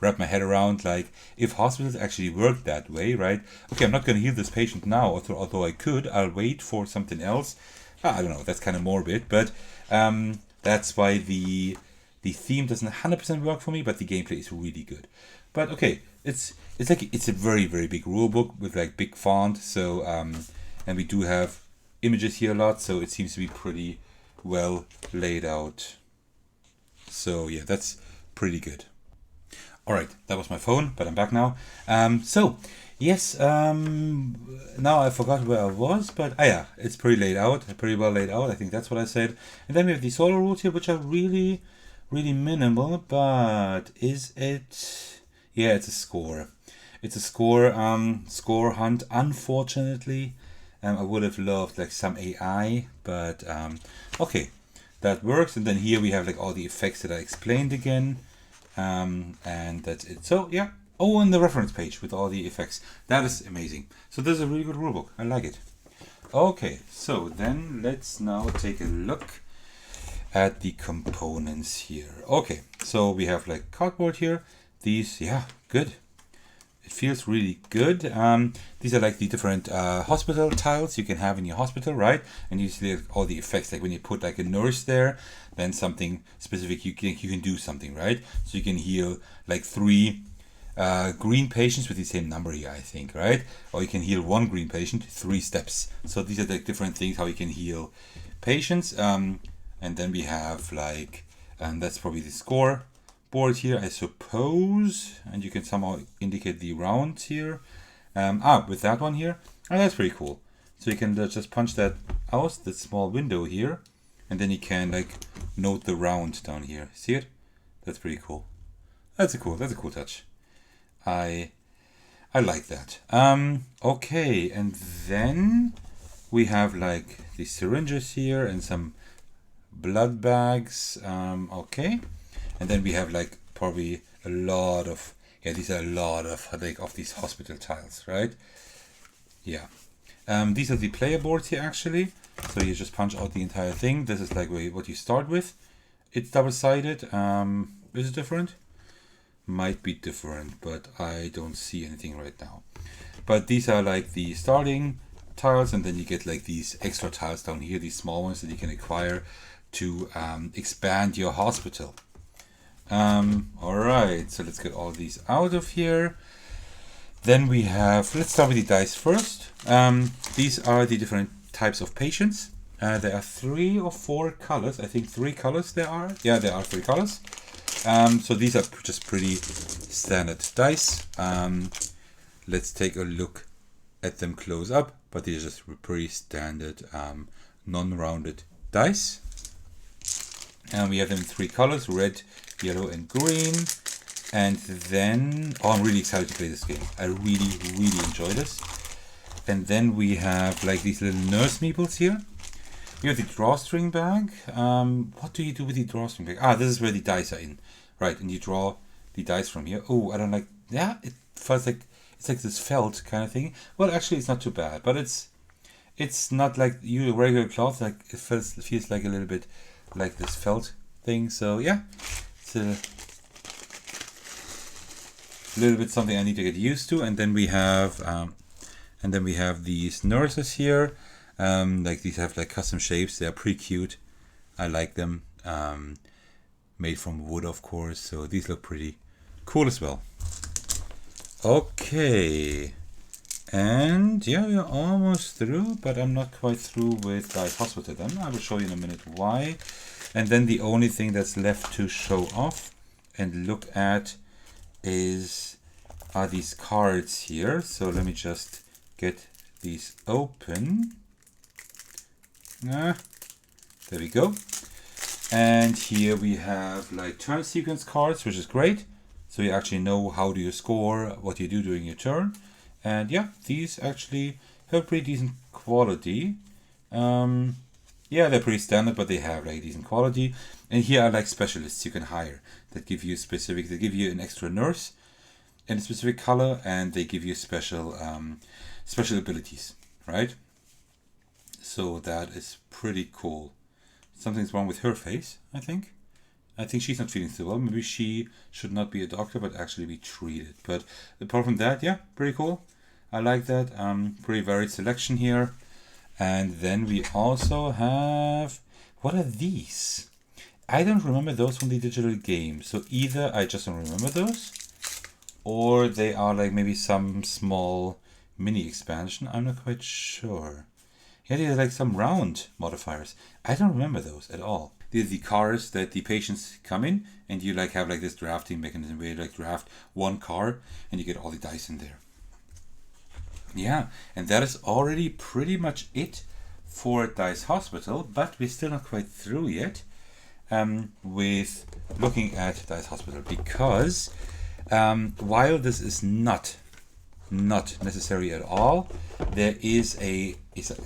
wrap my head around, like if hospitals actually work that way, right? Okay, I'm not going to heal this patient now, although I could. I'll wait for something else. I don't know, that's kind of morbid, but that's why the theme doesn't 100% work for me, but the gameplay is really good. But okay, it's a very, very big rule book with like big font. So and we do have images here a lot, so it seems to be pretty well laid out. So yeah, that's pretty good. All right, that was my phone, but I'm back now. So yes, now I forgot where I was, but yeah, it's pretty laid out, pretty well laid out. I think that's what I said. And then we have the solo rules here, which are really minimal, but is it? Yeah, it's a score. It's a score hunt. Unfortunately, I would have loved like some AI, but okay, that works. And then here we have like all the effects that I explained again, and that's it. So yeah. Oh, and the reference page with all the effects. That is amazing. So this is a really good rulebook. I like it. Okay, so then let's now take a look at the components here. Okay, so we have like cardboard here. These, yeah, good. It feels really good. These are like the different hospital tiles you can have in your hospital, right? And you see all the effects, like when you put like a nurse there, then something specific, you can do something, right? So you can heal like 3 green patients with the same number here, I think, right? Or you can heal 1 green patient 3 steps. So these are the different things how you can heal patients. And then we have like, and that's probably the score board here, I suppose. And you can somehow indicate the rounds here. With that one here, and that's pretty cool. So you can just punch that out, that small window here, and then you can like note the round down here. See it? That's pretty cool. That's a cool touch. I like that. Okay, and then we have like the syringes here and some blood bags. Okay, and then we have like probably a lot of, yeah, these are a lot of like of these hospital tiles, right? Yeah. These are the player boards here actually. So you just punch out the entire thing. This is like what you start with. It's double-sided. Is it different? Might be different, but I don't see anything right now. But these are like the starting tiles, and then you get like these extra tiles down here, these small ones that you can acquire to expand your hospital. Alright, so let's get all these out of here. Then we have, let's start with the dice first. These are the different types of patients. There are 3 or 4 colors. I think 3 colors there are. Yeah, there are 3 colors. So these are just pretty standard dice. Let's take a look at them close up, but these are just pretty standard non-rounded dice. And we have them in 3 colors, red, yellow and green. And then, oh, I'm really excited to play this game. I really, really enjoy this. And then we have like these little nurse meeples here. You have the drawstring bag. What do you do with the drawstring bag? Ah, this is where the dice are in. Right, and you draw the dice from here. Oh, I don't like, yeah, it feels like, it's like this felt kind of thing. Well, actually, it's not too bad, but it's not like your regular cloth. Like it feels like a little bit like this felt thing. So yeah, it's a little bit something I need to get used to. And then we have these nurses here. Like these have like custom shapes. They are pretty cute. I like them. Made from wood, of course. So these look pretty cool as well. Okay, and yeah, we're almost through, but I'm not quite through with Dice Hospital then. I will show you in a minute why. And then the only thing that's left to show off and look at are these cards here. So let me just get these open. There we go. And here we have like turn sequence cards, which is great. So you actually know how do you score, what you do during your turn. And yeah, these actually have pretty decent quality. Yeah, they're pretty standard, but they have like decent quality. And here are like specialists you can hire that give you they give you an extra nurse in a specific color, and they give you special abilities, right? So that is pretty cool. Something's wrong with her face, I think. I think she's not feeling so well. Maybe she should not be a doctor, but actually be treated. But apart from that, yeah, pretty cool. I like that. Pretty varied selection here. And then we also have, what are these? I don't remember those from the digital game. So either I just don't remember those, or they are like maybe some small mini expansion. I'm not quite sure. Yeah, these are like some round modifiers. I don't remember those at all. These are the cars that the patients come in, and you like have like this drafting mechanism where you like draft one car and you get all the dice in there. Yeah, and that is already pretty much it for Dice Hospital, but we're still not quite through yet with looking at Dice Hospital, because while this is not necessary at all, there is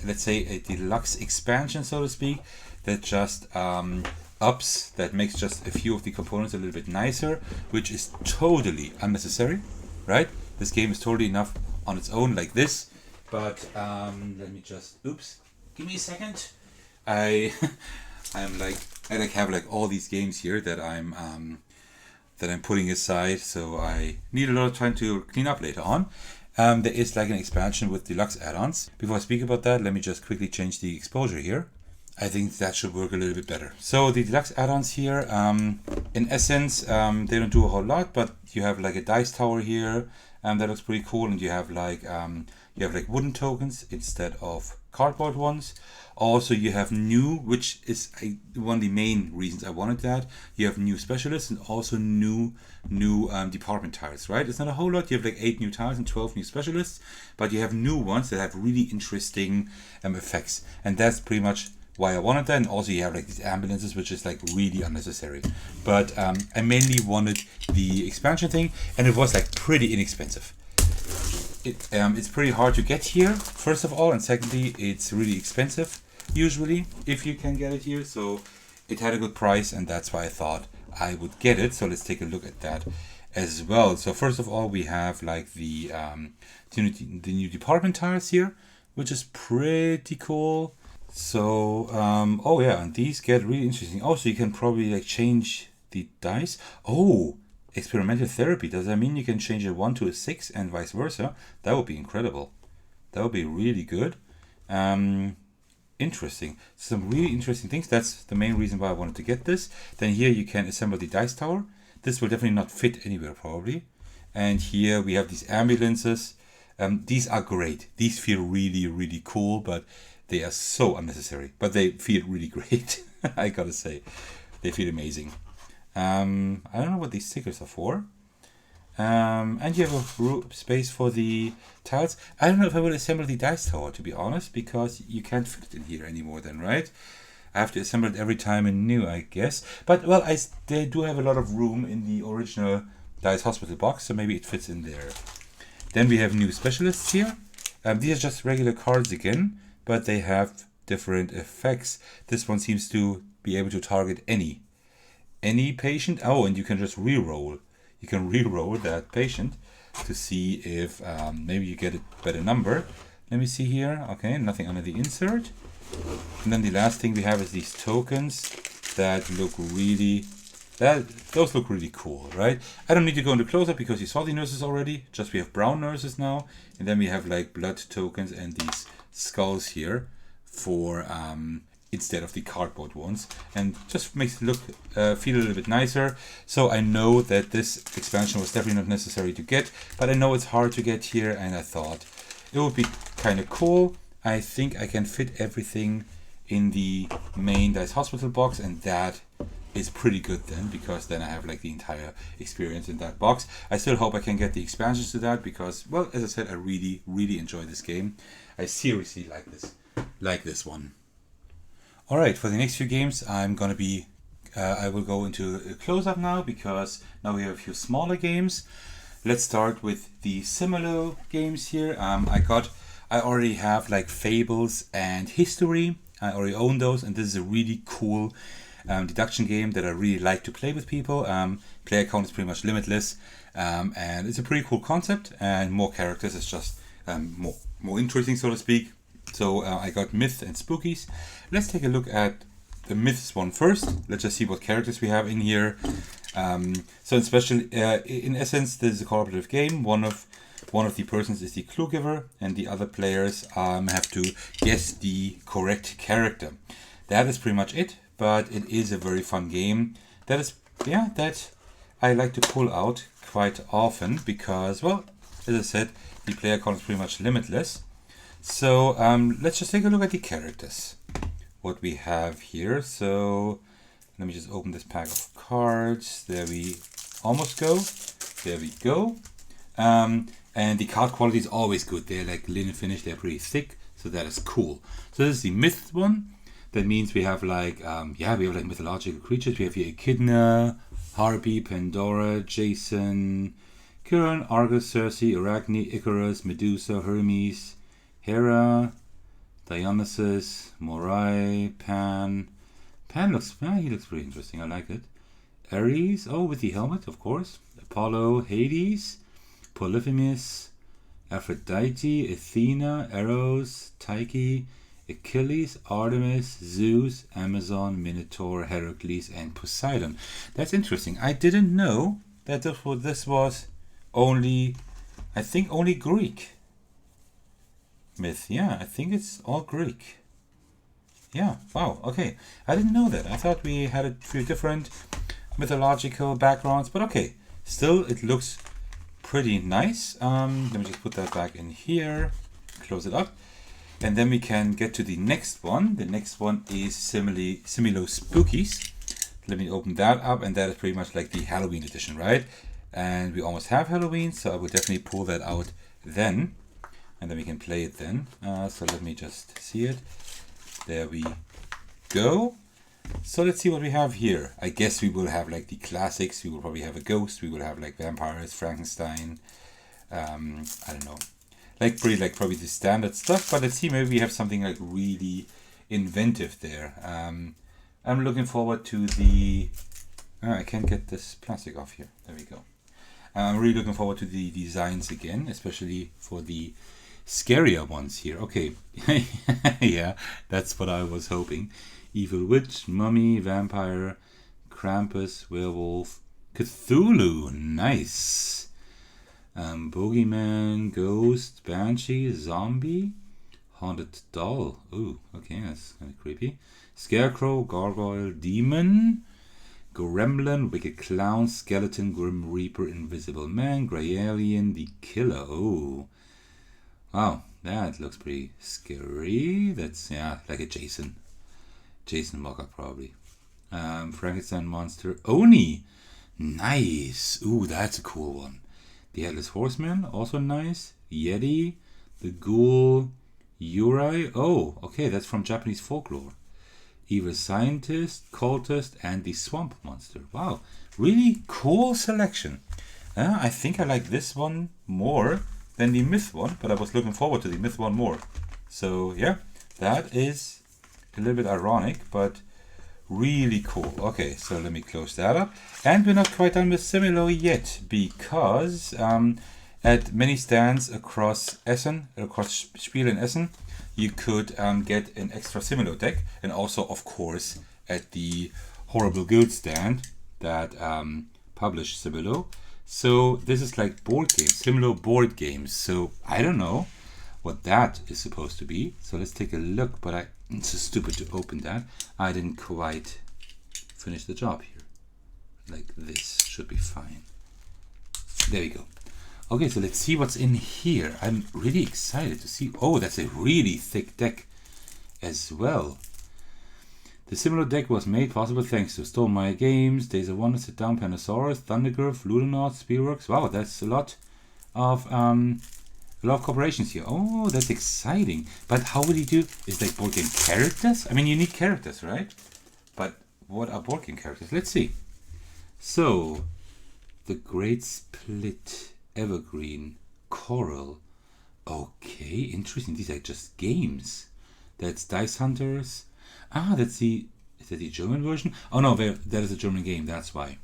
let's say a deluxe expansion, so to speak, that just that makes just a few of the components a little bit nicer, which is totally unnecessary, right? This game is totally enough on its own like this, but let me just, give me a second. I have like all these games here that I'm putting aside, so I need a lot of time to clean up later on. There is like an expansion with deluxe add-ons. Before I speak about that, let me just quickly change the exposure here. I think that should work a little bit better. So the deluxe add-ons here, in essence, they don't do a whole lot, but you have like a dice tower here, that looks pretty cool, and you have like wooden tokens instead of cardboard ones. Also, you have new, which is one of the main reasons I wanted that. You have new specialists and also new department tiles, right? It's not a whole lot. You have like 8 new tiles and 12 new specialists, but you have new ones that have really interesting effects, and that's pretty much why I wanted that. And also you have like these ambulances, which is like really unnecessary. But I mainly wanted the expansion thing, and it was like pretty inexpensive. It's pretty hard to get here, first of all, and secondly, it's really expensive usually if you can get it here. So it had a good price, and that's why I thought I would get it. So let's take a look at that as well. So first of all, we have like the new department tiles here, which is pretty cool. So, oh yeah, and these get really interesting. Also, you can probably like change the dice. Oh, experimental therapy. Does that mean you can change a 1 to a 6 and vice versa? That would be incredible. That would be really good. Interesting. Some really interesting things. That's the main reason why I wanted to get this. Then here you can assemble the dice tower. This will definitely not fit anywhere probably. And here we have these ambulances. These are great. These feel really, really cool, but they are so unnecessary. But they feel really great. I gotta say, they feel amazing. I don't know what these stickers are for. And you have a space for the tiles. I don't know if I will assemble the dice tower, to be honest, because you can't fit it in here anymore then, right? I have to assemble it every time anew, I guess. But, well, they do have a lot of room in the original Dice Hospital box, so maybe it fits in there. Then we have new specialists here. These are just regular cards again, but they have different effects. This one seems to be able to target any patient. Oh, and you can just re-roll. You can re-roll that patient to see if maybe you get a better number. Let me see here. Okay, nothing under the insert. And then the last thing we have is these tokens that look really... those look really cool, right? I don't need to go into close-up because you saw the nurses already. Just we have brown nurses now. And then we have like blood tokens and these skulls here for... instead of the cardboard ones, and just makes it look feel a little bit nicer. So I know that this expansion was definitely not necessary to get, but I know it's hard to get here, and I thought it would be kind of cool. I think I can fit everything in the main Dice Hospital box, and that is pretty good then, because then I have like the entire experience in that box. I still hope I can get the expansions to that, because, well, as I said, I really, really enjoy this game. I seriously like this one. Alright, for the next few games, I'm gonna be, I will go into a close-up now, because now we have a few smaller games. Let's start with the Similo games here. I already have like Fables and History. I already own those, and this is a really cool deduction game that I really like to play with people. Player count is pretty much limitless, and it's a pretty cool concept, and more characters is just more interesting, so to speak. So I got Myths and Spookies. Let's take a look at the Myths one first. Let's just see what characters we have in here. So in essence, this is a cooperative game. One of the persons is the clue giver, and the other players have to guess the correct character. That is pretty much it, but it is a very fun game. That I like to pull out quite often because, well, as I said, the player count is pretty much limitless. So let's just take a look at the characters. What we have here. So let me just open this pack of cards. There we almost go. There we go. And the card quality is always good. They're like linen finish. They're pretty thick. So that is cool. So this is the Myth one. That means we have like we have like mythological creatures. We have here Echidna, Harpy, Pandora, Jason, Chiron, Argus, Circe, Arachne, Icarus, Medusa, Hermes, Hera, Dionysus, Morai, Pan. He looks pretty interesting. I like it. Ares, with the helmet, of course. Apollo, Hades, Polyphemus, Aphrodite, Athena, Eros, Tyche, Achilles, Artemis, Zeus, Amazon, Minotaur, Heracles, and Poseidon. That's interesting. I didn't know that this was only Greek myth. Yeah, I think it's all Greek. Yeah, wow, okay. I didn't know that. I thought we had a few different mythological backgrounds, but okay. Still, it looks pretty nice. Let me just put that back in here, close it up, and then we can get to the next one. The next one is Similo Spookies. Let me open that up, and that is pretty much like the Halloween edition, right? And we almost have Halloween, so I will definitely pull that out then, and then we can play it then. So let me just see it. There we go. So let's see what we have here. I guess we will have like the classics. We will probably have a ghost. We will have like vampires, Frankenstein. I don't know. Probably the standard stuff. But let's see, maybe we have something like really inventive there. I'm looking forward to the... I can't get this plastic off here. There we go. I'm really looking forward to the designs again, especially for the scarier ones here. Okay, yeah, that's what I was hoping. Evil Witch, Mummy, Vampire, Krampus, Werewolf, Cthulhu, nice. Boogeyman, Ghost, Banshee, Zombie, Haunted Doll. Ooh, okay, that's kind of creepy. Scarecrow, Gargoyle, Demon, Gremlin, Wicked Clown, Skeleton, Grim Reaper, Invisible Man, Grey Alien, the Killer. Oh, wow, that looks pretty scary. That's, yeah, like a Jason mock-up probably. Frankenstein monster, Oni, nice. Ooh, that's a cool one. The Headless Horseman, also nice. Yeti, the Ghoul, Yurai. Oh, okay, that's from Japanese folklore. Evil Scientist, Cultist, and the Swamp Monster. Wow, really cool selection. I think I like this one more than the Myth one, but I was looking forward to the Myth one more. So yeah, that is a little bit ironic, but really cool. Okay, so let me close that up. And we're not quite done with Similo yet, because at many stands across Essen, across Spiel in Essen, you could get an extra Similo deck, and also, of course, at the Horrible Guild stand that published Similo. So this is like board games, Similo board games. So I don't know what that is supposed to be. So let's take a look, but it's so stupid to open that. I didn't quite finish the job here. Like this should be fine. There we go. Okay, so let's see what's in here. I'm really excited to see. Oh, that's a really thick deck as well. The Similo deck was made possible thanks to Stormmeyer Games, Days of Wonder, Sit Down, Panosaurus, Thundergriff, Ludonaut, Spielworks. Wow, that's a lot of corporations here. Oh, that's exciting. But how would he do? Is like board game characters? I mean, you need characters, right? But what are board game characters? Let's see. So, the Great Split, Evergreen, Coral. Okay, interesting. These are just games. That's Dice Hunters. Ah, is that the German version? Oh no, that is a German game, that's why.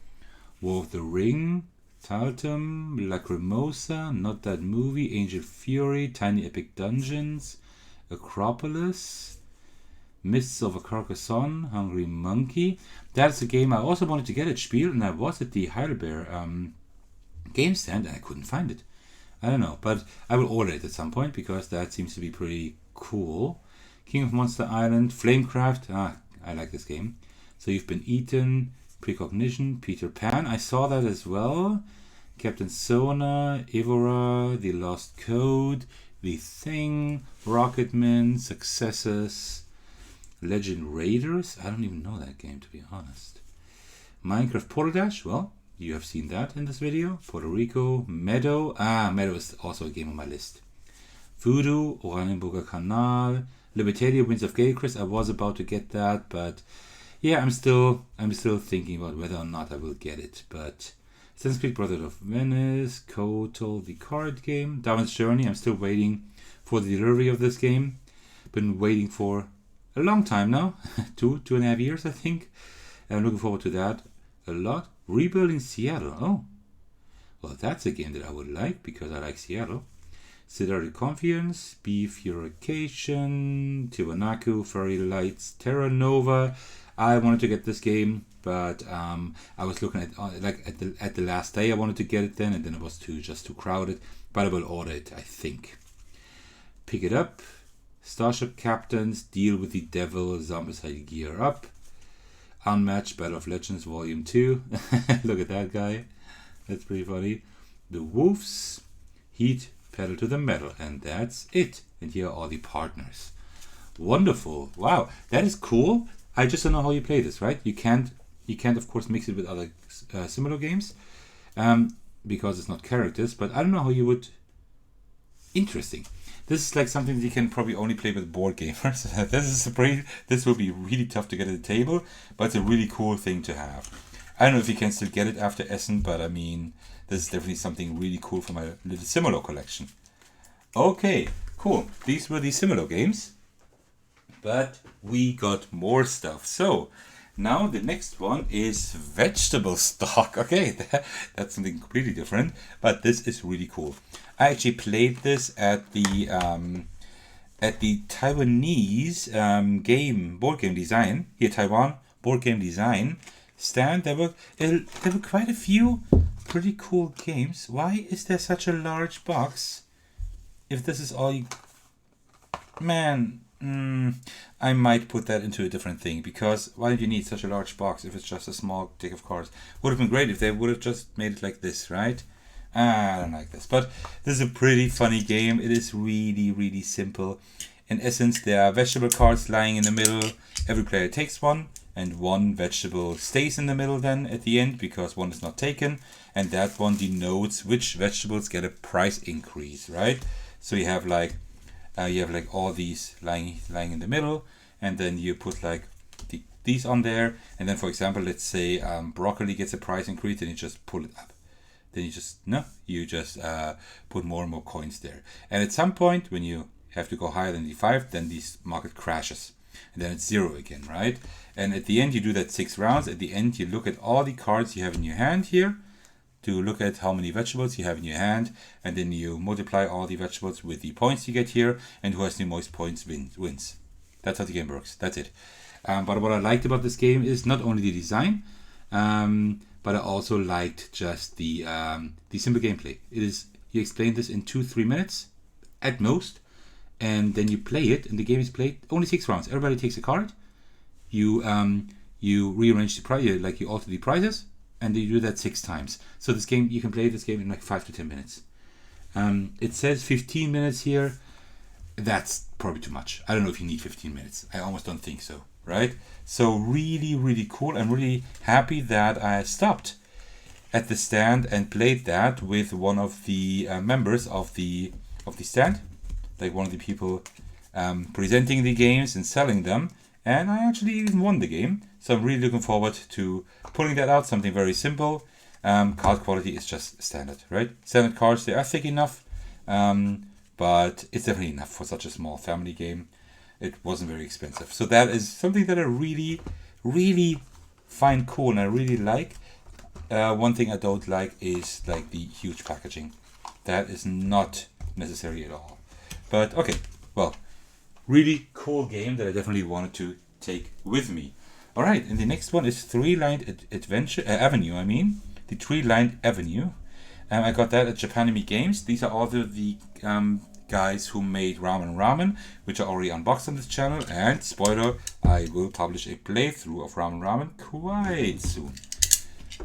War of the Ring, Taltum, Lacrimosa, Not That Movie, Angel Fury, Tiny Epic Dungeons, Acropolis, Mists of a Carcassonne, Hungry Monkey. That's a game I also wanted to get at Spiel, and I was at the Heidelberg game stand and I couldn't find it. I don't know, but I will order it at some point because that seems to be pretty cool. King of Monster Island, Flamecraft. Ah, I like this game. So You've Been Eaten, Precognition, Peter Pan. I saw that as well. Captain Sona, Evora, The Lost Code, The Thing, Rocketman, Successes, Legend Raiders. I don't even know that game, to be honest. Minecraft Portal Dash. Well, you have seen that in this video. Puerto Rico, Meadow. Ah, Meadow is also a game on my list. Voodoo, Oranienburger Kanal, Libertalia, Winds of Galecrest. I was about to get that, but yeah, I'm still thinking about whether or not I will get it. But Assassin's Creed Brothers of Venice, Kotal, the card game, Darwin's Journey. I'm still waiting for the delivery of this game. Been waiting for a long time now, 2.5 years, I think. And I'm looking forward to that a lot. Rebuilding Seattle. Oh, well, that's a game that I would like because I like Seattle. Citadel Confiance, Bifurcation, Tiwanaku, Fairy Lights, Terra Nova. I wanted to get this game, but I was looking at the last day I wanted to get it then, and then it was just too crowded. But I will order it, I think. Pick it up. Starship Captains, Deal with the Devil, Zombicide Gear Up. Unmatched Battle of Legends Volume 2. Look at that guy. That's pretty funny. The Wolves, Heat, Pedal to the Metal, and that's it. And here are all the partners. Wonderful. Wow, that is cool. I just don't know how you play this, right? You can't of course mix it with other Similo games because it's not characters, but I don't know how you would. Interesting. This is like something that you can probably only play with board gamers. This will be really tough to get at the table, but it's a really cool thing to have. I don't know if you can still get it after Essen, but I mean, this is definitely something really cool for my little Similo collection. Okay, cool. These were the Similo games, but we got more stuff. So Now the next one is vegetable stock. Okay, that's something completely different, but this is really cool. I actually played this at the Taiwanese board game design here, Taiwan board game design stand. There were quite a few pretty cool games. Why is there such a large box? If this is all you, man. I might put that into a different thing, because why do you need such a large box if it's just a small deck of cards? Would have been great if they would have just made it like this, right? I don't like this, but this is a pretty funny game. It is really, really simple. In essence, there are vegetable cards lying in the middle. Every player takes one, and one vegetable stays in the middle then at the end, because one is not taken, and that one denotes which vegetables get a price increase, right? So you have like all these lying in the middle, and then you put like these on there, and then for example, let's say broccoli gets a price increase, and you just pull it up. Then you just put more and more coins there, and at some point when you have to go higher than the 5, then this market crashes, and then it's 0 again, right? And at the end you do that 6 rounds. At the end you look at all the cards you have in your hand here, to look at how many vegetables you have in your hand, and then you multiply all the vegetables with the points you get here, and who has the most points wins. That's how the game works. That's it. But what I liked about this game is not only the design, but I also liked just the simple gameplay. You explain this in 2-3 minutes at most, and then you play it, and the game is played only 6 rounds. Everybody takes a card. You rearrange the price, you alter the prices, and you do that 6 times. So this game, you can play this game in like 5 to 10 minutes. It says 15 minutes here. That's probably too much. I don't know if you need 15 minutes. I almost don't think so, right? So really, really cool. I'm really happy that I stopped at the stand and played that with one of the members of the stand, like one of the people presenting the games and selling them. And I actually even won the game. So I'm really looking forward to pulling that out. Something very simple. Card quality is just standard, right? Standard cards, they are thick enough. But it's definitely enough for such a small family game. It wasn't very expensive. So that is something that I really, really find cool and I really like. One thing I don't like is like the huge packaging. That is not necessary at all. But okay, well, really cool game that I definitely wanted to take with me. All right, and the next one is Three-Lined Avenue. The Three-Lined Avenue. I got that at Japanime Games. These are all the guys who made Ramen Ramen, which are already unboxed on this channel. And spoiler, I will publish a playthrough of Ramen Ramen quite soon.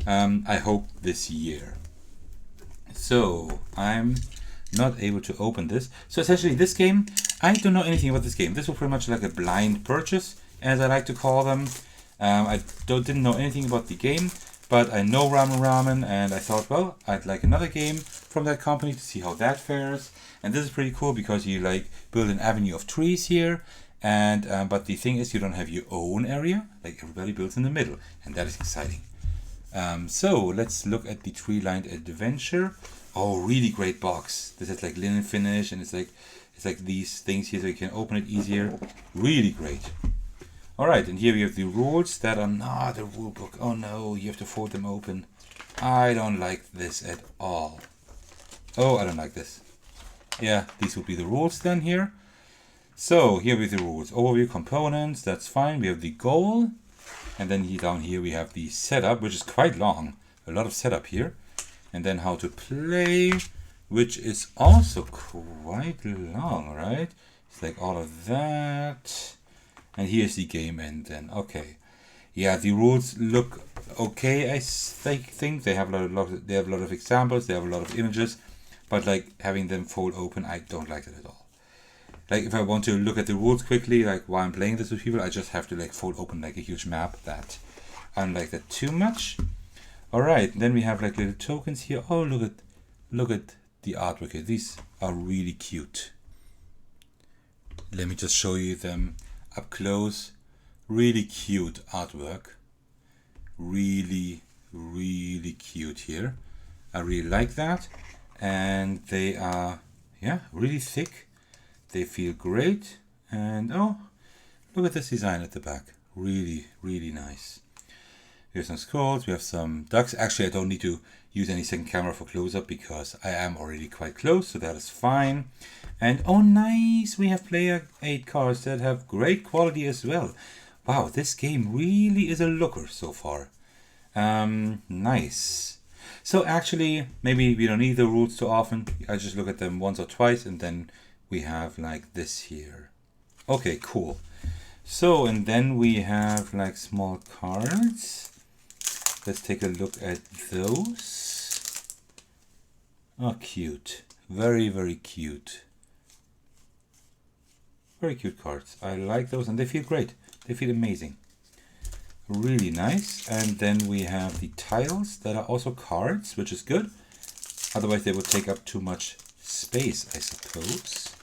I hope this year. So I'm not able to open this. So essentially, this game, I don't know anything about this game. This was pretty much like a blind purchase, as I like to call them. I didn't know anything about the game, but I know Ramen Ramen, and I thought, well, I'd like another game from that company to see how that fares. And this is pretty cool because you like build an avenue of trees here, and but the thing is, you don't have your own area. Like everybody builds in the middle, and that is exciting. So let's look at the Tree-Lined Adventure. Oh, really great box. This is like linen finish, and it's like these things here, so you can open it easier. Really great. All right, and here we have the rules that are not a rule book. Oh no, you have to fold them open. I don't like this at all. Oh, I don't like this. Yeah, these would be the rules then here. So here we have the rules. Overview components, that's fine. We have the goal. And then down here we have the setup, which is quite long. A lot of setup here. And then how to play, which is also quite long, right? It's like all of that. And here's the game end then. Okay. Yeah, the rules look okay, I think. They have a lot of examples, they have a lot of images, but like having them fold open, I don't like it at all. Like if I want to look at the rules quickly, like while I'm playing this with people, I just have to like fold open like a huge map. That I don't like that too much. Alright, then we have like little tokens here. Oh, look at the artwork here. These are really cute. Let me just show you them up close. Really cute artwork. Really, really cute here. I really like that. And they are, yeah, really thick. They feel great. And oh, look at this design at the back. Really, really nice. Here's some scrolls. We have some ducks. Actually, I don't need to use any second camera for close-up because I am already quite close, so that is fine. And oh nice, we have player aid cards that have great quality as well. Wow, this game really is a looker so far. Nice. So actually, maybe we don't need the rules too often. I just look at them once or twice and then we have like this here. Okay, cool. So, and then we have like small cards. Let's take a look at those. Oh, cute. Very, very cute. Very cute cards. I like those and they feel great. They feel amazing. Really nice. And then we have the tiles that are also cards, which is good. Otherwise they would take up too much space, I suppose.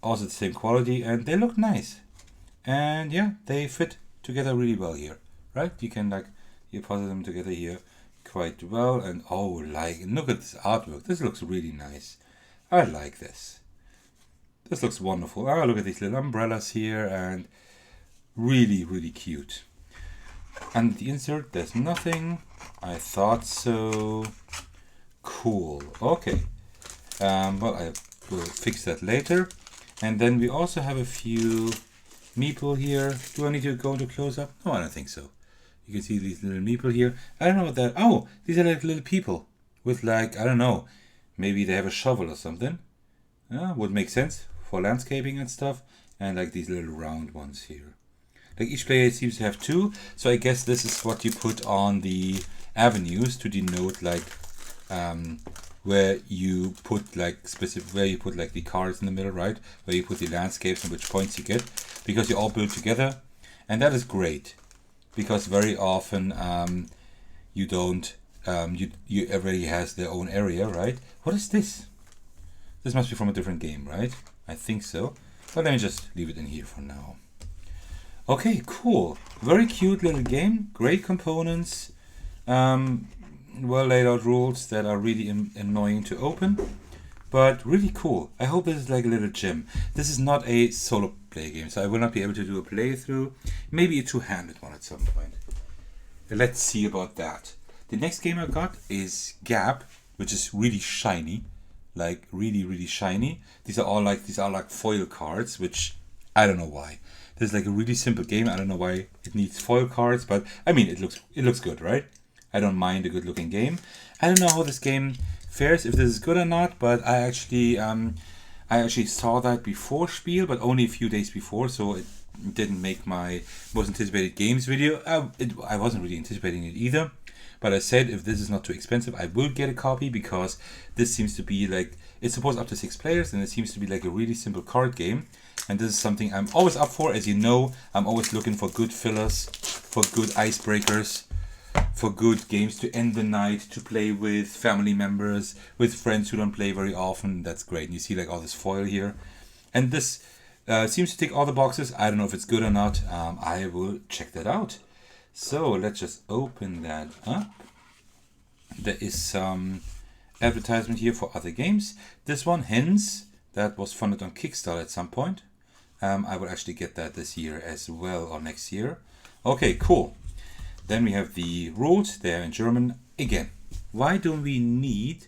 Also the same quality and they look nice. And yeah, they fit together really well here, right? You can like, you puzzle them together here quite well. And oh, like, look at this artwork. This looks really nice. I like this. This looks wonderful. Oh, look at these little umbrellas here and really, really cute. And the insert, there's nothing. I thought so. Cool. Okay. Well, I will fix that later. And then we also have a few meeple here. Do I need to go into close-up? No, I don't think so. You can see these little meeple here. I don't know what that... Oh, these are like little people with like, I don't know, maybe they have a shovel or something. Would make sense for landscaping and stuff. And like these little round ones here. Like each player seems to have two, so I guess this is what you put on the avenues to denote like where you put like where you put like the cards in the middle, right? Where you put the landscapes and which points you get, because you all build together, and that is great because very often you don't you everybody has their own area, right? What is this? This must be from a different game, right? I think so, but let me just leave it in here for now. Okay, cool. Very cute little game. Great components. Well laid out rules that are really annoying to open. But really cool. I hope this is like a little gem. This is not a solo play game, so I will not be able to do a playthrough. Maybe a two-handed one at some point. Let's see about that. The next game I got is Gap, which is really shiny. Like really, really shiny. These are like foil cards, which I don't know why. This is like a really simple game. I don't know why it needs foil cards, but I mean, it looks good, right? I don't mind a good looking game. I don't know how this game fares, if this is good or not, but I actually saw that before Spiel, but only a few days before, so it didn't make my most anticipated games video. I wasn't really anticipating it either, but I said if this is not too expensive, I will get a copy because this seems to be like, it's supposed up to 6 players, and it seems to be like a really simple card game. And this is something I'm always up for. As you know, I'm always looking for good fillers, for good icebreakers, for good games to end the night, to play with family members, with friends who don't play very often. That's great. And you see like all this foil here. And this seems to tick all the boxes. I don't know if it's good or not. I will check that out. So let's just open that up. There is some advertisement here for other games. This one, Hens, that was funded on Kickstarter at some point. I will actually get that this year as well, or next year. Okay, cool. Then we have the rules there in German. Again, why don't we need...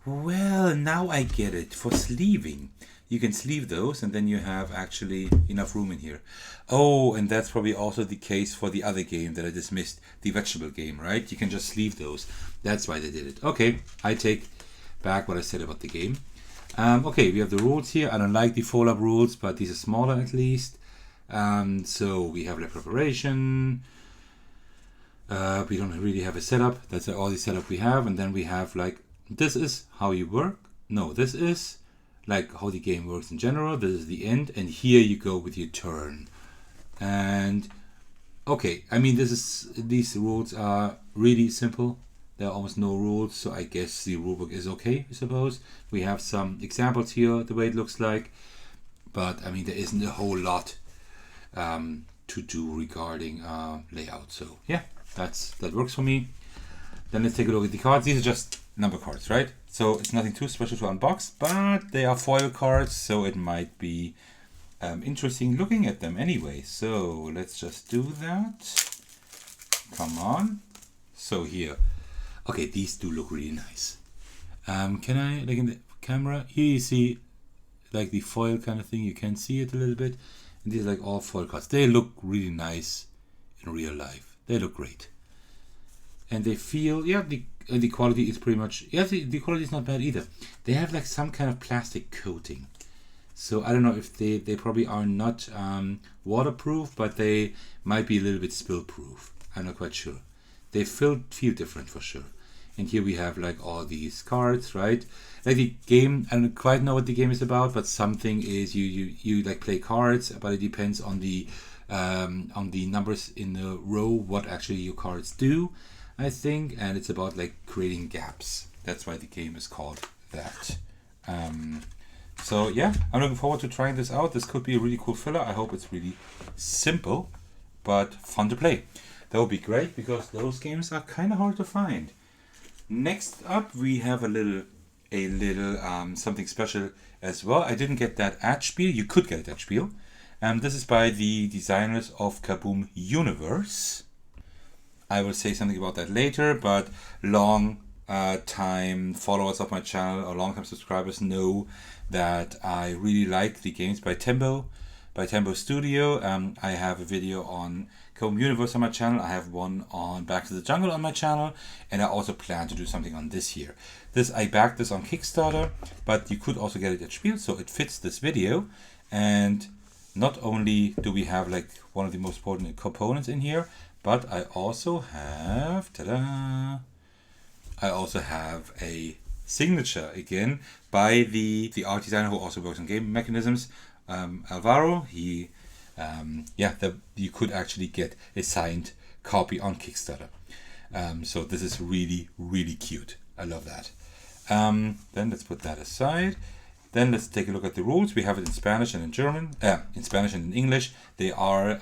Well, now I get it. For sleeving. You can sleeve those and then you have actually enough room in here. Oh, and that's probably also the case for the other game that I dismissed. The vegetable game, right? You can just sleeve those. That's why they did it. Okay, I take back what I said about the game. Okay, we have the rules here. I don't like the fold-up rules, but these are smaller at least. So we have like preparation. We don't really have a setup. That's all the setup we have. And then we have like, this is how you work. No, this is like how the game works in general. This is the end. And here you go with your turn. And okay, I mean, these rules are really simple. There are almost no rules, so I guess the rulebook is okay, I suppose. We have some examples here, the way it looks like. But, I mean, there isn't a whole lot to do regarding layout. So, yeah, that works for me. Then let's take a look at the cards. These are just number cards, right? So, it's nothing too special to unbox, but they are foil cards, so it might be interesting looking at them anyway. So, let's just do that. Come on. So here, okay, these do look really nice. Can I, like in the camera, here you see like the foil kind of thing, you can see it a little bit. And these are like all foil cards. They look really nice in real life. They look great. And they feel, yeah, the quality is pretty much, yeah, the quality is not bad either. They have like some kind of plastic coating. So I don't know if they probably are not waterproof, but they might be a little bit spill proof. I'm not quite sure. They feel different for sure. And here we have like all these cards, right? Like the game, I don't quite know what the game is about, but something is you like play cards, but it depends on the numbers in the row, what actually your cards do, I think. And it's about like creating gaps. That's why the game is called that. So yeah, I'm looking forward to trying this out. This could be a really cool filler. I hope it's really simple, but fun to play. That would be great because those games are kind of hard to find. Next up, we have a little something special as well. I didn't get that at Spiel. You could get it at Spiel. This is by the designers of Kaboom Universe. I will say something about that later, but long time followers of my channel or long time subscribers know that I really like the games by Tembo Studio. I have a video on Kaboom Universe on my channel. I have one on Back to the Jungle on my channel, and I also plan to do something on this here. I backed this on Kickstarter, but you could also get it at Spiel, so it fits this video. And not only do we have like one of the most important components in here, but I also have, ta-da! I also have a signature again by the art designer who also works on game mechanisms, Alvaro. He you could actually get a signed copy on Kickstarter. So this is really, really cute. I love that. Then let's put that aside. Then let's take a look at the rules. We have it in Spanish and in German, in Spanish and in English. They are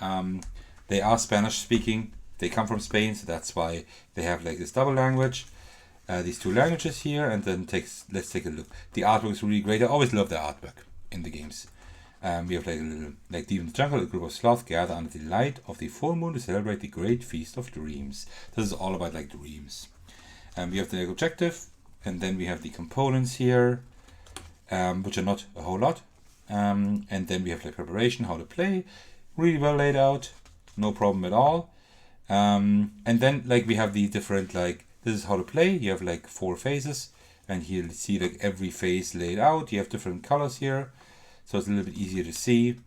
Spanish speaking. They come from Spain, so that's why they have like this double language. These two languages here, and then let's take a look. The artwork is really great. I always love the artwork in the games. We have like a little, like deep in the jungle, a group of sloths gather under the light of the full moon to celebrate the great feast of dreams. This is all about like dreams. We have the objective, and then we have the components here, which are not a whole lot. And then we have like preparation, how to play, really well laid out, no problem at all. And then like we have the different like, this is how to play. You have like 4 phases, and here you see like every phase laid out. You have different colors here, so it's a little bit easier to see.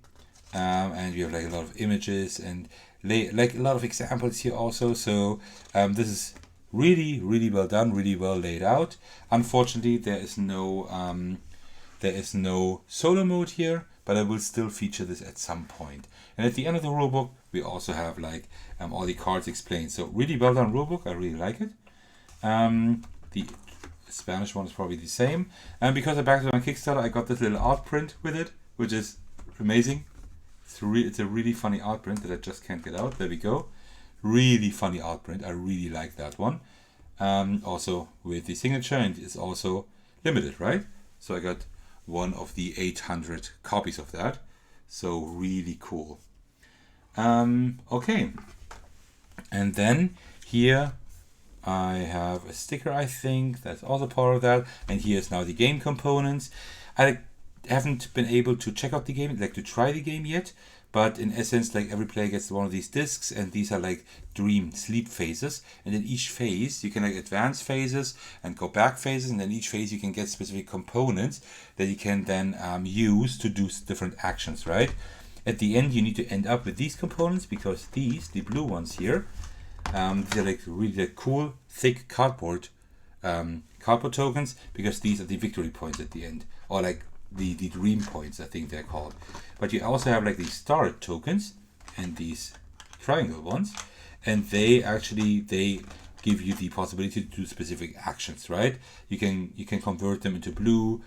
And we have like a lot of images and like a lot of examples here also. So this is really, really well done, really well laid out. Unfortunately, there is no solo mode here, but I will still feature this at some point. And at the end of the rulebook, we also have like all the cards explained. So really well done rulebook. I really like it. The Spanish one is probably the same. And because I backed it on Kickstarter, I got this little art print with it, which is amazing. It's a really funny art print that I just can't get out. There we go. Really funny art print. I really like that one. Also with the signature, and it's also limited, right? So I got one of the 800 copies of that. So really cool. Okay. And then here I have a sticker, I think, that's also part of that. And here's now the game components. I haven't been able to check out the game, like to try the game yet. But in essence, like every player gets one of these discs, and these are like sleep phases. And in each phase, you can like advance phases and go back phases. And then each phase, you can get specific components that you can then use to do different actions, right? At the end, you need to end up with these components, because these, the blue ones here, these are like really cool, thick cardboard tokens, because these are the victory points at the end, or like the dream points, I think they're called. But you also have like these star tokens and these triangle ones, and they give you the possibility to do specific actions, right? You can convert them into blue.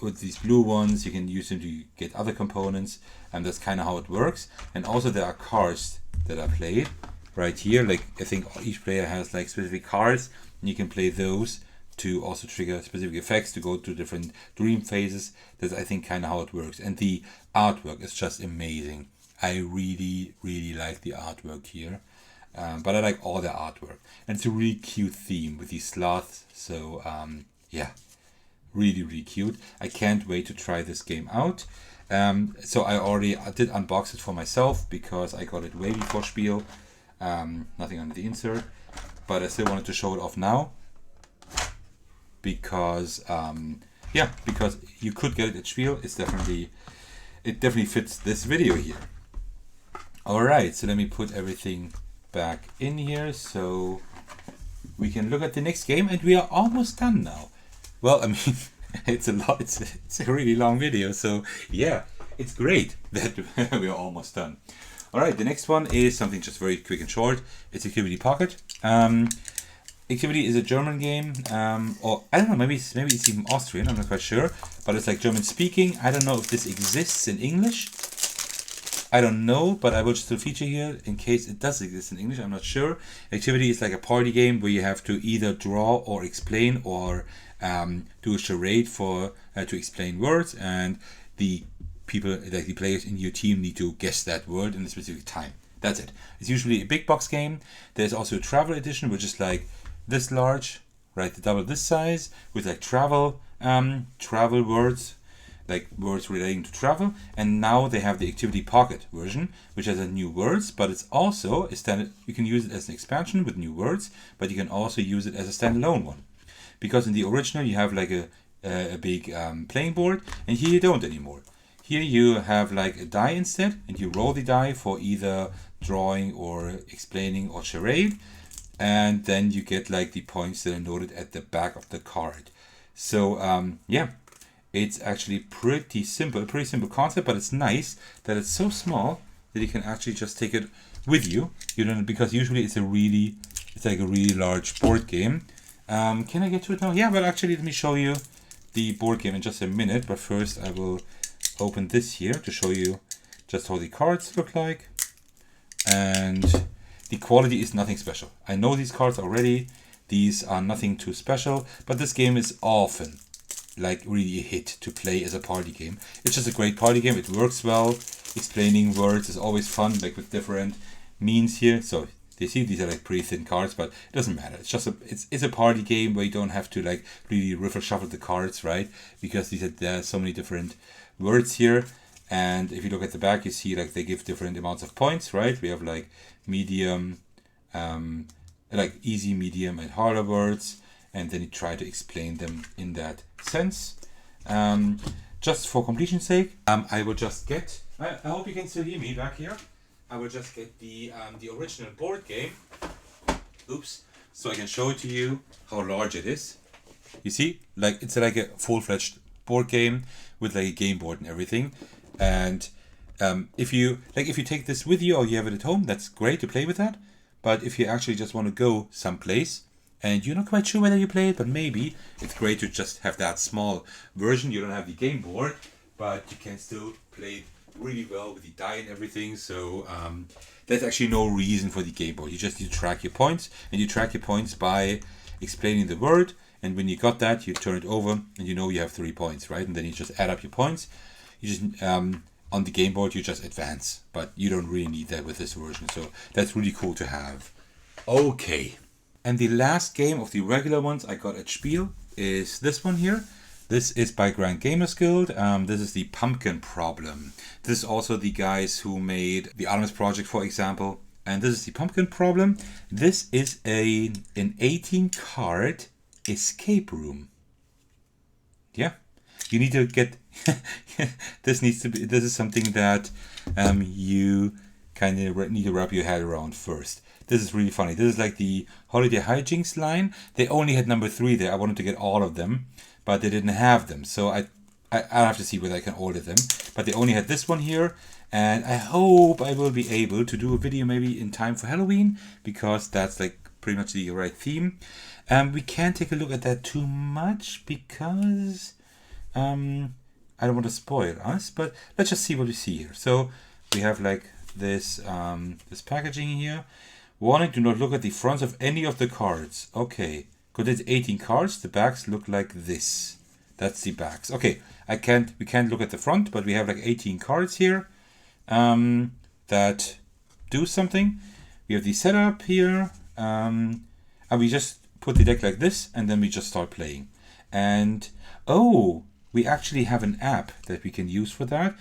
With these blue ones, you can use them to get other components, and that's kind of how it works. And also there are cards that are played right here. Like I think each player has like specific cards, and you can play those to also trigger specific effects to go to different dream phases. That's I think kind of how it works. And the artwork is just amazing. I really, really like the artwork here. But I like all the artwork. And it's a really cute theme with these sloths. So yeah, really, really cute. I can't wait to try this game out. So I did unbox it for myself because I got it way before Spiel. Nothing on the insert. But I still wanted to show it off now. Because, yeah, because you could get it at Spiel. It definitely fits this video here. Alright, so let me put everything back in here so we can look at the next game, and we are almost done now. Well, I mean, it's a really long video, so yeah, it's great that we are almost done. Alright, the next one is something just very quick and short. It's Activity Pocket. Activity is a German game, or I don't know, maybe it's even Austrian, I'm not quite sure, but it's like German speaking. I don't know if this exists in English. I don't know, but I will just feature here in case it does exist in English. I'm not sure. Activity is like a party game where you have to either draw or explain or do a charade for to explain words, and the people, like the players in your team, need to guess that word in a specific time. That's it. It's usually a big box game. There's also a travel edition, which is like this large, right, the double this size, with like travel words, like words relating to travel. And now they have the Activity Pocket version, which has a new words, but it's also a standard. You can use it as an expansion with new words, but you can also use it as a standalone one, because in the original you have like a big playing board, and here you don't anymore. Here you have like a die instead, and you roll the die for either drawing or explaining or charade, and then you get like the points that are noted at the back of the card. So yeah, it's actually pretty simple concept, but it's nice that it's so small that you can actually just take it with you. You don't, because usually it's like a really large board game. Can I get to it now? Yeah, well actually let me show you the board game in just a minute, but first I will open this here to show you just how the cards look like. And the quality is nothing special. I know these cards already. These are nothing too special, but this game is often like really a hit to play as a party game. It's just a great party game. It works well. Explaining words is always fun, like with different means here. So you see these are like pretty thin cards, but it doesn't matter. It's just it's a party game where you don't have to like really riffle shuffle the cards, right? Because there are so many different words here. And if you look at the back, you see like they give different amounts of points, right? We have like medium, like easy, medium, and harder words, and then you try to explain them in that sense. Just for completion's sake, I will just get. I hope you can still hear me back here. I will just get the original board game. Oops! So I can show it to you how large it is. You see, like it's like a full-fledged board game with like a game board and everything. And if you take this with you or you have it at home, that's great to play with that. But if you actually just want to go someplace and you're not quite sure whether you play it, but maybe it's great to just have that small version. You don't have the game board, but you can still play it really well with the die and everything. So there's actually no reason for the game board. You just need to track your points, and you track your points by explaining the word. And when you got that, you turn it over, and you know you have 3 points, right? And then you just add up your points. You just on the game board you just advance, but you don't really need that with this version. So that's really cool to have. Okay, and the last game of the regular ones I got at Spiel is this one here. This is by Grand Gamers Guild. This is the Pumpkin Problem. This is also the guys who made the Artemis Project, for example. And this is the Pumpkin Problem. This is an 18 card escape room. Yeah, you need to get this is something that you kind of need to wrap your head around first. This is really funny. This is like the Holiday Hijinks line. They only had number 3 there. I wanted to get all of them, but they didn't have them. So I'll have to see whether I can order them. But they only had this one here. And I hope I will be able to do a video maybe in time for Halloween, because that's like pretty much the right theme. We can't take a look at that too much because I don't want to spoil us, but let's just see what we see here. So we have like this this packaging here. Warning, do not look at the fronts of any of the cards. Okay, contains 18 cards. The backs look like this. That's the backs. Okay, we can't look at the front, but we have like 18 cards here that do something. we have the setup here, and we just put the deck like this, and then we just start playing. And oh, we actually have an app that we can use for that.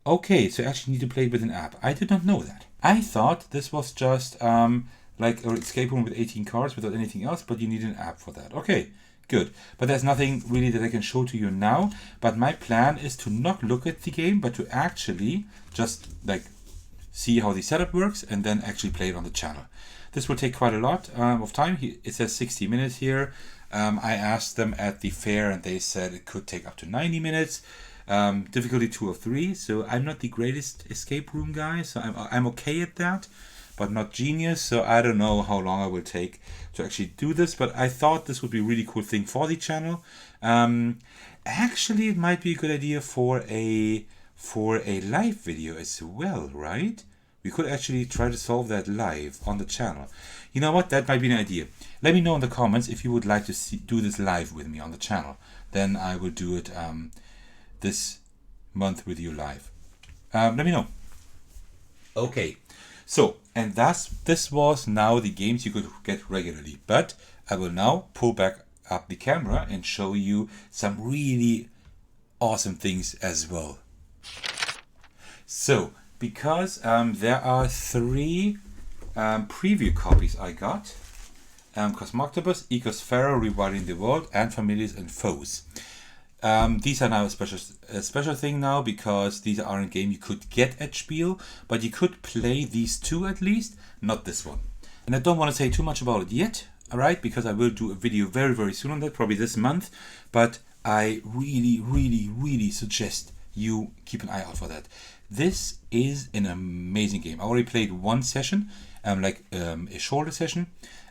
Okay, so you actually need to play with an app. I did not know that. I thought this was just like an escape room with 18 cards without anything else, but you need an app for that. Okay, good. But there's nothing really that I can show to you now. But my plan is to not look at the game, but to actually just like see how the setup works and then actually play it on the channel. This will take quite a lot of time. It says 60 minutes here. I asked them at the fair and they said it could take up to 90 minutes. Difficulty 2 of 3. So I'm not the greatest escape room guy. So I'm okay at that, but not genius. So I don't know how long I will take to actually do this. But I thought this would be a really cool thing for the channel. Actually, it might be a good idea for a live video as well, right? We could actually try to solve that live on the channel. You know what? That might be an idea. Let me know in the comments if you would like to do this live with me on the channel. Then I will do it this month with you live. Let me know. Okay. So, and this was now the games you could get regularly. But I will now pull back up the camera and show you some really awesome things as well. So, because there are 3 preview copies I got. Cosmoctopus, Ecosfera, Rewriting the World, and Familiars and Foes. These are now a special thing now because these aren't game you could get at Spiel, but you could play these 2 at least, not this one. And I don't want to say too much about it yet, alright, because I will do a video very, very soon on that, probably this month, but I really, really, really suggest you keep an eye out for that. This is an amazing game. I already played 1 session, a shorter session,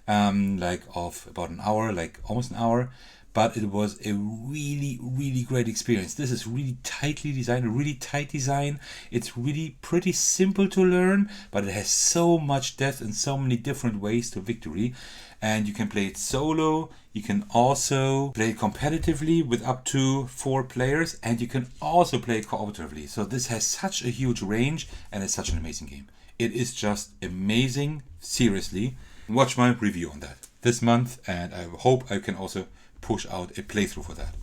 like of about an hour, like almost an hour, but it was a really, really great experience. This is really tightly designed, a really tight design. It's really pretty simple to learn, but it has so much depth and so many different ways to victory. And you can play it solo, you can also play it competitively with up to 4 players, and you can also play it cooperatively. So this has such a huge range and it's such an amazing game. It is just amazing, seriously. Watch my review on that this month, and I hope I can also push out a playthrough for that.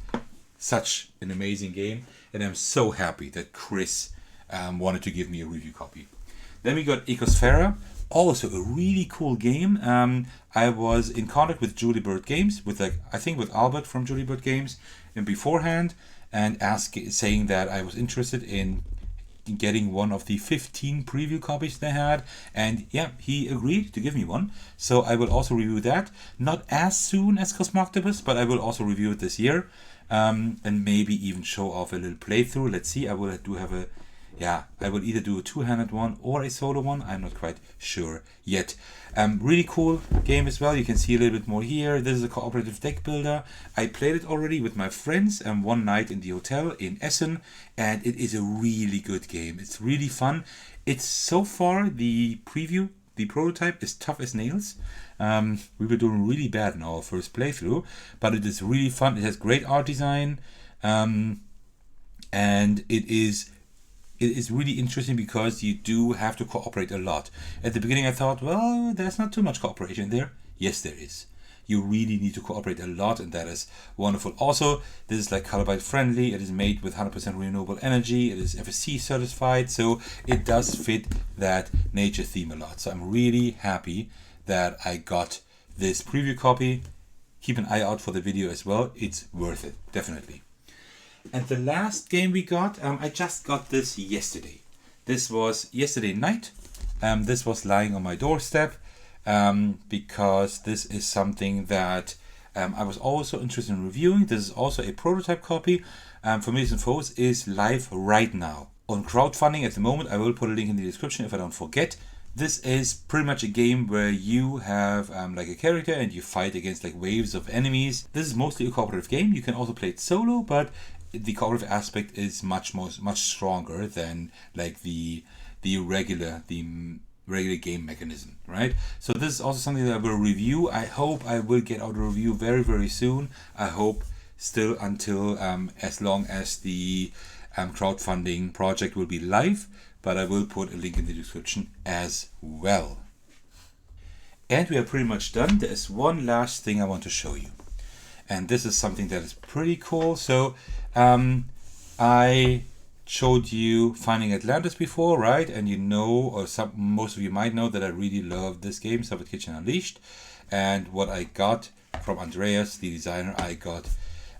Such an amazing game, and I'm so happy that Chris wanted to give me a review copy. Then we got Ecosfera. Also a really cool game. I was in contact with Julie Bird Games, with with Albert from Julie Bird Games, and beforehand, and saying that I was interested in getting one of the 15 preview copies they had, and yeah, he agreed to give me one. So I will also review that, not as soon as Cosmoctopus, but I will also review it this year, and maybe even show off a little playthrough. Let's see. I will either do a 2-handed one or a solo one. I'm not quite sure yet. Really cool game as well. You can see a little bit more here. This is a cooperative deck builder. I played it already with my friends one night in the hotel in Essen, and it is a really good game. It's really fun. It's so far the prototype is tough as nails. We were doing really bad in our first playthrough, but it is really fun. It has great art design, and it is really interesting because you do have to cooperate a lot. At the beginning I thought, well, there's not too much cooperation there. Yes, there is. You really need to cooperate a lot, and that is wonderful. Also, this is like colorblind friendly. It is made with 100% renewable energy. It is FSC certified, so it does fit that nature theme a lot. So I'm really happy that I got this preview copy. Keep an eye out for the video as well. It's worth it, definitely. And the last game we got, I just got this yesterday. This was yesterday night. This was lying on my doorstep because this is something that I was also interested in reviewing. This is also a prototype copy. Familiars and Foes is live right now on crowdfunding at the moment. I will put a link in the description if I don't forget. This is pretty much a game where you have like a character and you fight against like waves of enemies. This is mostly a cooperative game. You can also play it solo, but the cooperative aspect is much stronger than like the regular game mechanism, right? So this is also something that I will review. I hope I will get out a review very, very soon. I hope still until as long as the crowdfunding project will be live, but I will put a link in the description as well. And we are pretty much done. There is one last thing I want to show you, and this is something that is pretty cool. So I showed you Finding Atlantis before, right? And you know, or most of you might know, that I really love this game, Soviet Kitchen Unleashed. And what I got from Andreas, the designer, I got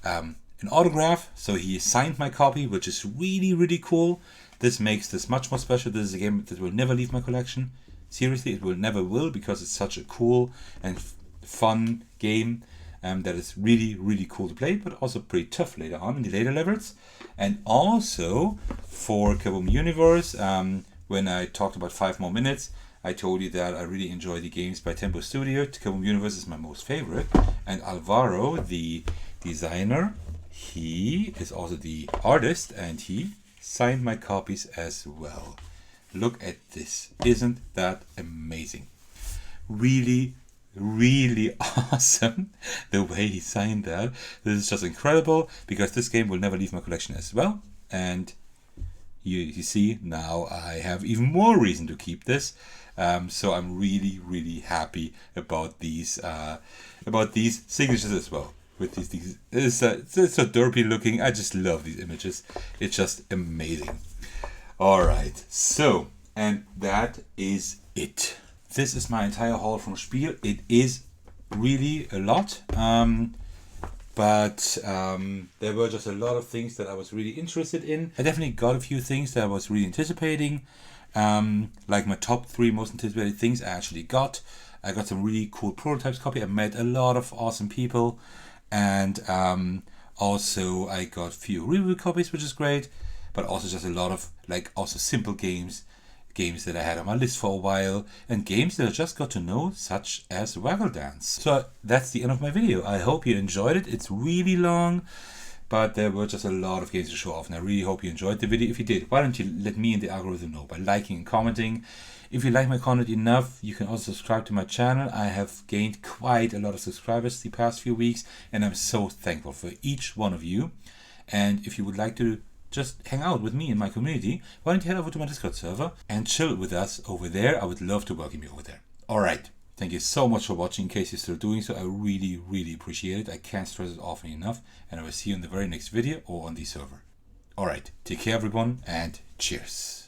an autograph. So he signed my copy, which is really, really cool. This makes this much more special. This is a game that will never leave my collection. Seriously, it will never will, because it's such a cool and fun game that is really, really cool to play, but also pretty tough later on in the later levels. And also for Kaboom Universe, when I talked about 5 more minutes, I told you that I really enjoy the games by Tempo Studio. Kaboom Universe is my most favorite. And Alvaro, the designer, he is also the artist, and he signed my copies as well. Look at this. Isn't that amazing? Really, really awesome the way he signed that. This is just incredible, because this game will never leave my collection as well. And you see, now I have even more reason to keep this. So I'm really, really happy about these signatures as well. With these it's so derpy looking. I just love these images. It's just amazing. Alright, so, and that is it. This is my entire haul from Spiel. It is really a lot, but there were just a lot of things that I was really interested in. I definitely got a few things that I was really anticipating, like my top 3 most anticipated things I actually got. I got some really cool prototypes copy. I met a lot of awesome people, and also I got a few review copies, which is great, but also just a lot of also simple games that I had on my list for a while, and games that I just got to know, such as Waggle Dance. So that's the end of my video. I hope you enjoyed it. It's really long, but there were just a lot of games to show off, and I really hope you enjoyed the video. If you did, why don't you let me and the algorithm know by liking and commenting. If you like my content enough, you can also subscribe to my channel. I have gained quite a lot of subscribers the past few weeks, and I'm so thankful for each one of you. And if you would like to just hang out with me in my community, why don't you head over to my Discord server and chill with us over there? I would love to welcome you over there. Alright, thank you so much for watching. In case you're still doing so, I really, really appreciate it. I can't stress it often enough, and I will see you in the very next video or on the server. Alright, take care everyone, and cheers.